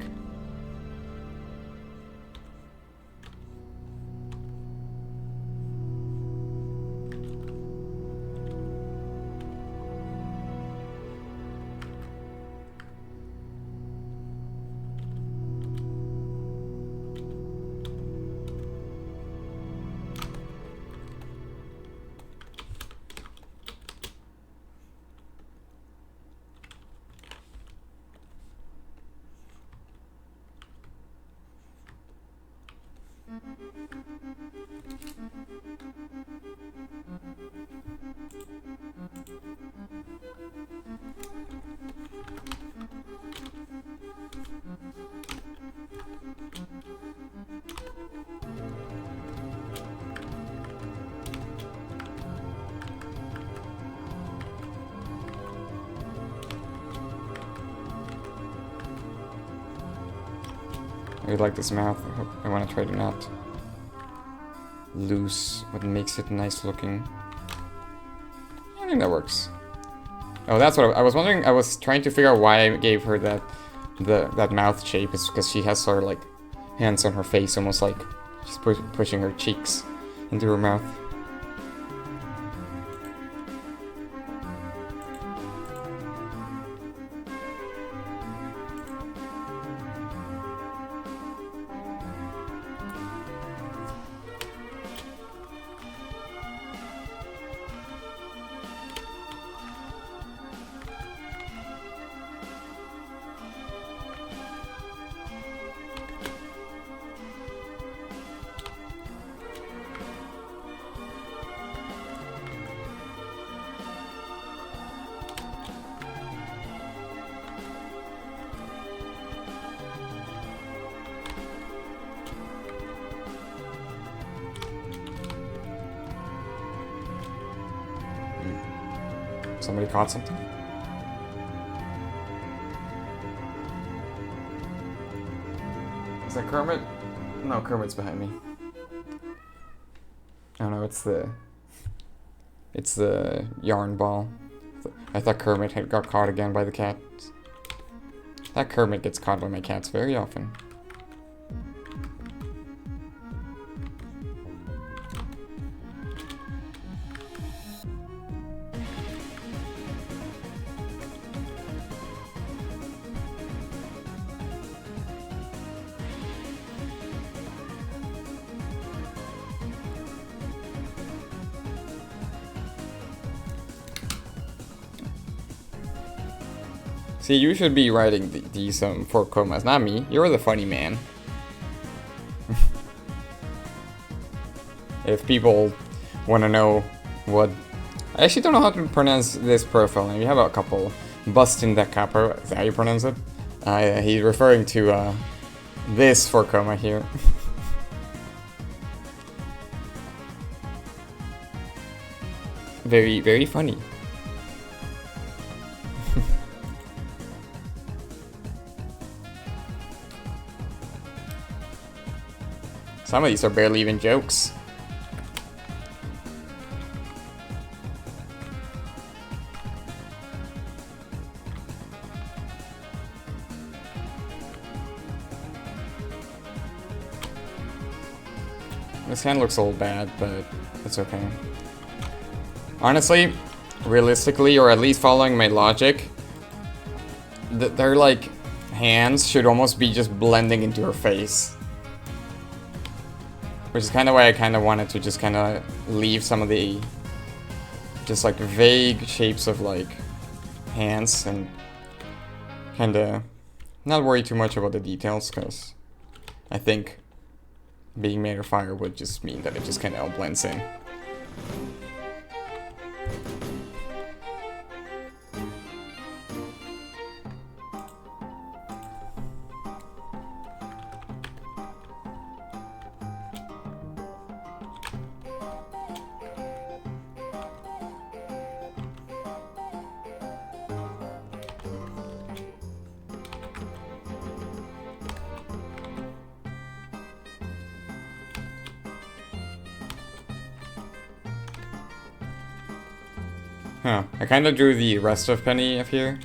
S1: I really like this mouth. I want to try to not lose what makes it nice looking. I think that works. Oh, that's what I was wondering. I was trying to figure out why I gave her that mouth shape. It's because she has sort of like hands on her face, almost like she's pushing her cheeks into her mouth. Somebody caught something? Is that Kermit? No, Kermit's behind me. Oh no, it's the yarn ball. I thought Kermit had got caught again by the cats. That Kermit gets caught by my cats very often. See, you should be writing these 4 comas, not me. You're the funny man. If people want to know what... I actually don't know how to pronounce this profile name. You have a couple. Bustin' da Capo, is that how you pronounce it? He's referring to this 4 coma here. Very, very funny. Some of these are barely even jokes. This hand looks a little bad, but it's okay. Honestly, realistically, or at least following my logic, their like hands should almost be just blending into her face. Which is kind of why I kind of wanted to just kind of leave some of the just like vague shapes of like hands and kind of not worry too much about the details, because I think being made of fire would just mean that it just kind of all blends in. Huh, I kind of drew the rest of Penny up here.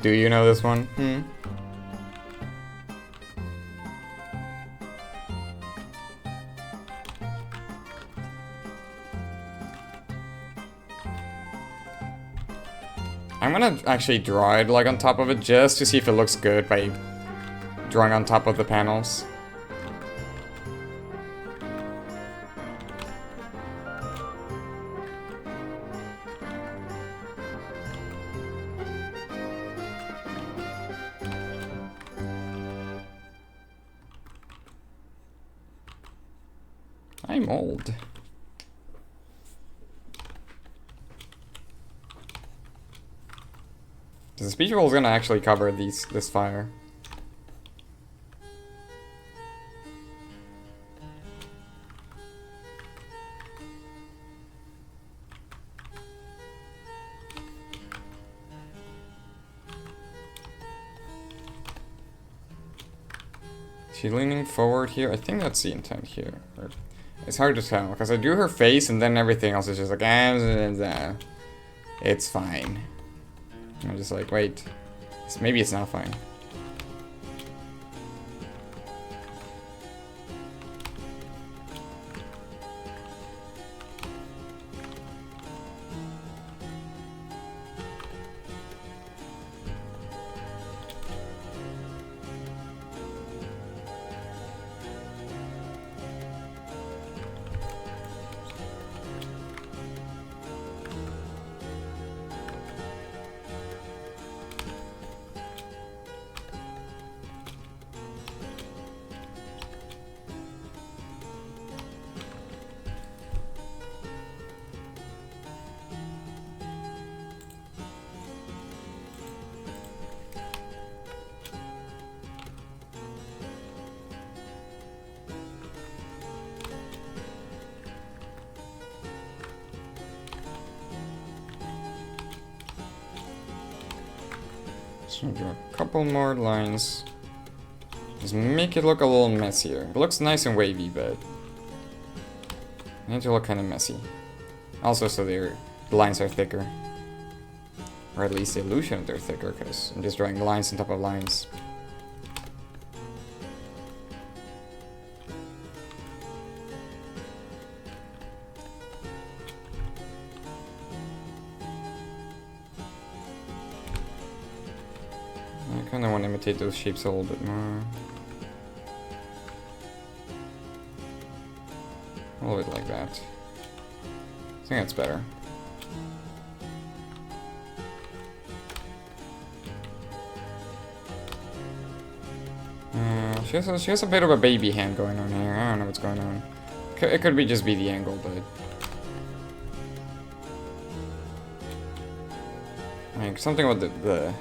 S1: Do you know this one? I'm gonna actually draw it like on top of it just to see if it looks good by drawing on top of the panels. I'm old. The speech bubble is gonna actually cover this fire. she leaning forward here? I think that's the intent here. It's hard to tell, because I do her face and then everything else is just like, it's fine. I'm just like, wait, maybe it's not fine. So do a couple more lines. Just make it look a little messier. It looks nice and wavy, but I need to look kind of messy. Also, so the lines are thicker. Or at least the illusion that they're thicker, because I'm just drawing lines on top of lines. I kind of want to imitate those shapes a little bit more. A little bit like that. I think that's better. She has a bit of a baby hand going on here. I don't know what's going on. It could be just be the angle, but like something with the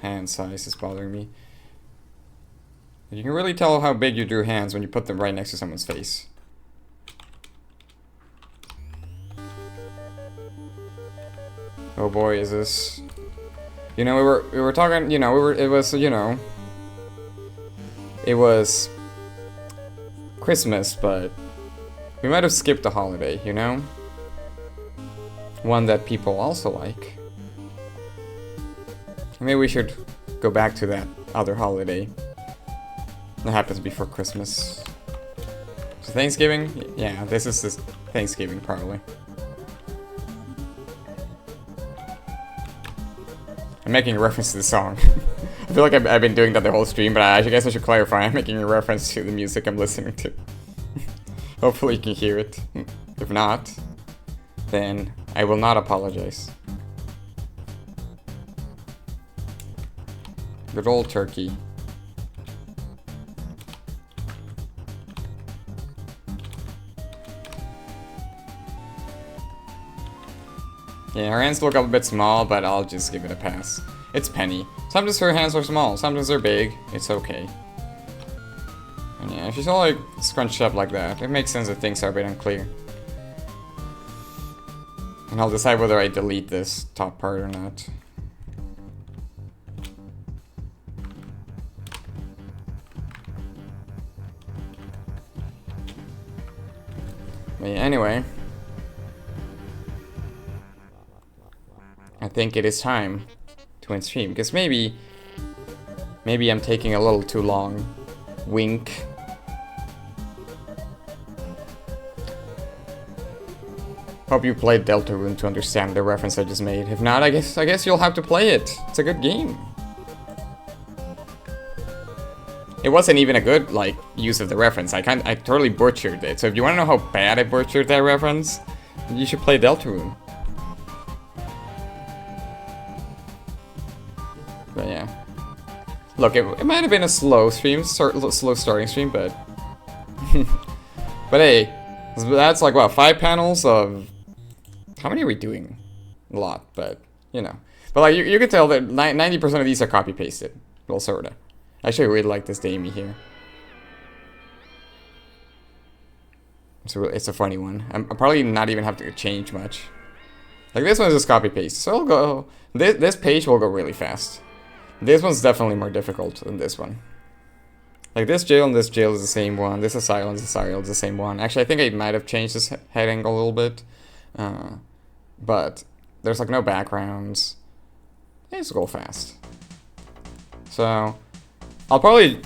S1: hand size is bothering me. You can really tell how big you drew hands when you put them right next to someone's face. Oh boy, is this... You know, we were talking, you know, it was, you know... It was... Christmas, but... We might have skipped a holiday, you know? One that people also like. Maybe we should go back to that other holiday that happens before Christmas. So Thanksgiving? Yeah, this is this Thanksgiving, probably. I'm making a reference to the song. I feel like I've been doing that the whole stream, but I guess I should clarify. I'm making a reference to the music I'm listening to. Hopefully you can hear it. If not, then I will not apologize. Good old turkey. Yeah, her hands look a bit small, but I'll just give it a pass. It's Penny. Sometimes her hands are small, sometimes they're big. It's okay. And yeah, she's all like scrunched up like that. It makes sense that things are a bit unclear. And I'll decide whether I delete this top part or not. But yeah, anyway. I think it is time to end stream, because maybe I'm taking a little too long. Wink. Hope you played Deltarune to understand the reference I just made. If not, I guess you'll have to play it. It's a good game. It wasn't even a good, like, use of the reference. I totally butchered it. So if you want to know how bad I butchered that reference, you should play Deltarune. But yeah. Look, it might have been a slow stream, slow starting stream, but... But hey, that's like, what, 5 panels of... How many are we doing? A lot, but, you know. But like, you can tell that 90% of these are copy-pasted. Well, sorta. Actually, I really like this Damie here. It's a funny one. I'm probably not even have to change much. Like, this one's just copy-paste, so I'll go... This page will go really fast. This one's definitely more difficult than this one. Like this jail and this jail is the same one. This asylum is the same one. Actually, I think I might have changed this heading a little bit. But there's like no backgrounds. It's go fast. So I'll probably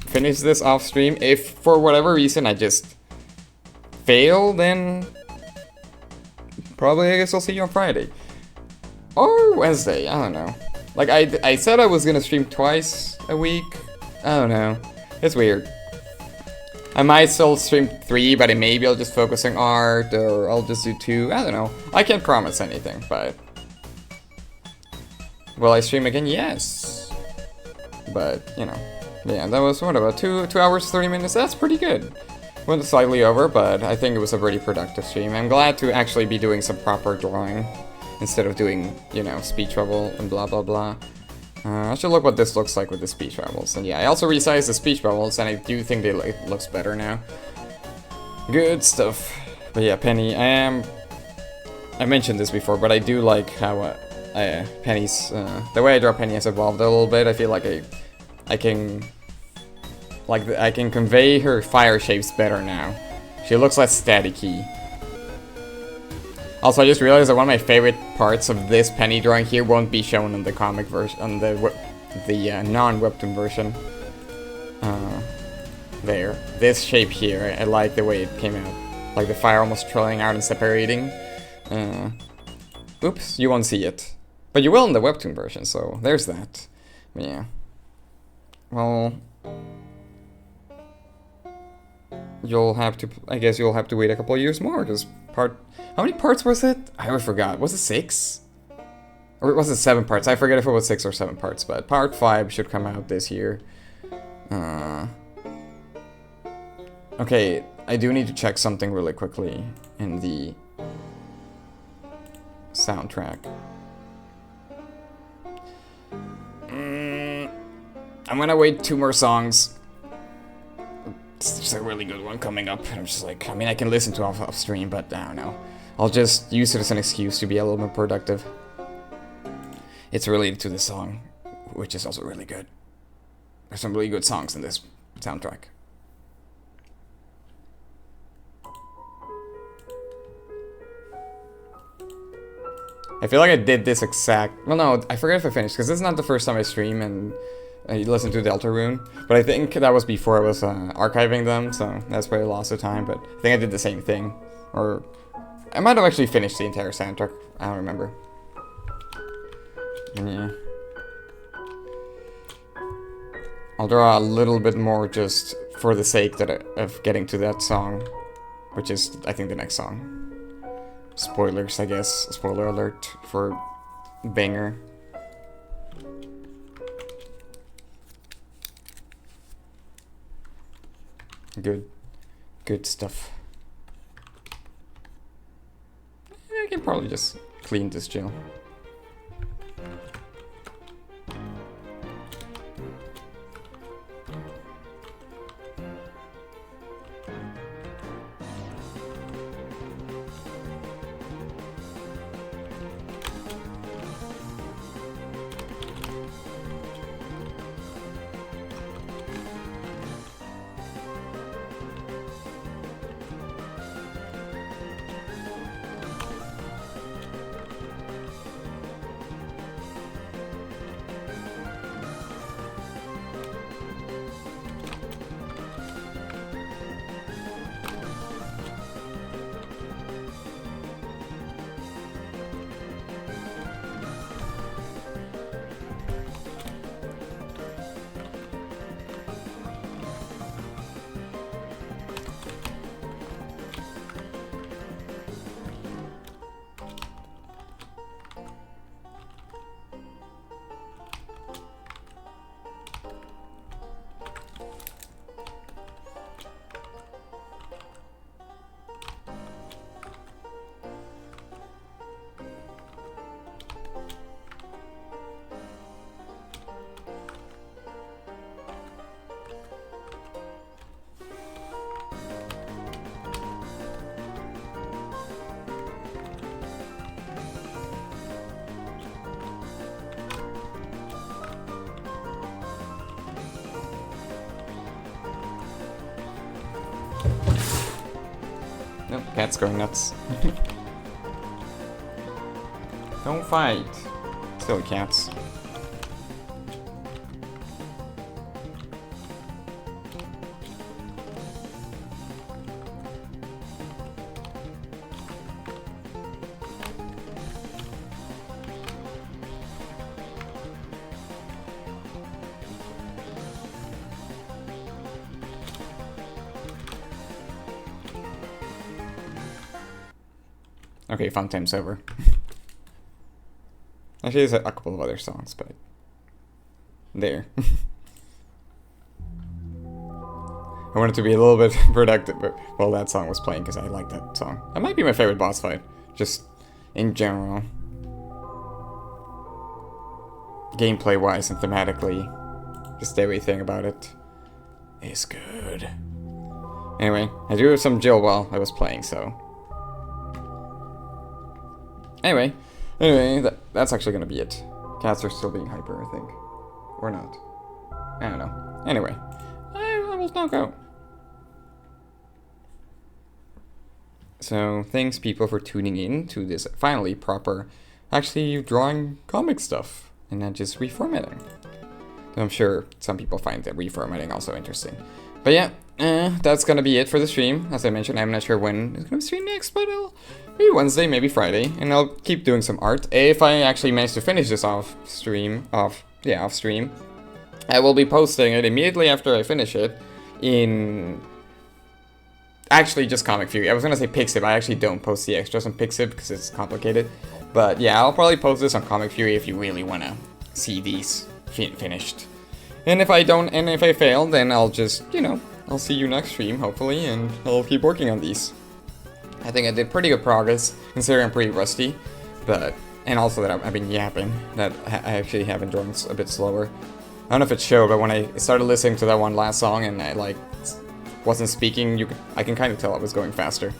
S1: finish this off stream. If for whatever reason I just fail, then probably I guess I'll see you on Friday. Or Wednesday, I don't know. Like I said I was gonna stream twice a week. I don't know. It's weird. I might still stream 3, but maybe I'll just focus on art, or I'll just do 2. I don't know. I can't promise anything, but... Will I stream again? Yes. But, you know. Yeah, that was, what, about 2 hours, 30 minutes? That's pretty good. Went slightly over, but I think it was a pretty productive stream. I'm glad to actually be doing some proper drawing, instead of doing, you know, speech bubble and blah blah blah. I should look what this looks like with the speech bubbles. And yeah, I also resized the speech bubbles, and I do think it looks better now. Good stuff. But yeah, Penny, I mentioned this before, but I do like how Penny's, the way I draw Penny has evolved a little bit. I feel like I can convey her fire shapes better now. She looks less staticky. Also, I just realized that one of my favorite parts of this Penny drawing here won't be shown in the comic version, on the non-webtoon version. There. This shape here, I like the way it came out. Like the fire almost trailing out and separating. Oops, you won't see it. But you will in the webtoon version, so there's that. But yeah. Well... I guess you'll have to wait a couple of years more, because how many parts was it? I forgot. Was it 6? Or was it 7 parts? I forget if it was 6 or 7 parts, but part 5 should come out this year. Okay, I do need to check something really quickly in the soundtrack. I'm gonna wait 2 more songs. There's a really good one coming up, and I'm just like, I mean, I can listen to off stream, but I don't know. I'll just use it as an excuse to be a little more productive. It's related to the song, which is also really good. There's some really good songs in this soundtrack. I feel like I did this exact... Well, no, I forget if I finished, because this is not the first time I stream and I listened to Deltarune. But I think that was before I was archiving them, so that's why I lost the time. But I think I did the same thing. Or I might have actually finished the entire soundtrack. I don't remember. Yeah. I'll draw a little bit more just for the sake of getting to that song, which is, I think, the next song. Spoilers, I guess. Spoiler alert for Banger. Good stuff. I can probably just clean this jail. Cat's going nuts. Don't fight. Silly cats. Okay, fun time's over. Actually, there's a couple of other songs, but... There. I wanted to be a little bit productive while that song was playing, because I like that song. That might be my favorite boss fight, just in general. Gameplay-wise and thematically, just everything about it is good. Anyway, I do have some Jill while I was playing, so... Anyway, that's actually gonna be it. Cats are still being hyper, I think. Or not. I don't know. Anyway, I will now go. So, thanks people for tuning in to this finally proper, actually drawing comic stuff, and not just reformatting. I'm sure some people find that reformatting also interesting. But yeah, that's gonna be it for the stream. As I mentioned, I'm not sure when it's gonna stream next, but maybe Wednesday, maybe Friday, and I'll keep doing some art. If I actually manage to finish this off stream, I will be posting it immediately after I finish it in... Actually, just Comic Fury. I was gonna say Pixib, I actually don't post the extras on Pixib because it's complicated. But yeah, I'll probably post this on Comic Fury if you really wanna see these finished. And if I don't, and if I fail, then I'll just, I'll see you next stream, hopefully, and I'll keep working on these. I think I did pretty good progress, considering I'm pretty rusty, but, and also that I've been yapping, that I actually have been drawing a bit slower. I don't know if it showed, but when I started listening to that one last song and I, wasn't speaking, I can kind of tell I was going faster.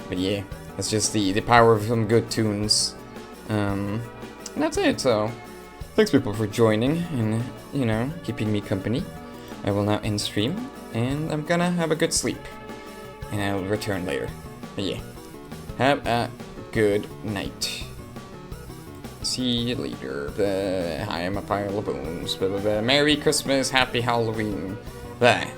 S1: But yeah, it's just the power of some good tunes. And that's it, so... Thanks people for joining and, keeping me company. I will now end stream, and I'm gonna have a good sleep. And I'll return later. But yeah, have a good night. See you later. I am a pile of bones. Merry Christmas, Happy Halloween. Bye.